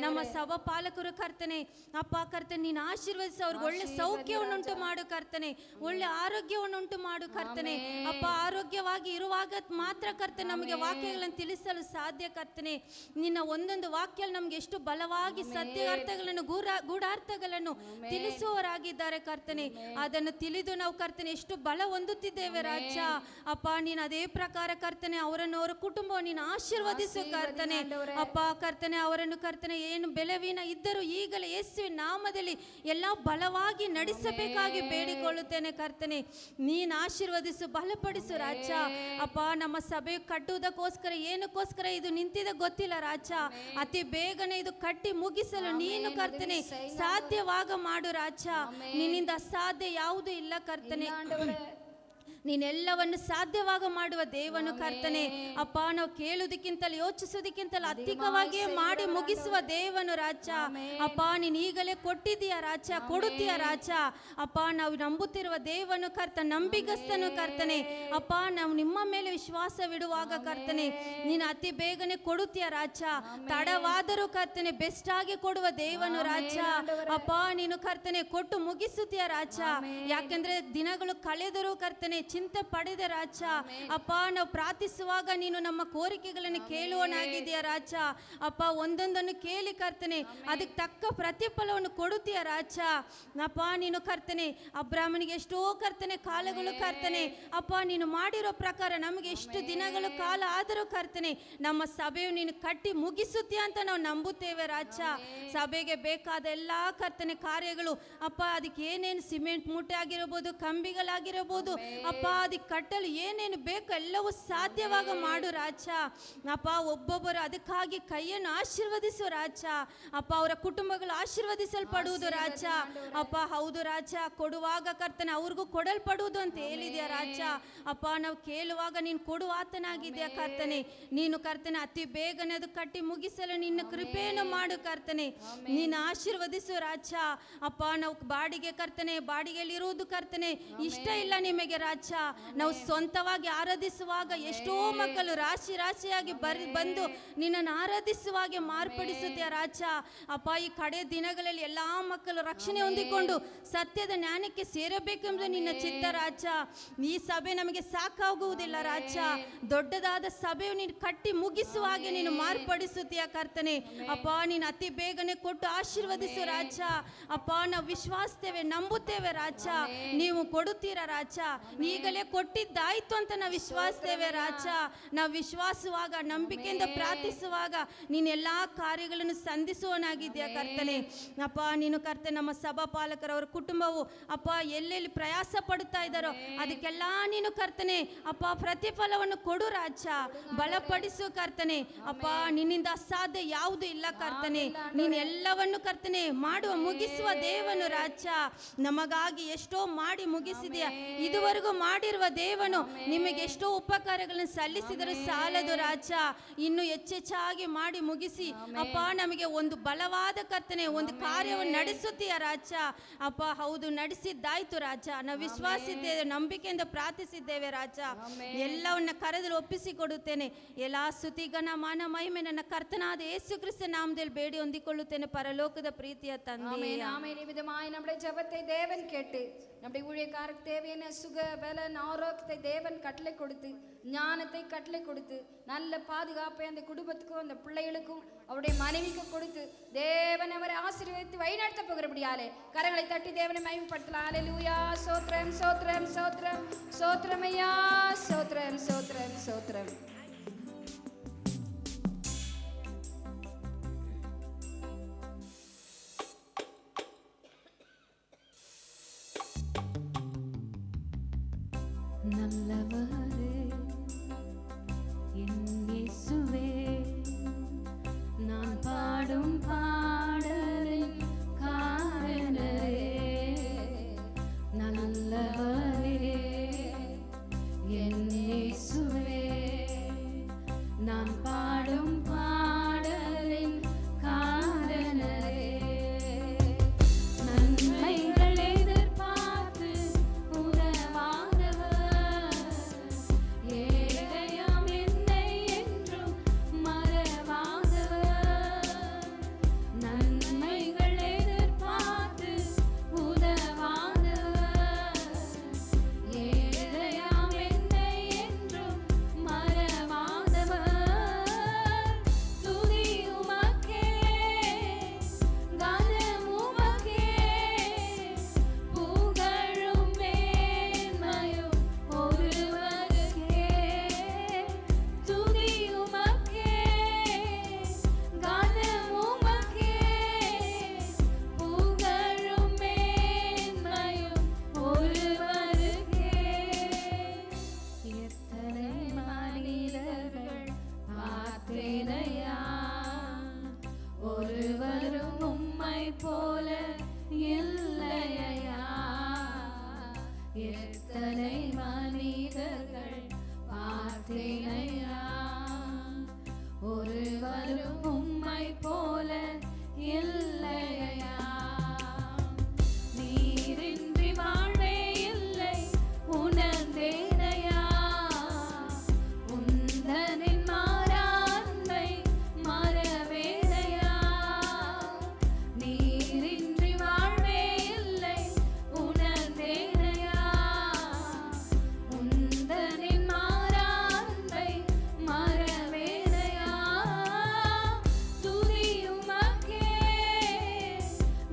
ನಮ್ಮ ಸಭಾ ಪಾಲಕರು ಕರ್ತನೆ ಅಪ್ಪ ಕರ್ತನೆ ನೀನು ಆಶೀರ್ವದಿಸಿ ಅವ್ರಿಗೆ ಒಳ್ಳೆ ಸೌಖ್ಯವನ್ನುಂಟು ಮಾಡು ಕರ್ತನೆ, ಒಳ್ಳೆ ಆರೋಗ್ಯವನ್ನುಂಟು ಮಾಡು ಕರ್ತನೆ. ಅಪ್ಪ ಆರೋಗ್ಯವಾಗಿ ಇರುವಾಗ ಮಾತ್ರ ಕರ್ತನೆ ನಮಗೆ ವಾಕ್ಯಗಳನ್ನು ತಿಳಿಸಲು ಸಾಧ್ಯ ಕರ್ತನೆ. ನಿನ್ನ ಒಂದೊಂದು ವಾಕ್ಯ ನಮ್ಗೆ ಎಷ್ಟು ಬಲವಾಗಿ ಸತ್ಯಾರ್ಥಗಳನ್ನು ಗೂಢಾರ್ಥಗಳನ್ನು ತಿಳಿಸುವವರಾಗಿದ್ದಾರೆ ಕರ್ತನೆ. ಅದನ್ನು ತಿಳಿದು ನಾವು ಕರ್ತನೆ ಎಷ್ಟು ಬಲ ಹೊಂದುತ್ತಿದ್ದೇವೆ ರಾಜ. ಅಪ್ಪ ನೀನು ಅದೇ ಪ್ರಕಾರ ಕರ್ತನೆ ಅವರನ್ನು ಅವರ ಕುಟುಂಬ ನೀನು ಆಶೀರ್ವದಿಸು ಕರ್ತನೆ. ಅಪ್ಪ ಕರ್ತನೆ ಅವರನ್ನು ಕರ್ತನೆ ಏನು ಬೆಲವಿನ ಇದ್ದರೂ ಈಗಲೇ ಯೇಸುವಿನ ನಾಮದಲ್ಲಿ ಎಲ್ಲ ಬಲವಾಗಿ ನಡೆಸಬೇಕಾಗಿ ಬೇಡಿಕೊಳ್ಳುತ್ತೇನೆ ಕರ್ತನೆ. ನೀನು ಆಶೀರ್ವದಿಸು ಬಲಪಡಿಸು ರಾಜ. ಅಪ್ಪ ನಮ್ಮ ಸಭೆ ಕಟ್ಟುವುದಕ್ಕೋಸ್ಕರ ಏನಕ್ಕೋಸ್ಕರ ಇದು ನಿಂತಿದೆ ಗೊತ್ತಿಲ್ಲ ರಾಜ. ಅತಿ ಬೇಗನೆ ಇದು ಕಟ್ಟಿ ಮುಗಿಸಲು ನೀನು ಕರ್ತನೆ ಸಾಧ್ಯವಾಗ ಮಾಡು ರಾಜ. ನಿನ್ನಿಂದ ಅಸಾಧ್ಯ ಯಾವುದು ಇಲ್ಲ ಕರ್ತನೆ. ನೀನೆಲ್ಲವನ್ನು ಸಾಧ್ಯವಾಗ ಮಾಡುವ ದೇವನು ಕರ್ತನೆ. ಅಪ್ಪ ನಾವು ಕೇಳುವುದಕ್ಕಿಂತಲೂ ಯೋಚಿಸುವುದಕ್ಕಿಂತಲೂ ಅಧಿಕವಾಗಿಯೇ ಮಾಡಿ ಮುಗಿಸುವ ದೇವನು ರಾಜ. ಅಪ್ಪ ನೀನು ಈಗಲೇ ಕೊಟ್ಟಿದ್ದೀಯ ರಾಜ, ಕೊಡುತ್ತೀಯ ರಾಜ. ಅಪ್ಪ ನಾವು ನಂಬುತ್ತಿರುವ ದೇವನು ಕರ್ತ ನಂಬಿಗಸ್ತನು ಕರ್ತನೆ. ಅಪ್ಪ ನಾವು ನಿಮ್ಮ ಮೇಲೆ ವಿಶ್ವಾಸವಿಡುವಾಗ ಕರ್ತನೆ ನೀನು ಅತಿ ಬೇಗನೆ ಕೊಡುತ್ತೀಯ ರಾಜ. ತಡವಾದರೂ ಕರ್ತನೆ ಬೆಸ್ಟ್ ಆಗಿ ಕೊಡುವ ದೇವನು ರಾಜ. ಅಪ್ಪ ನೀನು ಕರ್ತನೆ ಕೊಟ್ಟು ಮುಗಿಸುತ್ತೀಯ ರಾಜ. ಯಾಕೆಂದ್ರೆ ದಿನಗಳು ಕಳೆದರೂ ಕರ್ತನೆ ಚಿಂತೆ ಪಡೆದ ರಾಜ. ಅಪ್ಪ ನಾವು ಪ್ರಾರ್ಥಿಸುವಾಗ ನೀನು ನಮ್ಮ ಕೋರಿಕೆಗಳನ್ನು ಕೇಳುವನಾಗಿದೆಯ ರಾಜ. ಅಪ್ಪ ಒಂದೊಂದನ್ನು ಕೇಳಿ ಕರ್ತನೆ ಅದಕ್ಕೆ ತಕ್ಕ ಪ್ರತಿಫಲವನ್ನು ಕೊಡುತ್ತೀಯ ರಾಜ. ಅಪ್ಪ ನೀನು ಕರ್ತನೆ ಅಬ್ರಾಹ್ಮನಿಗೆ ಎಷ್ಟೋ ಕರ್ತನೆ ಕಾಲಗಳು ಕರ್ತನೆ ಅಪ್ಪ ನೀನು ಮಾಡಿರೋ ಪ್ರಕಾರ ನಮಗೆ ಎಷ್ಟು ದಿನಗಳು ಕಾಲ ಆದರೂ ಕರ್ತನೆ ನಮ್ಮ ಸಭೆಯು ನೀನು ಕಟ್ಟಿ ಮುಗಿಸುತ್ತೀಯ ಅಂತ ನಾವು ನಂಬುತ್ತೇವೆ ರಾಜ. ಸಭೆಗೆ ಬೇಕಾದ ಎಲ್ಲ ಕರ್ತನೆ ಕಾರ್ಯಗಳು ಅಪ್ಪ ಅದಕ್ಕೆ ಏನೇನು ಸಿಮೆಂಟ್ ಮೂಟೆ ಆಗಿರಬಹುದು, ಕಂಬಿಗಳಾಗಿರಬಹುದು ಅಪ್ಪ ಅದಕ್ಕೆ ಕಟ್ಟಲು ಏನೇನು ಬೇಕು ಎಲ್ಲವೂ ಸಾಧ್ಯವಾಗ ಮಾಡು ರಾಜ. ಅಪ್ಪ ಒಬ್ಬೊಬ್ಬರು ಅದಕ್ಕಾಗಿ ಕೈಯನ್ನು ಆಶೀರ್ವದಿಸು ರಾಜ. ಅಪ್ಪ ಅವರ ಕುಟುಂಬಗಳು ಆಶೀರ್ವದಿಸಲ್ಪಡುವುದು ರಾಜ. ಅಪ್ಪ ಹೌದು ರಾಜ, ಕೊಡುವಾಗ ಕರ್ತನೆ ಅವ್ರಿಗೂ ಕೊಡಲ್ಪಡುವುದು ಅಂತ ಹೇಳಿದ್ಯಾ ರಾಜ. ಅಪ್ಪ ನಾವು ಕೇಳುವಾಗ ನೀನು ಕೊಡುವ ಆತನಾಗಿದ್ಯಾ ಕರ್ತನೆ. ನೀನು ಕರ್ತನೆ ಅತಿ ಬೇಗನೆ ಅದು ಕಟ್ಟಿ ಮುಗಿಸಲು ನಿನ್ನ ಕೃಪೆಯನ್ನು ಮಾಡು ಕರ್ತನೆ. ನೀನು ಆಶೀರ್ವದಿಸು ರಾಜ. ಅಪ್ಪ ನಾವು ಬಾಡಿಗೆ ಕರ್ತನೆ ಬಾಡಿಗೆಯಲ್ಲಿ ಇರುವುದು ಕರ್ತನೆ ಇಷ್ಟ ಇಲ್ಲ ನಿಮಗೆ ರಾಜ. ನಾವು ಸ್ವಂತವಾಗಿ ಆರಾಧಿಸುವಾಗ ಎಷ್ಟೋ ಮಕ್ಕಳು ರಾಶಿ ರಾಶಿಯಾಗಿ ಬಂದು ನಿನ್ನನ್ನು ಆರಾಧಿಸುವಾಗೆ ಮಾರ್ಪಡಿಸುತ್ತೆ ರಾಜ. ಅಪ್ಪ ಈ ಕಡೆ ದಿನಗಳಲ್ಲಿ ಎಲ್ಲಾ ಮಕ್ಕಳು ರಕ್ಷಣೆ ಹೊಂದಿಕೊಂಡು ಸತ್ಯದ ಜ್ಞಾನಕ್ಕೆ ಸೇರಬೇಕೆಂಬುದು ನಿನ್ನ ಚಿತ್ತ ರಾಜ. ಈ ಸಭೆ ನಮಗೆ ಸಾಕಾಗುವುದಿಲ್ಲ ರಾಜ. ದೊಡ್ಡದಾದ ಸಭೆಯು ನೀನು ಕಟ್ಟಿ ಮುಗಿಸುವ ಹಾಗೆ ನೀನು ಮಾರ್ಪಡಿಸುತ್ತೀಯ ಕರ್ತನೆ. ಅಪ್ಪ ನೀನು ಅತಿ ಬೇಗನೆ ಕೊಟ್ಟು ಆಶೀರ್ವದಿಸು ರಾಜ. ಅಪ್ಪ ನಾವು ವಿಶ್ವಾಸಿಸ್ತೇವೆ, ನಂಬುತ್ತೇವೆ ರಾಜ. ನೀವು ಕೊಡುತ್ತೀರ ರಾಜ. ಈಗಲೇ ಕೊಟ್ಟಿದ್ದಾಯ್ತು ಅಂತ ನಾವು ವಿಶ್ವಾಸಿಸ್ತೇವೆ ರಾಜ. ನಾವು ವಿಶ್ವಾಸುವಾಗ ನಂಬಿಕೆಯಿಂದ ಪ್ರಾರ್ಥಿಸುವಾಗ ನೀನು ಎಲ್ಲಾ ಕಾರ್ಯಗಳನ್ನು ಸಂಧಿಸುವನಾಗಿದ್ಯಾ ಕರ್ತನೆ. ಅಪ್ಪ ನೀನು ಕರ್ತನೆ ನಮ್ಮ ಸಭಾ ಪಾಲಕರವರ ಕುಟುಂಬವು ಅಪ್ಪ ಎಲ್ಲೆಲ್ಲಿ ಪ್ರಯಾಸ ಪಡುತ್ತಾ ಇದ್ದಾರೋ ಅದಕ್ಕೆಲ್ಲ ನೀನು ಕರ್ತನೆ ಅಪ್ಪ ಪ್ರತಿಫಲವನ್ನು ಕೊಡು ರಾಜ. ಬಲಪಡಿಸು ಕರ್ತನೆ. ಅಪ್ಪ ನಿನ್ನಿಂದ ಅಸಾಧ್ಯ ಯಾವುದು ಇಲ್ಲ ಕರ್ತನೆ. ನೀನು ಎಲ್ಲವನ್ನು ಕರ್ತನೆ ಮಾಡುವ ಮುಗಿಸುವ ದೇವನು ರಾಜ. ನಮಗಾಗಿ ಎಷ್ಟೋ ಮಾಡಿ ಮುಗಿಸಿದೆಯಾ, ಇದುವರೆಗೂ ಮಾಡಿರುವ ದೇವನು ನಿಮಗೆ ಎಷ್ಟೋ ಉಪಕಾರಗಳನ್ನು ಸಲ್ಲಿಸಿದರೆ ಸಾಲದು ರಾಜ, ಇನ್ನು ಹೆಚ್ಚೆಚ್ಚಾಗಿ ಮಾಡಿ ಮುಗಿಸಿ ಅಪ್ಪ ನಮಗೆ ಒಂದು ಬಲವಾದ ಕರ್ತನೆ ಒಂದು ಕಾರ್ಯವನ್ನು ನಡೆಸುತ್ತೀಯ ರಾಜ. ಅಪ್ಪ ಹೌದು, ನಡೆಸಿದ್ದಾಯ್ತು ರಾಜ. ನಾವು ವಿಶ್ವಾಸಿದ್ದೇವೆ, ನಂಬಿಕೆಯಿಂದ ಪ್ರಾರ್ಥಿಸಿದ್ದೇವೆ ರಾಜ. ಎಲ್ಲವನ್ನ ಕರೆದಲ್ಲಿ ಒಪ್ಪಿಸಿಕೊಡುತ್ತೇನೆ. ಎಲ್ಲ ಸ್ತುತಿ ಘನ ಮಾನ ಮಹಿಮೆ ನನ್ನ ಕರ್ತನಾದ ಯೇಸು ಕ್ರಿಸ್ತ ನಾಮದಲ್ಲಿ ಬೇಡಿ ಹೊಂದಿಕೊಳ್ಳುತ್ತೇನೆ ಪರಲೋಕದ ಪ್ರೀತಿಯ ತಂದೆ. நிமிதமாய் நம்முடைய ஜெபத்தை தேவன் கேட்டு நம்முடைய ஊழியக்காரருக்கு தேவையான சுக பலன் ஆரோக்கியத்தை தேவன் கட்டளை கொடுத்து ஞானத்தை கட்டளை கொடுத்து நல்ல பாதுகாப்பை அந்த குடும்பத்துக்கும் அந்த பிள்ளைகளுக்கும் அவருடைய மனைவிக்கு கொடுத்து தேவன் அவரை ஆசீர்வதித்து வழிநடத்த போகிறபடியாலே கரங்களை தட்டி தேவனை மகிமைப்படுத்தலாம். ஹல்லேலூயா. ஸ்தோத்திரம் ஸ்தோத்திரம் ஸ்தோத்திரம் ஸ்தோத்திரம் ஐயா, ஸ்தோத்திரம் ஸ்தோத்திரம் ஸ்தோத்திரம். நல்லவரே என் இயேசுவே, நான் பாடும் பாடலின் காரணரே. நல்லவரே என் இயேசுவே, நான் பாடும் பாடலின் காரணரே. நன்மைகள் எதிர்பார்த்து உதவாதவர், ஏழையாம் என்னை என்றும் மறவாதவர். நன்மைகள் எதிர்பார்த்து உதவாதவர், ஏழையாம் என்னை என்றும் மறவாதவர். துதி உமக்கே, கனம் உமக்கே, புகழும் மேன்மையும் ஒருவருக்கே. துதி உமக்கே, கனம் உமக்கே, புகழும் மேன்மையும் ஒருவருக்கே. எத்தனை மனிதர்கள் பார்த்தேனையா, ஒருவரும் உம்மை போல இல்லையா. எத்தனை மனிதர்கள் பார்த்தேனையா, ஒருவரும் உம்மை போல இல்லையா. நீரின்றி வாழ்வே இல்லை உணர்ந்தேனையா, உந்தனின் மாறாண்மை மறவேனையா. நீரின்றி வாழ்வே இல்லை உணர்ந்தேனையா, உந்தனின் மாறாண்மை மறவேனையா. துதி உமக்கே,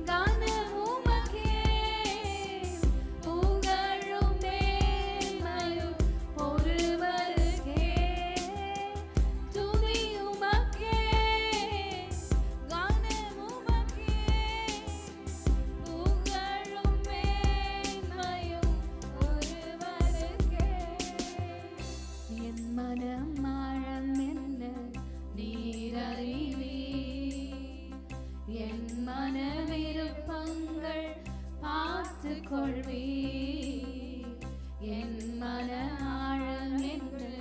கனம் உமக்கே, புகழும் மேன்மையும் ஒருவருக்கே. துதி உமக்கே, கனம் உமக்கே, புகழும் மேன்மையும் ஒருவருக்கே. என் மனம் ஆழம் என்ன நீர் அறிவீர், என் மன விருப்பங்கள் பார்த்து கொள்வீர். என் மன ஆழம் என்று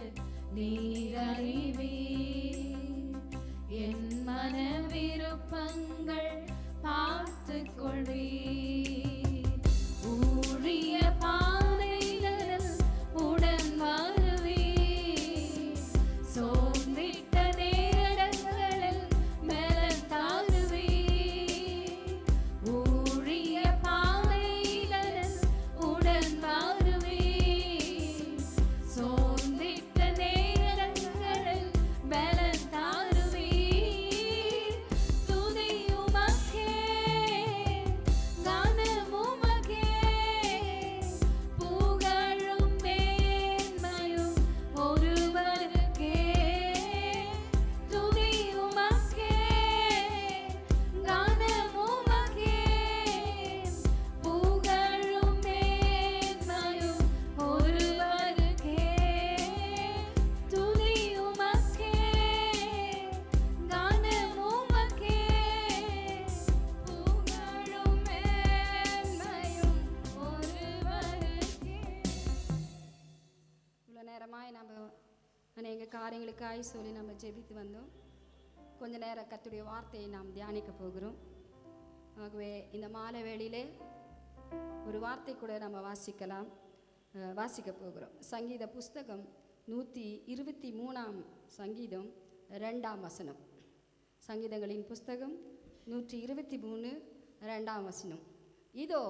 நீர் அறிவீர், என் மன விருப்பங்கள் பார்த்து கொள்வீர். ஊழிய பாதைகளில் உடன் வருவீர், சோர்ந்திட்ட நேரங்களில் பலன் தாருவீர். ஊழிய பாதைகளில் உடன் வருவீர், சோர்ந்திட்ட நேரங்களில் பலன் தாருவீர். துதி உமக்கே, காரியங்களுக்காய் சொல்லி நம்ம ஜெபித்து வந்தோம். கொஞ்ச நேரம் கர்த்தருடைய வார்த்தையை நாம் தியானிக்க போகிறோம். ஆகவே இந்த மாலை வேளையிலே ஒரு வார்த்தை கூட நம்ம வாசிக்க போகிறோம். சங்கீத புஸ்தகம் 123 சங்கீதம் 2ஆம் வசனம். சங்கீதங்களின் புஸ்தகம் 123 2ஆம் வசனம். இதோ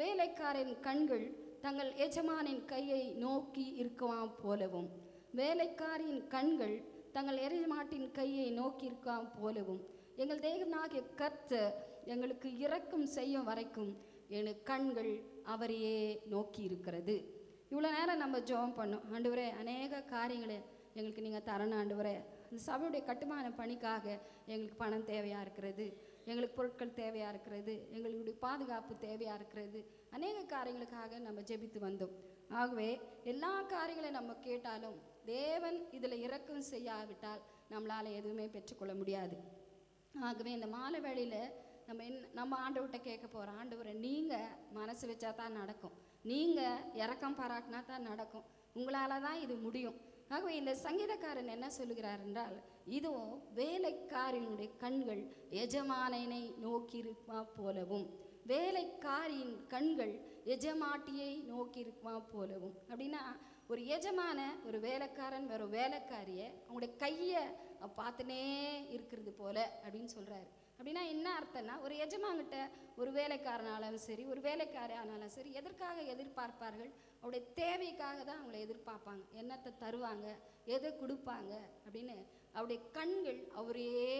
வேலைக்காரன் கண்கள் தங்கள் எஜமானின் கையை நோக்கி இருக்குவாம் போலவும், வேலைக்காரின் கண்கள் தங்கள் எஜமாட்டின் கையை நோக்கி இருக்காம் போலவும், எங்கள் தேவனாகிய கர்த்தர் எங்களுக்கு இரக்கம் செய்யும் வரைக்கும் என் கண்கள் அவரையே நோக்கி இருக்கிறது. இவ்வளோ நேரம் நம்ம ஜெபம் பண்ணோம். ஆண்டவரே, அநேக காரியங்களை எங்களுக்கு நீங்கள் தரணும் ஆண்டவரே. இந்த சபையுடைய கட்டுமான பணிக்காக எங்களுக்கு பணம் தேவையாக இருக்கிறது, எங்களுக்கு பொருட்கள் தேவையாக இருக்கிறது, எங்களுடைய பாதுகாப்பு தேவையாக இருக்கிறது. அநேக காரியங்களுக்காக நம்ம ஜெபித்து வந்தோம். ஆகவே எல்லா காரியங்களையும் நம்ம கேட்டாலும் தேவன் இதில் இரக்கம் செய்யாவிட்டால் நம்மளால் எதுவுமே பெற்றுக்கொள்ள முடியாது. ஆகவே இந்த மாலை வேளையில் நம்ம ஆண்டவர்கிட்ட கேட்க போகிறோம். ஆண்டவரை, நீங்கள் மனசு வச்சா தான் நடக்கும், நீங்கள் இரக்கம் பாராட்டினா தான் நடக்கும், உங்களால் தான் இது முடியும். ஆகவே இந்த சங்கீதக்காரன் என்ன சொல்லுகிறார் என்றால், இதோ வேலைக்காரினுடைய கண்கள் எஜமானனை நோக்கியிருப்பா போலவும், வேலைக்காரியின் கண்கள் எஜமாட்டியை நோக்கியிருப்பா போலவும். அப்படின்னா ஒரு எஜமான ஒரு வேலைக்காரன் வேற வேலைக்காரியை அவங்களுடைய கையை பார்த்துனே இருக்கிறது போல அப்படின்னு சொல்கிறாரு. அப்படின்னா என்ன அர்த்தம்னா, ஒரு எஜமான்கிட்ட ஒரு வேலைக்காரனாலும் சரி, ஒரு வேலைக்காரி ஆனாலும் சரி, எதற்காக எதிர்பார்ப்பார்கள்? அவருடைய தேவைக்காக தான் அவங்கள எதிர்பார்ப்பாங்க. என்னத்தை தருவாங்க, எதை கொடுப்பாங்க அப்படின்னு அவருடைய கண்கள் அவரையே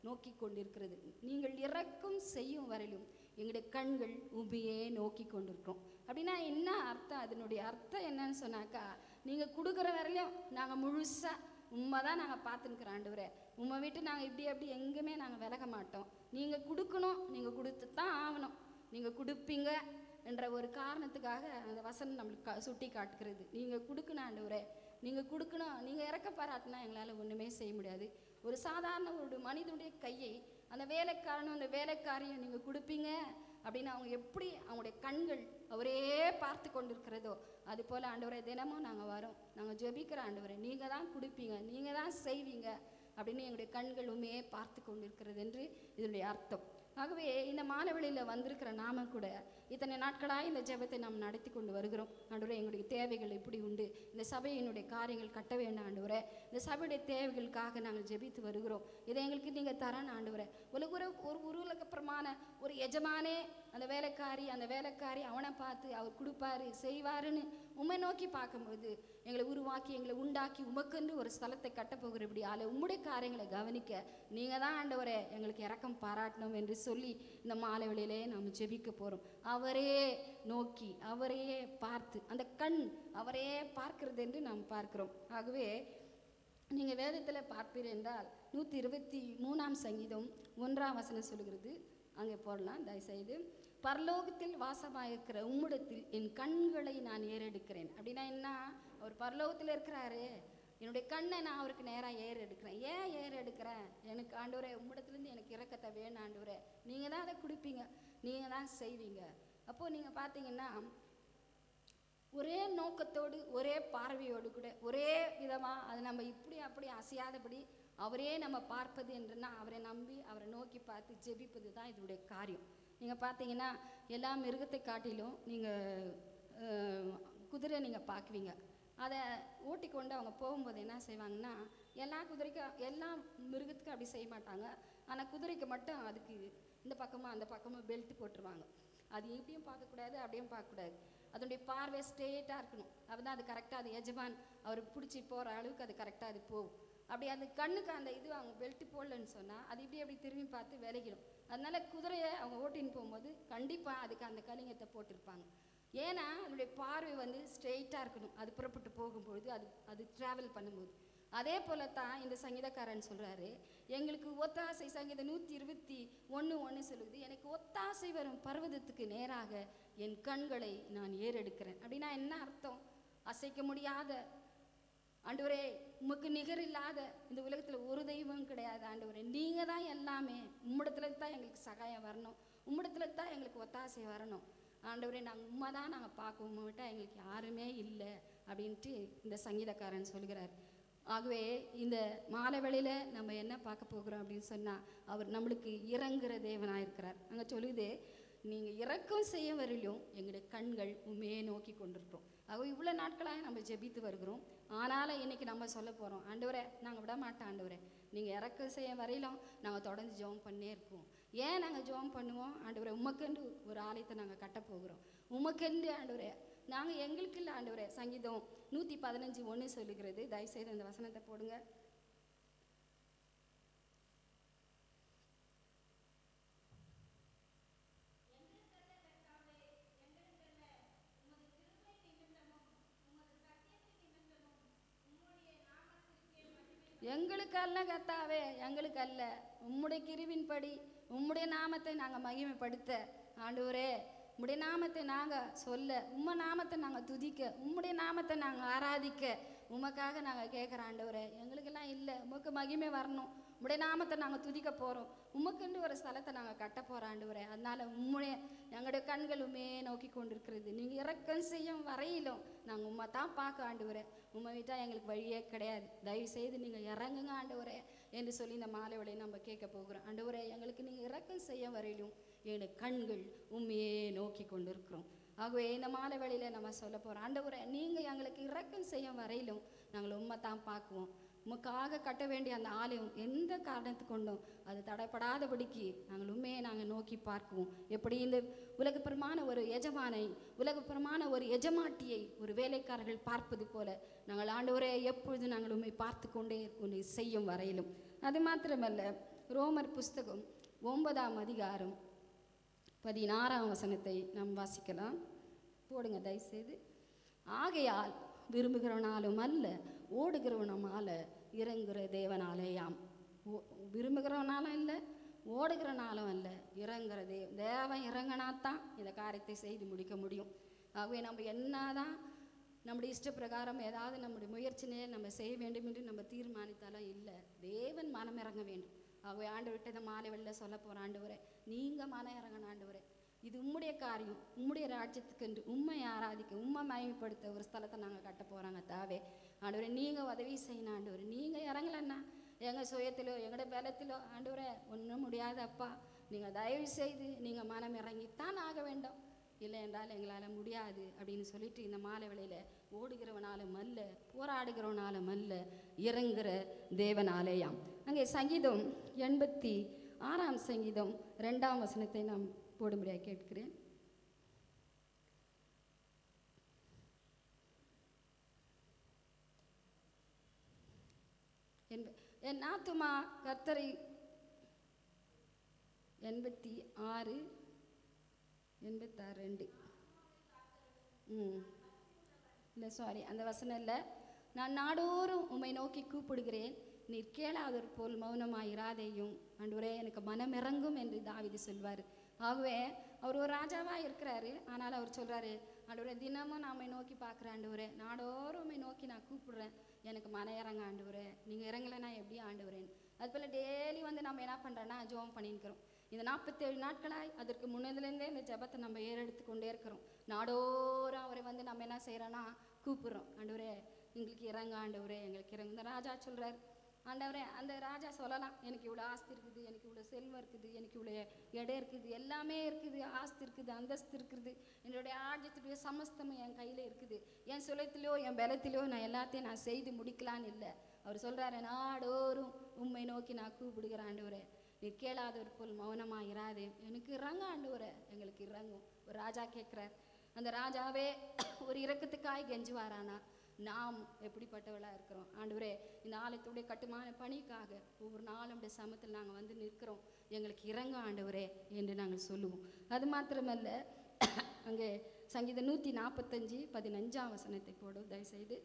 நோக்கி கொண்டிருக்கிறது. நீங்கள் இறக்கும் செய்யும் வரையிலும் எங்களுடைய கண்கள் உமையே நோக்கி கொண்டிருக்கிறோம். அப்படின்னா என்ன அர்த்தம்? அதனுடைய அர்த்தம் என்னன்னு சொன்னாக்கா, நீங்கள் கொடுக்குற வரையிலும் நாங்கள் முழுசாக உண்மை தான் நாங்கள் பார்த்துன்னுக்குறோம் ஆண்டவரே, உண்மை விட்டு நாங்கள் இப்படி அப்படி எங்கேயுமே நாங்கள் விலக மாட்டோம். நீங்கள் கொடுக்கணும், நீங்கள் கொடுத்து தான் ஆகணும், நீங்கள் கொடுப்பீங்க என்ற ஒரு காரணத்துக்காக அந்த வசனம் நம்மளுக்கு சுட்டி காட்டுகிறது. நீங்கள் கொடுக்கணும் ஆண்டவரே, நீங்கள் கொடுக்கணும், நீங்கள் இறக்க பாராட்டினா எங்களால் ஒன்றுமே செய்ய முடியாது. ஒரு சாதாரண ஒரு மனிதனுடைய கையை அந்த வேலைக்காரனும் அந்த வேலைக்காரியும் நீங்கள் கொடுப்பீங்க அப்படின்னு அவங்க எப்படி அவங்களுடைய கண்கள் அவரே பார்த்து கொண்டிருக்கிறதோ, அது போல் ஆண்டவரே தினமும் நாங்கள் வரோம், நாங்கள் ஜெபிக்கிற ஆண்டவரே, நீங்கள் தான் கொடுப்பீங்க, நீங்கள் தான் செய்வீங்க அப்படின்னு எங்களுடைய கண்கள் உண்மையே பார்த்து கொண்டிருக்கிறது என்று இதனுடைய அர்த்தம். ஆகவே இந்த மாணவர்களில் வந்திருக்கிற நாம கூட இத்தனை நாட்களாக இந்த ஜெபத்தை நாம் நடத்தி கொண்டு வருகிறோம். ஆண்டவரே, எங்களுடைய தேவைகள் எப்படி உண்டு, இந்த சபையினுடைய காரியங்கள் கட்ட வேண்டாம் ஆண்டவரே, இந்த சபையுடைய தேவைகளுக்காக நாங்கள் ஜெபித்து வருகிறோம். இதை எங்களுக்கு நீங்கள் தரணும் ஆண்டவரே. உலகப்புறமான ஒரு எஜமானே அந்த வேலைக்காரி அவனை பார்த்து அவர் கொடுப்பாரு செய்வாருன்னு உண்மை நோக்கி பார்க்கும்போது எங்களை உருவாக்கி எங்களை உண்டாக்கி உமக்கென்று ஒரு ஸ்தலத்தை கட்டப்போகிற இப்படி உம்முடைய காரியங்களை கவனிக்க நீங்கள் தான் ஆண்டவரே எங்களுக்கு இரக்கம் பாராட்டணும் என்று சொல்லி இந்த மாலை வேளையிலே நாம் ஜெபிக்க போகிறோம். அவரே நோக்கி அவரையே பார்த்து அந்த கண் அவரையே பார்க்கிறது என்று நாம் பார்க்கிறோம். ஆகவே நீங்கள் வேதத்தில் பார்ப்பீர் என்றால் 123 சங்கீதம் 1ஆம் வசனம் சொல்லுகிறது. அங்கே போடலாம் தயவுசெய்து. பரலோகத்தில் வாசமாயிருக்கிற உம்மிடத்தில் என் கண்களை நான் ஏறெடுக்கிறேன். அப்படின்னா என்ன? அவர் பரலோகத்தில் இருக்கிறாரு, என்னுடைய கண்ணை நான் அவருக்கு நேராக ஏறெடுக்கிறேன். ஏன் ஏறெடுக்கிறேன்? எனக்கு ஆண்டவரே உம்மிடத்துலேருந்து எனக்கு இரக்கத்தை வேணும் ஆண்டவரே, நீங்கள் தான் அதை கொடுப்பீங்க, நீங்கள் தான் செய்வீங்க. அப்போது நீங்கள் பார்த்தீங்கன்னா ஒரே நோக்கத்தோடு ஒரே பார்வையோடு கூட ஒரே விதமாக அது நம்ம இப்படி அப்படி அசையாதபடி அவரே நம்ம பார்ப்பது என்றுன்னா அவரை நம்பி அவரை நோக்கி பார்த்து ஜெபிப்பது தான் இதனுடைய காரியம். நீங்கள் பார்த்தீங்கன்னா எல்லா மிருகத்தை காட்டிலும் நீங்கள் குதிரை நீங்கள் பார்க்குவீங்க. அதை ஓட்டி கொண்டு அவங்க போகும்போது என்ன செய்வாங்கன்னா, எல்லா மிருகத்துக்கும் அப்படி செய்ய மாட்டாங்க. ஆனால் குதிரைக்கு மட்டும் அதுக்கு இந்த பக்கமும் அந்த பக்கமும் பெல்ட் போட்டுருவாங்க. அது இப்படியும் பார்க்கக்கூடாது அப்படியும் பார்க்கக்கூடாது. அதனுடைய பார்வை ஸ்ட்ரெயிட்டாக இருக்கணும். அப்போ தான் அது கரெக்டாக அது எஜமான் அவருக்கு பிடிச்சி போகிற அளவுக்கு அது கரெக்டாக அது போகும். அப்படி அந்த கண்ணுக்கு அந்த இது அவங்க பெல்ட்டு போடலன்னு சொன்னால் அது இப்படி திரும்பி பார்த்து விலகிடும். அதனால குதிரையை அவங்க ஓட்டின்னு போகும்போது கண்டிப்பாக அதுக்கு அந்த கலிங்கத்தை போட்டிருப்பாங்க. ஏன்னா அதனுடைய பார்வை ஸ்ட்ரெயிட்டாக இருக்கணும் அது புறப்பட்டு போகும்பொழுது அது ட்ராவல் பண்ணும்போது. அதே போல தான் இந்த சங்கீதக்காரன் சொல்கிறாரு, எங்களுக்கு ஒத்தாசை சங்கீதம் 121:1 சொல்லுது, எனக்கு ஒத்தாசை வரும் பர்வதத்துக்கு நேராக என் கண்களை நான் ஏறெடுக்கிறேன். அப்படின்னா என்ன அர்த்தம்? அசைக்க முடியாத ஆண்டவரே, உமக்கு நிகர் இல்லாத இந்த உலகத்தில் ஒரு தெய்வம் கிடையாது ஆண்டவரே, நீங்கள் தான் எல்லாமே, உம்மிடத்துல தான் எங்களுக்கு சகாயம் வரணும், உம்மிடத்துல தான் எங்களுக்கு ஒத்தாசை வரணும் ஆண்டவரே, நாங்கள் உண்மை தான் நாங்கள் பார்க்க, உண்மை விட்டால் எங்களுக்கு யாருமே இல்லை அப்படின்ட்டு இந்த சங்கீதக்காரன் சொல்கிறார். ஆகவே இந்த மாலை வேளையில் நம்ம என்ன பார்க்க போகிறோம் அப்படின்னு சொன்னால், அவர் நம்மளுக்கு இறங்குற தேவனாக இருக்கிறார். அங்கே சொல்லுது, நீங்கள் இறக்கம் செய்ய வரையிலும் எங்களுடைய கண்கள் உண்மையை நோக்கி கொண்டிருக்கிறோம். ஆகவே இவ்வளோ நாட்களாக நம்ம ஜெபித்து வருகிறோம். ஆனாலும் இன்றைக்கி நம்ம சொல்ல போகிறோம், ஆண்டவரே நாங்கள் விட மாட்டோம் ஆண்டவரே, நீங்கள் இறக்கம் செய்ய வரையிலும் நாங்கள் தொடர்ந்து ஜெபம் பண்ணே இருப்போம். ஏன் நாங்கள் ஜெபம் பண்ணுவோம்? ஆண்டவரே உமக்கென்று ஒரு ஆலயத்தை நாங்கள் கட்ட போகிறோம். உமக்கென்று ஆண்டவரே, நாங்கள் எங்களுக்கு இல்லை ஆண்டவரே. சங்கீதம் 115:1 சொல்லுகிறது. தயவுசெய்து அந்த வசனத்தை போடுங்க. எங்களுக்கு அல்ல கர்த்தாவே, எங்களுக்கு அல்ல, உம்முடைய கிருபின்படி உம்முடைய நாமத்தை நாங்கள் மகிமைப்படுத்த ஆண்டவரே, உம்முடைய நாமத்தை நாங்கள் சொல்ல, உம்மை நாமத்தை நாங்கள் துதிக்க, உம்முடைய நாமத்தை நாங்கள் ஆராதிக்க உமக்காக நாங்கள் கேட்குற ஆண்டவரே. எங்களுக்கெல்லாம் இல்லை, உமக்கு மகிமை வரணும். உம்முடைய நாமத்தை நாங்கள் துதிக்க போகிறோம். உமக்குண்டு ஒரு ஸ்தலத்தை நாங்கள் கட்ட போகிறோம் ஆண்டவரே. அதனால் உம்முடைய எங்களுடைய கண்களுமே நோக்கி கொண்டிருக்கிறது. நீங்கள் இறக்கம் செய்யும் வரையிலும் நாங்கள் உம்மை தான் பார்க்க ஆண்டவரே. உம்மை விட்டால் எங்களுக்கு வழியே கிடையாது. தயவு செய்து நீங்கள் இறங்குங்க ஆண்டவரே என்று சொல்லி இந்த மாலை வேளையை நம்ம கேட்க போகிறோம். ஆண்டவரே, எங்களுக்கு நீங்கள் இறக்கம் செய்ய வரையிலும் எங்களுடைய கண்கள் உண்மையே நோக்கி கொண்டிருக்கிறோம். ஆகவே இந்த மாலை வேளையில் நம்ம சொல்ல போகிறோம், ஆண்டவரே நீங்கள் எங்களுக்கு இறக்கம் செய்ய வரையிலும் நாங்கள் உண்மை தான் பார்க்குவோம். உமக்காக கட்ட வேண்டிய அந்த ஆலயம் எந்த காரணத்து கொண்டும் அது தடைப்படாதபடிக்கு நாங்கள் உண்மையை நாங்கள் நோக்கி பார்க்குவோம். எப்படி இந்த உலகப்புறமான ஒரு எஜமானை, உலகப்புறமான ஒரு எஜமாட்டியை ஒரு வேலைக்காரர்கள் பார்ப்பது போல நாங்கள் ஆண்டவரே எப்பொழுது நாங்கள் உண்மை பார்த்து கொண்டே உன்னை செய்யும் வரையிலும். அது மாத்திரமல்ல, ரோமர் புஸ்தகம் 9ஆம் அதிகாரம் 16ஆம் வசனத்தை நாம் வாசிக்கலாம். போடுங்க தயவுசெய்து. ஆகையால் விரும்புகிறவனாலும் அல்ல, ஓடுகிறவனால இறங்குகிற தேவனாலேயாம். விரும்புகிறவனாலும் இல்லை, ஓடுகிறனாலும் அல்ல, இறங்குற தேவன் இறங்கினாத்தான் இந்த காரியத்தை செய்து முடிக்க முடியும். ஆகவே நம்ம என்னதான் நம்முடைய இஷ்டப்பிரகாரம் ஏதாவது நம்முடைய முயற்சினையே நம்ம செய்ய வேண்டும் என்று நம்ம தீர்மானித்தாலும் இல்லை, தேவன் மனம் இறங்க வேண்டும். ஆகவே ஆண்டவர்கிட்ட இந்த மாலை வெளியில் சொல்ல போகிற, ஆண்டவரே நீங்கள் மனம் இறங்கணும் ஆண்டவரே, இது உம்முடைய காரியம், உம்முடைய ராஜ்யத்துக்கு என்று உண்மை ஆராதிக்க, உண்மை மகிமைப்படுத்த ஒரு ஸ்தலத்தை நாங்கள் கட்ட போகிறாங்க தாவே. ஆண்டவரே நீங்கள் உதவி செய்யணும் ஆண்டவரே. நீங்கள் இறங்கலன்னா எங்கள் சுயத்திலோ எங்களுடைய பலத்திலோ ஆண்டவரே ஒன்றும் முடியாது அப்பா. நீங்கள் தயவு செய்து நீங்கள் மனம் இறங்கித்தான் ஆக வேண்டும், இல்லை என்றால் எங்களால் முடியாது அப்படின்னு சொல்லிட்டு இந்த மாலை வேளையில் ஓடுகிறவனாலும் அல்ல, போராடுகிறவனாலும் அல்ல, இறங்குகிற தேவனாலேயாம். அங்கே சங்கீதம் 86ஆம் சங்கீதம் 2ஆம் வசனத்தை நாம் போடும்படியாக கேட்கிறேன். என் ஆத்துமா கர்த்தரை 86 86 இல்லை சாரி, அந்த வசனம் இல்லை. நான் நாடோறும் உம்மை நோக்கி கூப்பிடுகிறேன், நீர் கேளாதவர் போல் மௌனமாயிராதேயும். ஆண்டவரே எனக்கு மனம் இறங்கும் என்று தாவீது சொல்வார். ஆகவே அவர் ஒரு ராஜாவாக இருக்கிறாரு. ஆனால் அவர் சொல்கிறாரு, ஆண்டவரே தினமும் நான் உம்மை நோக்கி பார்க்குறேன் ஆண்டவரே, நாடோறும் உம்மை நோக்கி நான் கூப்பிடுறேன், எனக்கு மனம் இறங்க ஆண்டவரே, நீங்கள் இறங்கலைன்னா எப்படி ஆண்டவரேன்னு. அது போல் டெய்லி வந்து நம்ம என்ன பண்ணுறோன்னா ஜெபம் பண்ணிக்கிறோம். இந்த 47 நாட்களாய் அதற்கு முன்னதுலேருந்தே இந்த ஜெபத்தை நம்ம ஏறெடுத்து கொண்டே இருக்கிறோம். நாடோறும் அவரை வந்து நம்ம என்ன செய்கிறோன்னா கூப்பிட்றோம், ஆண்டவரே எங்களுக்கு இறங்க ஆண்டவரே, எங்களுக்கு இறங்க. இந்த ராஜா சொல்கிறார், ஆண்டவரே அந்த ராஜா சொல்லலாம், எனக்கு இவ்வளோ ஆஸ்தி இருக்குது, எனக்கு இவ்வளோ செல்வம் இருக்குது, எனக்கு இவ்வளோ இடம் இருக்குது, எல்லாமே இருக்குது, ஆஸ்தி இருக்குது, அந்தஸ்து இருக்குது, என்னுடைய ஆட்சியத்துடைய சமஸ்தமும் என் கையில் இருக்குது, என் சுலத்திலோ என் பலத்திலோ நான் எல்லாத்தையும் நான் செய்து முடிக்கலான்னு இல்லை. அவர் சொல்கிறாரு, நாடோறும் உம்மை நோக்கி நான் கூப்பிடுகிறேன் ஆண்டவரே, நீ கேளாதவர் போல் மௌனமாக இராதே, எனக்கு இறங்க ஆண்டவரே, எங்களுக்கு இறங்கும். ஒரு ராஜா கேட்குறார். அந்த ராஜாவே ஒரு இரக்கத்துக்காய் கெஞ்சுவாரானா நாம் எப்படிப்பட்டவளாக இருக்கிறோம். ஆண்டவரே இந்த ஆலயத்துடைய கட்டுமான பணிக்காக ஒவ்வொரு நாளும் நம்முடைய சமத்தில் நாங்கள் வந்து நிற்கிறோம், எங்களுக்கு இறங்க ஆண்டவரே என்று நாங்கள் சொல்லுவோம். அது மாத்திரமல்ல, அங்கே சங்கீதம் 145 15ஆம் வசனத்தை போடும் தயவுசெய்து.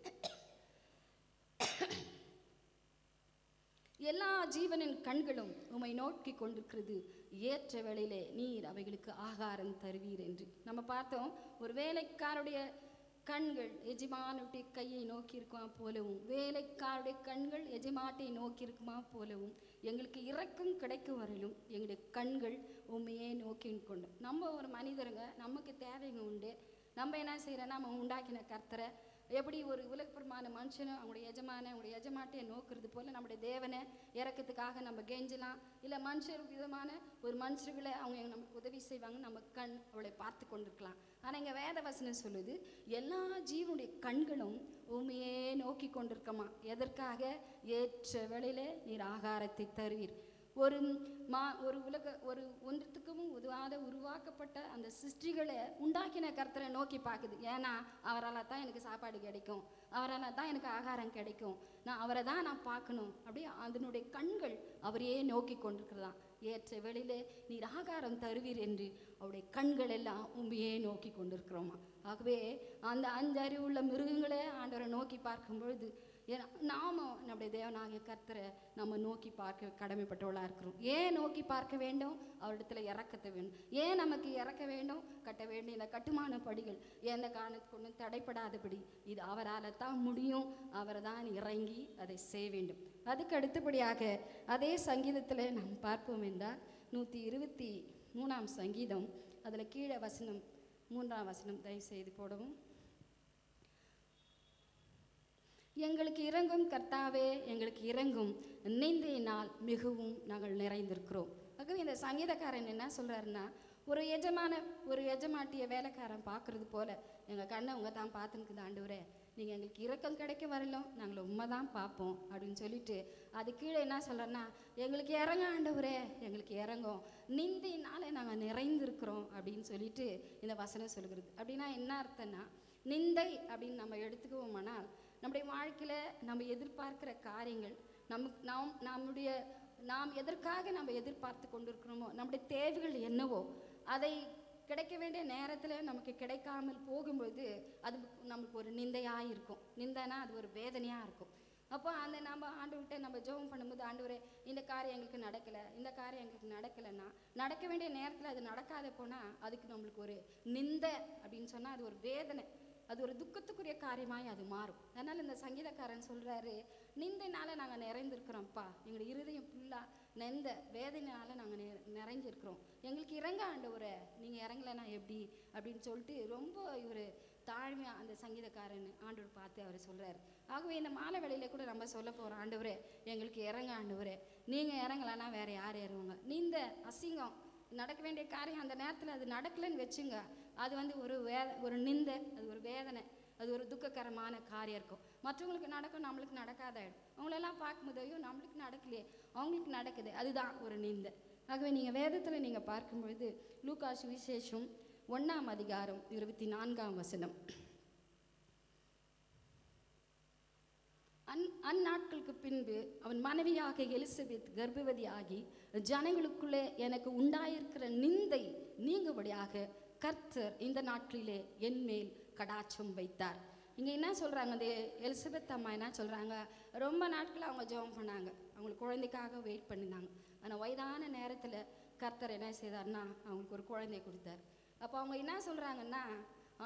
எல்லா ஜீவனின் கண்களும் உம்மை நோக்கி கொண்டிருக்கிறது, ஏற்ற வேளையிலே நீர் அவைகளுக்கு ஆகாரம் தருவீர் என்று நம்ம பார்த்தோம். ஒரு வேலைக்காருடைய கண்கள் எஜமானுடைய கையை நோக்கி இருக்குமா போலவும், வேலைக்காருடைய கண்கள் எஜமாட்டை நோக்கி இருக்குமா போலவும், எங்களுக்கு இறக்கம் கிடைக்கும் வரையிலும் எங்களுடைய கண்கள் உண்மையே நோக்கி கொண்டோம். நம்ம ஒரு மனிதருங்க, நமக்கு தேவைங்க உண்டு. நம்ம என்ன செய்கிறோன்னா நம்ம உண்டாக்கின கர்த்தரை எப்படி ஒரு உலகப்பிரமான மனுஷனும் அவங்களுடைய அவங்களுடைய எஜமாட்டியை நோக்குறது போல் நம்முடைய தேவனை இறக்கத்துக்காக நம்ம கெஞ்சலாம். இல்லை மனுஷர் விதமான ஒரு மனுஷர்களை அவங்க நமக்கு உதவி செய்வாங்க, நம்ம கண் அவளை பார்த்து கொண்டிருக்கலாம். ஆனால் இங்கே வேத வசனம் சொல்லுது, எல்லா ஜீவனுடைய கண்களும் உண்மையே நோக்கி கொண்டிருக்கமா. எதற்காக? ஏற்ற வேளையில நீர் ஆகாரத்தை தருவீர். ஒரு ஒன்றுத்துக்கும் உதவாத உருவாக்கப்பட்ட அந்த சிருஷ்டிகளை உண்டாக்கின கர்த்தரை நோக்கி பார்க்குது. ஏன்னா அவரால் தான் எனக்கு சாப்பாடு கிடைக்கும், அவரால் தான் எனக்கு ஆகாரம் கிடைக்கும், நான் அவரை தான் நான் பார்க்கணும். அப்படியே அதனுடைய கண்கள் அவரையே நோக்கி கொண்டிருக்கிறதான். ஏற்ற வேளையிலே நீர் ஆகாரம் தருவீர் என்று அவருடைய கண்கள் எல்லாம் உண்மையே நோக்கி கொண்டிருக்கிறோமா. ஆகவே அந்த 5 அறிவுள்ள மிருகங்களே ஆண்டவரை நோக்கி பார்க்கும் பொழுது நாம நம்முடைய தேவனாகிய கர்த்தரை நம்ம நோக்கி பார்க்க கடமைப்பட்டவளாக இருக்கிறோம். ஏன் நோக்கி பார்க்க வேண்டும்? அவரிடத்துல இறக்கத்தை வேண்டும். ஏன் நமக்கு இறக்க வேண்டும்? கட்ட வேண்டிய இந்த கட்டுமான படிகள் எந்த காரணத்துக்கு ஒன்றும் தடைப்படாதபடி இது அவரால் தான் முடியும். அவரை தான் இறங்கி அதை செய்ய வேண்டும். அதுக்கு அடுத்தபடியாக அதே சங்கீதத்தில் நாம் பார்ப்போம் என்றால் 123ஆம் சங்கீதம், அதில் கீழே வசனம் 3ஆம் வசனம் தயவு செய்து போடவும். எங்களுக்கு இறங்கும் கர்த்தாவே, எங்களுக்கு இறங்கும், நிந்தையினால் மிகவும் நாங்கள் நிறைந்திருக்கிறோம். ஆகவே இந்த சங்கீதக்காரன் என்ன சொல்கிறாருன்னா, ஒரு எஜமாட்டிய வேலைக்காரன் பார்க்குறது போல் எங்கள் கண்ணை உங்க தான் பார்த்துனுக்குது ஆண்டவரே, நீங்கள் எங்களுக்கு இரக்கம் கிடைக்க வரலாம், நாங்கள் உண்மை தான் பார்ப்போம் அப்படின்னு சொல்லிட்டு அது கீழே என்ன சொல்கிறேன்னா, எங்களுக்கு இறங்க ஆண்டவரே, எங்களுக்கு இறங்கும், நிந்தையினால நாங்கள் நிறைந்திருக்கிறோம் அப்படின்னு சொல்லிட்டு இந்த வசனம் சொல்கிறது. அப்படின்னா என்ன அர்த்தம்னா, நிந்தை அப்படின்னு நம்ம எடுத்துக்குவோமானால் நம்முடைய வாழ்க்கையில் நம்ம எதிர்பார்க்கிற காரியங்கள் நாம் எதற்காக நம்ம எதிர்பார்த்து கொண்டிருக்கிறோமோ, நம்முடைய தேவைகள் என்னவோ அதை கிடைக்க வேண்டிய நேரத்தில் நமக்கு கிடைக்காமல் போகும்பொழுது அது நமக்கு ஒரு நிந்தையாக இருக்கும். நிந்தைனா அது ஒரு வேதனையாக இருக்கும். அப்போ அந்த நம்ம ஆண்டவர்கிட்ட நம்ம ஜெபம் பண்ணும்போது, ஆண்டவரே இந்த காரியம் எங்களுக்கு நடக்கலை, இந்த காரியம் எங்களுக்கு நடக்கலைன்னா, நடக்க வேண்டிய நேரத்தில் அது நடக்காத போனால் அதுக்கு நம்மளுக்கு ஒரு நிந்தை அப்படின்னு சொன்னால் அது ஒரு வேதனை, அது ஒரு துக்கத்துக்குரிய காரியமாய் அது மாறும். அதனால் இந்த சங்கீதக்காரன் சொல்கிறாரு, நிந்தைனால நாங்கள் நிறைந்திருக்கிறோம்ப்பா, எங்களுடைய இருதயம் ஃபுல்லாக நெந்த வேதனையால் நாங்கள் நிறைஞ்சிருக்கிறோம், எங்களுக்கு இறங்க ஆண்டவரே, நீங்கள் இறங்கலைன்னா எப்படி அப்படின்னு சொல்லிட்டு ரொம்ப இவர் தாழ்மையாக அந்த சங்கீதக்காரன் ஆண்டவர் பார்த்து அவர் சொல்கிறார். ஆகவே இந்த மாலை வேளையில கூட நம்ம சொல்ல போகிறோம், ஆண்டவரே எங்களுக்கு இறங்க ஆண்டவரே, நீங்கள் இறங்கலைன்னா வேறு யார் இறங்குவாங்க? நீந்த அசிங்கம் நடக்க வேண்டிய காரியம் அந்த நேரத்தில் அது நடக்கலைன்னு வச்சுங்க, அது வந்து ஒரு நிந்தை, அது ஒரு வேதனை, அது ஒரு துக்ககரமான காரியம் இருக்கும். மற்றவங்களுக்கு நடக்கும், நம்மளுக்கு நடக்காதாயிடும். அவங்களெல்லாம் பார்க்கும்போது ஐயோ நம்மளுக்கு நடக்கலையே, அவங்களுக்கு நடக்குது, அதுதான் ஒரு நிந்தை. ஆகவே நீங்கள் வேதத்தில் நீங்கள் பார்க்கும்பொழுது லூக்கா சுவிசேஷம் 1ஆம் அதிகாரம் 24ஆம் வசனம், அந்நாட்களுக்கு பின்பு அவன் மனைவியாக எலிசபெத் கர்ப்பவதியாகி ஜனங்களுக்குள்ளே எனக்கு உண்டாயிருக்கிற நிந்தை நீங்கும்படியாக கர்த்தர் இந்த நாட்களிலே என் மேல் கடாட்சம் வைத்தார். இங்கே என்ன சொல்கிறாங்க, அந்த எலிசபெத் அம்மா என்ன சொல்கிறாங்க, ரொம்ப நாட்கள் அவங்க ஜெபம் பண்ணாங்க, அவங்களுக்கு குழந்தைக்காக வெயிட் பண்ணினாங்க. ஆனால் வயதான நேரத்தில் கர்த்தர் என்ன செய்தார்னா அவங்களுக்கு ஒரு குழந்தைய கொடுத்தார். அப்போ அவங்க என்ன சொல்கிறாங்கன்னா,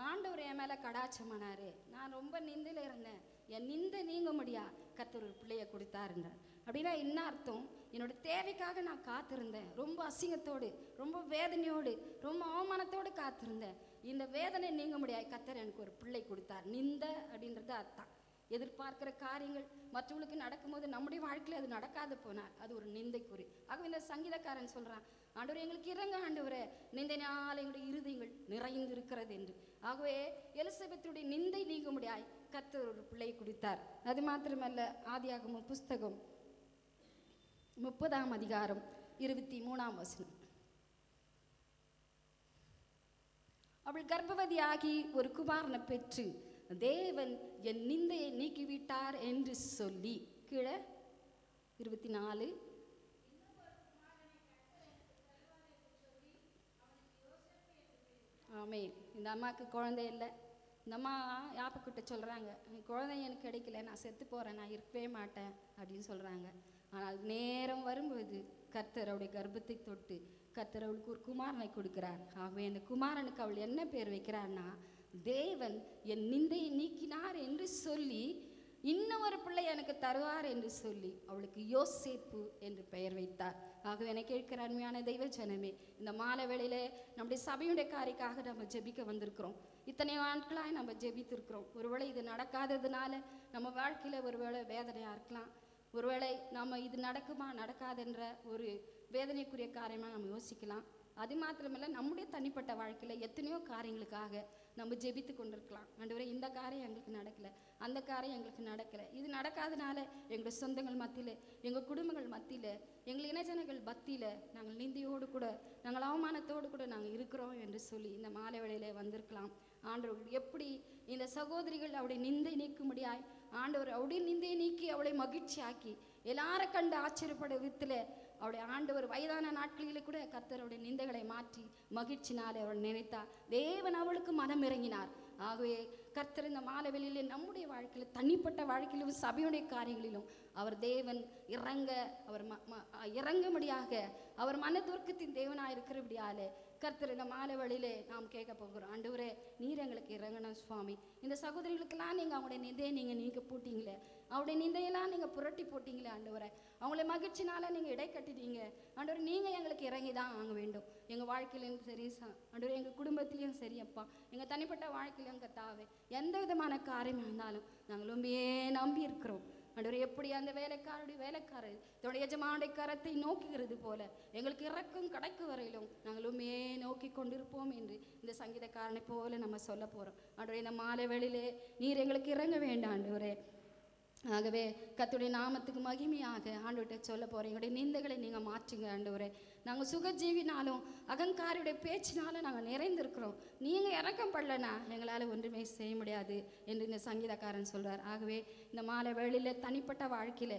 ஆண்டவர் என் மேலே கடாட்சமானார், நான் ரொம்ப நிந்தையில் இருந்தேன், என் நிந்தை நீங்க முடியா கர்த்தர் ஒரு பிள்ளையை கொடுத்தாருன்றார். அப்படின்னா என்ன அர்த்தம்? என்னோட தேவைக்காக நான் காத்திருந்தேன், ரொம்ப அசிங்கத்தோடு, ரொம்ப வேதனையோடு, ரொம்ப அவமானத்தோடு காத்திருந்தேன், இந்த வேதனை நீங்க முடியாது, கர்த்தர் எனக்கு ஒரு பிள்ளை கொடுத்தார். நிந்தை அப்படின்றது அர்த்தம். எதிர்பார்க்கிற காரியங்கள் மற்றவங்களுக்கு நடக்கும்போது நம்முடைய வாழ்க்கையில் அது நடக்காது போனால் அது ஒரு நிந்தைக்குறி. ஆகவே இந்த சங்கீதக்காரன் சொல்கிறான், ஆண்டவர் எங்களுக்கு இறங்க ஆண்டவரே, நிந்தையினால் எங்களுடைய இருதயங்கள் நிறைந்து இருக்கிறது என்று. ஆகவே எலிசபெத்துடைய நிந்தை நீங்க முடியாய் கர்த்தர் ஒரு பிள்ளையை கொடுத்தார். அது மாத்திரமல்ல, ஆதியாகமம் புஸ்தகம் 30ஆம் அதிகாரம் 23ஆம் வசனம், அவள் கர்ப்பவதியாகி ஒரு குமாரனை பெற்று தேவன் என் நிந்தையை நீக்கிவிட்டார் என்று சொல்லி, கீழே 24, ஆமே. இந்த அம்மாவுக்கு குழந்தை இல்லை. இந்த அம்மா யாப்பக்கிட்ட சொல்கிறாங்க, குழந்தை எனக்கு கிடைக்கல, நான் செத்து போகிறேன், நான் இருக்கவே மாட்டேன் அப்படின்னு சொல்கிறாங்க. ஆனால் நேரம் வரும்போது கர்த்தர் அவருடைய கர்ப்பத்தை தொட்டு கர்த்தர் அவளுக்கு ஒரு குமாரனை கொடுக்கிறார். ஆகவே அந்த குமாரனுக்கு அவள் என்ன பேர் வைக்கிறார்னா, தேவன் என் நிந்தையை நீக்கினார் என்று சொல்லி, இன்னும் ஒரு பிள்ளை எனக்கு தருவார் என்று சொல்லி அவளுக்கு யோசேப்பு என்று பெயர் வைத்தார். ஆகவே என்னை கேட்கிற அருமையான தெய்வ ஜனமே, இந்த மாலை வேளையிலே நம்முடைய சபையுடைய காரிக்காக நம்ம ஜெபிக்க வந்திருக்கிறோம். இத்தனை நாட்களாக நம்ம ஜெபித்திருக்கிறோம். ஒருவேளை இது நடக்காததுனால நம்ம வாழ்க்கையில ஒருவேளை வேதனையா இருக்கலாம். ஒருவேளை நம்ம இது நடக்குமா நடக்காதுன்ற ஒரு வேதனைக்குரிய காரியமா நம்ம யோசிக்கலாம். அது மாத்திரமல்ல, நம்முடைய தனிப்பட்ட வாழ்க்கையில எத்தனையோ காரியங்களுக்காக நம்ம ஜெபித்து கொண்டிருக்கலாம். ஆண்டவரே, இந்த காரியம் எங்களுக்கு நடக்கல, அந்த காரியம் எங்களுக்கு நடக்கல, இது நடக்காதனால எங்களுடைய சொந்தங்கள் மத்தியில, எங்கள் குடும்பங்கள் மத்தியில, எங்கள் இனஜனங்கள் மத்தியில நாங்கள் நிந்தியோடு கூட, நாங்கள் அவமானத்தோடு கூட நாங்கள் இருக்கிறோம் என்று சொல்லி இந்த மாலை வேளையிலே வந்திருக்கலாம். ஆண்டவர் எப்படி இந்த சகோதரிகள் அவருடைய நிந்தை நீக்கும்படியாய் ஆண்டவர் அவருடைய நிந்தையை நீக்கி அவளை மகிழ்ச்சியாக்கி எல்லாரை கண்டு ஆச்சரியப்பட வித்துல அவருடைய ஆண்டவர் வயதான நாட்களிலே கூட கர்த்தருடைய நிந்தைகளை மாற்றி மகிழ்ச்சினாலே அவள் நினைத்தார். தேவன் அவளுக்கு மனம் இறங்கினார். ஆகவே கர்த்தர் இந்த மாலை வேளையிலே நம்முடைய வாழ்க்கையில, தனிப்பட்ட வாழ்க்கையிலும் சபையுடைய காரியங்களிலும் அவர் தேவன் அவர் இறங்கும்படியாக அவர் மனதுர்க்கத்தின் தேவனாக இருக்கிறபடியாலே கர்த்தர் இந்த மாலை வேளையிலே நாம் கேட்க போகிறோம். ஆண்டவரே, நீர் எங்களுக்கு இறங்கணும் சுவாமி. இந்த சகோதரிகளுக்கெல்லாம் நீங்கள் அவங்களுடைய நிந்தையை நீங்க போட்டீங்களே, அவருடைய நிந்தையெல்லாம் நீங்கள் புரட்டி போட்டீங்களே ஆண்டவரை, அவங்கள மகிழ்ச்சினால நீங்கள் இடை கட்டிட்டீங்க ஆண்டவர். நீங்கள் எங்களுக்கு இறங்கி தான் ஆக வேண்டும். எங்கள் வாழ்க்கையிலும் சரி ஆண்டவர், எங்கள் குடும்பத்திலையும் சரி அப்பா, எங்கள் தனிப்பட்ட வாழ்க்கையிலும் கர்த்தாவே, எந்த விதமான காரியமாக இருந்தாலும் நாங்கள் ரொம்பவே நம்பி இருக்கிறோம் ஆண்டவர். எப்படி அந்த வேலைக்காரர் தன்னுடைய எஜமானுடைய கரத்தை நோக்குகிறது போல எங்களுக்கு இறக்கும் கிடைக்கு வரையிலும் நாங்களுமே நோக்கி கொண்டிருப்போம் என்று இந்த சங்கீதக்காரனை போல நம்ம சொல்ல போகிறோம். ஆண்டவரே, இந்த மாலை வேளையிலே நீர் எங்களுக்கு இறங்க வேண்டாம் ஆண்டவரே. ஆகவே கர்த்தருடைய நாமத்துக்கு மகிமையாக ஆண்டவர்கிட்ட சொல்ல போகிறேன், எங்களுடைய நிந்தைகளை நீங்கள் மாற்றுங்க ஆண்டவரே. நாங்கள் சுகஜீவினாலும் அகங்காரியுடைய பேச்சினாலும் நாங்கள் நிறைந்திருக்கிறோம். நீங்கள் இறக்கம் படலைன்னா எங்களால் ஒன்றுமே செய்ய முடியாது என்று இந்த சங்கீதக்காரன் சொல்கிறார். ஆகவே இந்த மாலை வேளையில் தனிப்பட்ட வாழ்க்கையில்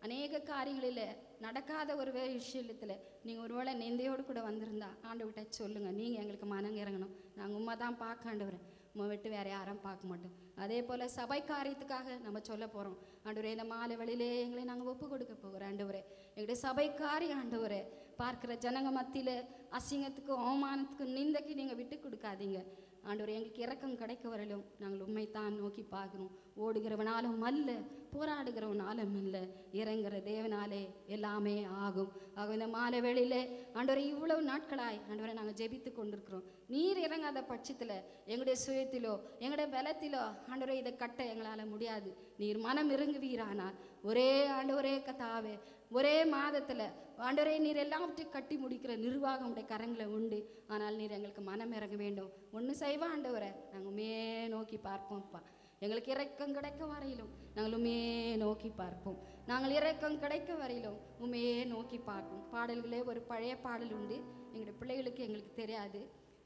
அநேக காரியங்களில் நடக்காத ஒரு விஷயத்தில் நீங்கள் ஒருவேளை நிந்தையோடு கூட வந்திருந்தா ஆண்டவர்கிட்ட சொல்லுங்கள். நீங்கள் எங்களுக்கு மனம் இறங்கணும், நாங்கள் உண்மை தான் பார்க்க ஆண்டவரே, உண்மை விட்டு வேறு யாரும் பார்க்க மாட்டோம். அதே போல் சபை காரியத்துக்காக நம்ம சொல்ல போகிறோம். ஆண்டவரே, இந்த மாலை வேளையிலே எங்களை நாங்கள் ஒப்பு கொடுக்க போகிறோம் ஆண்டவரே. எங்களுடைய சபை காரியம் ஆண்டவரே, பார்க்குற ஜனங்க மத்தியில் அசிங்கத்துக்கும் அவமானத்துக்கும் நிந்தைக்கு நீங்கள் விட்டு கொடுக்காதீங்க ஆண்டவரே. எங்களுக்கு இறக்கம் கிடைக்க வரலும் நாங்கள் உண்மைத்தான் நோக்கி பார்க்கணும். ஓடுகிறவனாலும் அல்ல, போராடுகிறவனாலும் அல்ல, இறங்குற தேவனாலே எல்லாமே ஆகும். ஆக இந்த மாலை வேளையிலே ஆண்டவரை இவ்வளவு நாட்களாய் ஆண்டவரை நாங்கள் ஜெபித்து கொண்டிருக்கிறோம். நீர் இறங்காத பட்சத்தில் எங்களுடைய சுயத்திலோ எங்களுடைய பலத்திலோ ஆண்டவரை இதை கட்ட எங்களால் முடியாது. நீர் மனம் இறங்குவீரானால் ஒரே ஆண்டவரே கர்த்தாவே, ஒரே மாதத்தில் ஆண்டவரே நீர் எல்லாவற்றையும் கட்டி முடிக்கிற நிர்வாகம் உடைய கரங்களை உண்டு. ஆனால் நீர் எங்களுக்கு மனம் இறங்க வேண்டும். ஒன்று செய்வா ஆண்டவரை, நாங்கள் உண்மையே நோக்கி பார்ப்போம்ப்பா. எங்களுக்கு இறக்கம் கிடைக்க வரையிலும் நாங்கள் உண்மையே நோக்கி பார்ப்போம். நாங்கள் இறக்கம் கிடைக்க வரையிலும் உண்மையே நோக்கி பார்ப்போம். பாடல்களே ஒரு பழைய பாடல் உண்டு, எங்களுடைய பிள்ளைகளுக்கு எங்களுக்கு தெரியாது,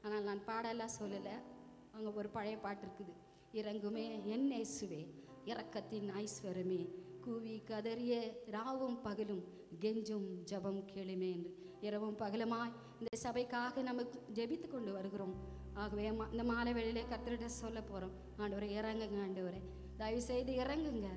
ஆனால் நான் பாடலாம் சொல்லலை. அங்கே ஒரு பழைய பாட்டு இருக்குது. இறங்குமே என் இயேசுவே, இரக்கத்தின் ஐஸ்வரமே, கூவி கதறிய ராவும் பகலும் கெஞ்சும் ஜபம் கேளுமே என்று இரவும் பகலுமாய் இந்த சபைக்காக நம்ம ஜெபித்து கொண்டு வருகிறோம். ஆகவே இந்த மாலை வேளையிலே கர்த்தர்கிட்ட சொல்ல போகிறோம். ஆண்டவரே, இறங்குங்க ஆண்டவரே, தயவு செய்து இறங்குங்க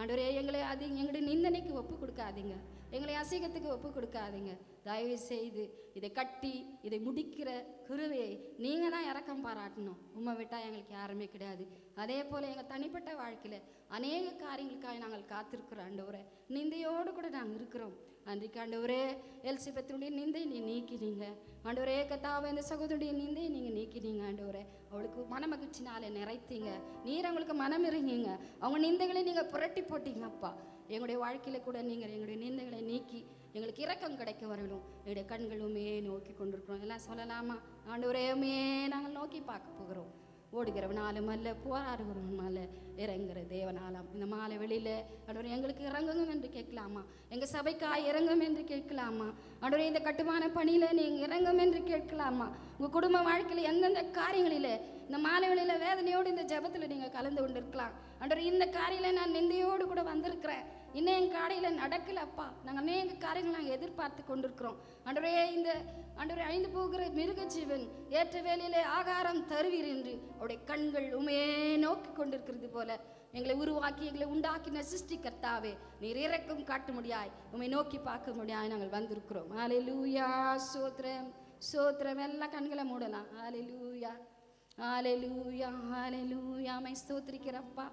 ஆண்டவரே. எங்களுடைய நிந்தனைக்கு ஒப்பு கொடுக்காதீங்க, எங்களை அசிங்கத்துக்கு ஒப்பு கொடுக்காதீங்க. தயவு செய்து இதை கட்டி இதை முடிக்கிற கிருபையை நீங்கள் தான் இரக்கம் பாராட்டணும். உண்மை விட்டால் எங்களுக்கு யாருமே கிடையாது. அதே போல் எங்கள் தனிப்பட்ட வாழ்க்கையில் அநேக காரியங்களுக்காக நாங்கள் காத்திருக்கிறோம் ஆண்டவரே. நிந்தையோடு கூட நாங்கள் இருக்கிறோம். அன்றைக்கு ஆண்டவரே எலிசபெத்துடைய நிந்தை நீ நீக்கினீங்க ஆண்டவரே. கர்த்தாவே, இந்த சகோதரியுடைய நிந்தையை நீங்கள் நீக்கினீங்க ஆண்டவரே. அவளுக்கு மன மகிழ்ச்சினாலே நிறைத்தீங்க. நீர் அவங்களுக்கு மனம் இறங்கிங்க. அவங்க நிந்தைகளை நீங்கள் புரட்டி போட்டீங்க அப்பா. எங்களுடைய வாழ்க்கையில் கூட நீங்கள் எங்களுடைய நிந்தைகளை நீக்கி எங்களுக்கு இரக்கம் கிடைக்க வரணும். எங்களுடைய கண்களுமே நோக்கி கொண்டிருக்கிறோம். எல்லாம் சொல்லலாமா? ஆண்டவரையுமே நாங்கள் நோக்கி பார்க்க போகிறோம். ஓடுகிறவனாலும் அல்ல, போராடுகிறவனும் அல்ல, இறங்குற தேவனாலும். இந்த மாலை வெளியில் ஆண்டவரே எங்களுக்கு இறங்குங்க என்று கேட்கலாமா? எங்கள் சபைக்காய் இறங்கும் என்று கேட்கலாமா? ஆண்டவரே, இந்த கட்டுமான பணியில் நீங்கள் இறங்கும் என்று கேட்கலாமா? உங்கள் குடும்ப வாழ்க்கையில் எந்தெந்த காரியங்களில் இந்த மாலை வெளியில் வேதனையோடு இந்த ஜபத்தில் நீங்கள் கலந்து கொண்டு இருக்கலாம். ஆண்டவரே, இந்த காரியில் நான் நிந்தையோடு கூட வந்திருக்கிறேன், இன்னும் எங்கள் காடையில் நடக்கலப்பா, நாங்கள் அநேக காரியங்கள் நாங்கள் எதிர்பார்த்து கொண்டிருக்கிறோம் ஆண்டவரே. இந்த ஆண்டவரே, அழிந்து போகிற மிருக ஜீவன் ஏற்ற வேலையிலே ஆகாரம் தருவீர் என்று அவருடைய கண்கள் உமையே நோக்கி கொண்டிருக்கிறது போல எங்களை உருவாக்கி எங்களை உண்டாக்கின சிருஷ்டி கர்த்தாவே, நீர் இறக்கம் காட்ட முடியாய், உண்மை நோக்கி பார்க்க முடியாய் நாங்கள் வந்திருக்கிறோம். ஹல்லேலூயா, ஸ்தோத்திரம் ஸ்தோத்திரம். எல்லாம் கண்களை மூடலாம். ஹல்லேலூயா ஹல்லேலூயா ஹல்லேலூயா. மை ஸ்தோத்திரிக்கிறப்பா,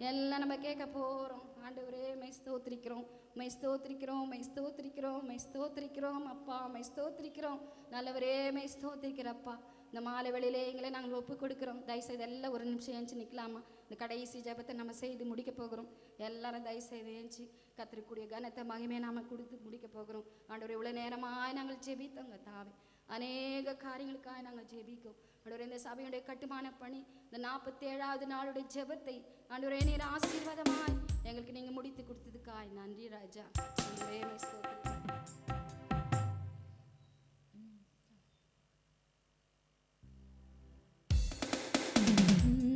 எல்லாம் நம்ம கேட்க போகிறோம். ஆண்டவரே மை ஸ்தோத்திரிக்கிறோம், மை ஸ்தோத்திரிக்கிறோம், மை ஸ்தோத்திரிக்கிறோம், மை ஸ்தோத்திரிக்கிறோம் அப்பா, மை ஸ்தோத்திரிக்கிறோம். நல்லவரே மை ஸ்தோத்திரிக்கிறப்பா. இந்த மாலை வேளையிலே எங்களை நாங்கள் ஒப்பு கொடுக்குறோம். தயவுசெய்து எல்லாம் ஒரு நிமிஷம் ஏஞ்சி நிற்கலாமா? இந்த கடைசி ஜெபத்தை நம்ம செய்து முடிக்க போகிறோம். எல்லாரும் தயவுசெய்து ஏஞ்சி கத்திரக்கூடிய கனத்தை மகிமையை நாம் கொடுத்து முடிக்க போகிறோம். ஆண்டவரே இவ்வளோ நேரமாக நாங்கள் ஜெபித்தோங்க தாவே, அநேக காரியங்களுக்காக நாங்கள் ஜெபிக்கும். ஆண்டவரே இந்த சபையுடைய கட்டுமான பணி இந்த 47வது நாளுடைய ஜெபத்தை ஆண்டவரே நீர் ஆசீர்வாதமாய் எங்களுக்கு நீங்கள் முடித்து கொடுத்ததுக்காய் நன்றி ராஜா. ஆண்டவரே மை ஸ்தோத்திரம்.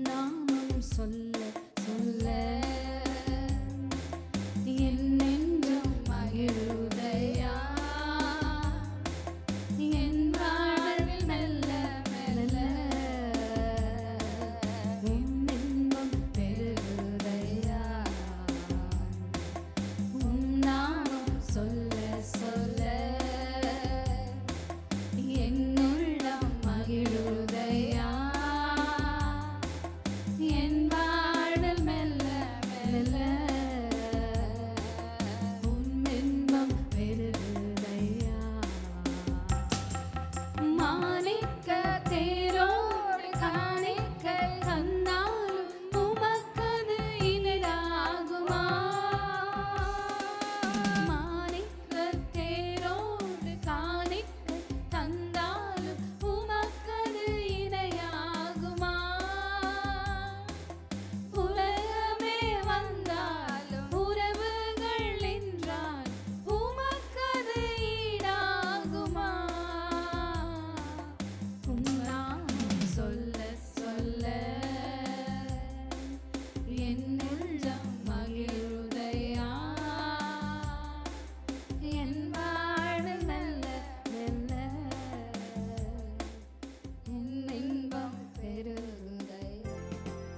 நாமம் சொல்ல சொல்ல என்னென்றும் மகிழுதையா, என் வாழ்வில் மெல்ல மெல்ல உன் இன்பம் பெருகுதையா. உன் நாமம் சொல்ல சொல்ல என் உள்ளம் மகிழுதையா, என் வாழ்வில் மெல்ல மெல்ல உன் இன்பம் பெருகுதையா. மாணிக்க தேரோடு காணிக்கை தந்தாலும் உமக்கது இனிதாகுமா? மாணிக்க தேரோடு காணிக்கை தந்தாலும் உமக்கது இணையாகுமா? உலகமே வந்தாலும் உறவுகள் நின்றால் உமக்கது ஈடாகுமா? உம் நாமம் சொல்ல சொல்ல என் உள்ளம் மகிழுதையா, என் வாழ்வு மெல்ல மெல்ல உன் இன்பம் பெருகுதையா.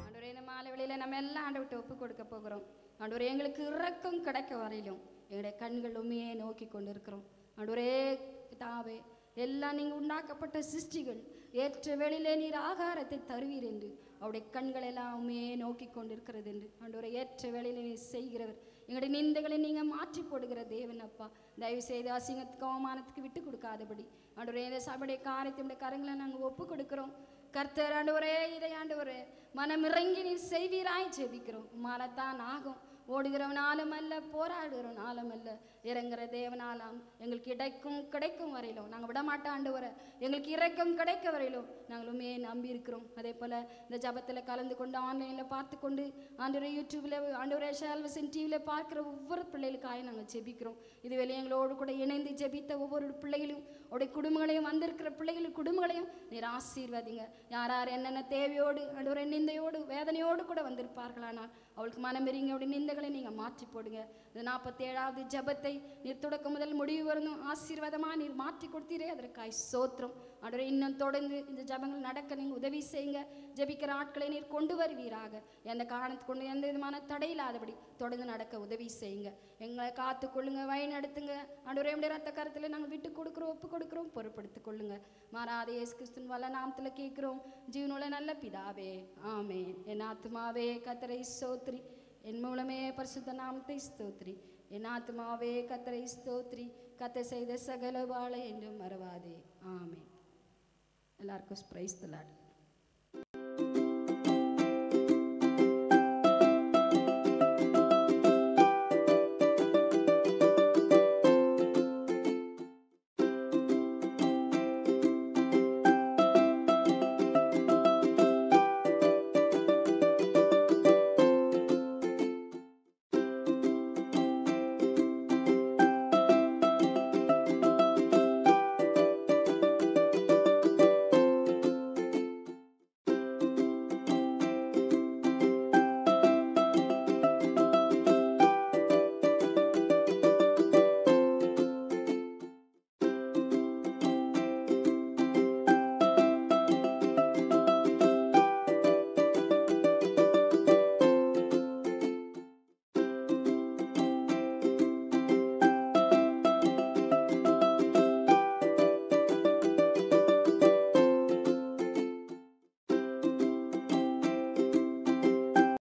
ஆண்டவரே இந்த மாலை வேளையில நம்ம எல்லாம் ஆண்டவர்கிட்ட ஒப்பு கொடுக்க போகிறோம். ஆண்டவரே எங்களுக்கு இரக்கம் கிடைக்க வரையிலும் எங்களுடைய கண்கள் உண்மையே நோக்கி கொண்டு இருக்கிறோம். ஆண்டவரே தாவே, எல்லாம் நீங்கள் உண்டாக்கப்பட்ட சிருஷ்டிகள் ஏற்ற வேளையிலே நீர் ஆகாரத்தை தருவீர் என்று அவருடைய கண்கள் எல்லாம் உண்மையே நோக்கி கொண்டிருக்கிறது என்று ஆண்டவரே ஏற்ற வேளையிலே நீர் செய்கிறவர். எங்களுடைய நிந்தைகளை நீங்கள் மாற்றி போடுகிற தேவன் அப்பா. தயவு செய்து அசிங்கத்துக்கு அவமானத்துக்கு விட்டு கொடுக்காதபடி ஆண்டவரே இந்த சபையுடைய காரியத்தினுடைய கரங்களை நாங்கள் ஒப்பு கொடுக்கிறோம். கர்த்தர் ஆண்டவரே இதை ஆண்டவரே மனமிறங்கி நீ செய்வீராய் ஜெபிக்கிறோம். மாறத்தான் ஆகும். ஓடுகிறவனாலும் அல்ல, போராடுகிறவனாலும் அல்ல, இறங்குற தேவனாலாம் எங்களுக்கு கிடைக்கும் வரையிலும் நாங்கள் விடமாட்டோம் ஆண்டவரை. எங்களுக்கு இறக்கம் கிடைக்க வரையிலும் நாங்கள் உண்மையை நம்பி இருக்கிறோம். அதே போல் இந்த ஜபத்தில் கலந்து கொண்டு ஆன்லைனில் பார்த்து கொண்டு ஆண்டவரை யூடியூப்பில் ஆண்டவரை ஷேல்வசன் டிவியில் பார்க்குற ஒவ்வொரு பிள்ளைகளுக்காக நாங்கள் ஜெபிக்கிறோம். இதுவேளை எங்களோடு கூட இணைந்து ஜெபித்த ஒவ்வொரு பிள்ளைகளும் அவருடைய குடும்பங்களையும் வந்திருக்கிற பிள்ளைகளும் குடும்பங்களையும் நீர் ஆசீர்வதிங்க. யார் யார் என்னென்ன தேவையோடு ஆண்டவரை நிந்தையோடு வேதனையோடு கூட வந்திருப்பார்களானால் அவளுக்கு மனமெறிங்க அவருடைய நிந்தைகளை நீங்கள் மாற்றி போடுங்க. இந்த 47வது ஜபத்தை நீர் தொடக்கம் முதல் முடிவு வரணும் ஆசீர்வாதமாக நீர் மாற்றி கொடுத்தீரே, அதற்காய் சோத்திரம். ஆண்டவரே இன்னும் தொடர்ந்து இந்த ஜபங்கள் நடக்க நீங்கள் உதவி செய்யுங்க. ஜபிக்கிற ஆட்களை நீர் கொண்டு வருவீராக. எந்த காரணத்துக்கு கொண்டு எந்த விதமான தடையில்லாதபடி தொடர்ந்து நடக்க உதவி செய்யுங்க. எங்களை காத்துக்கொள்ளுங்க, வழி நடத்துங்க. ஆண்டவரே உடைய ரத்த கரத்தில் நாங்கள் விட்டு கொடுக்குறோம், ஒப்பு கொடுக்குறோம், பொறுப்படுத்திக் கொள்ளுங்க. மாறாத இயேசு கிறிஸ்துவின் வல்ல நாமத்தில் கேட்குறோம் ஜீவனுள்ள நல்ல பிதாவே, ஆமென். என் ஆத்துமாவே கர்த்தரை ஸ்தோத்திரி, என் மூலமே பரிசுத்த நாமத்தை ஸ்தோத்திரி. என் ஆத்துமாவே கர்த்தரை ஸ்தோத்திரி, கர்த்தர் செய்த சகல வாழை என்றும் மறவாதே, ஆமென். எல்லாருக்கும் பிரைஸ் தி லார்ட்.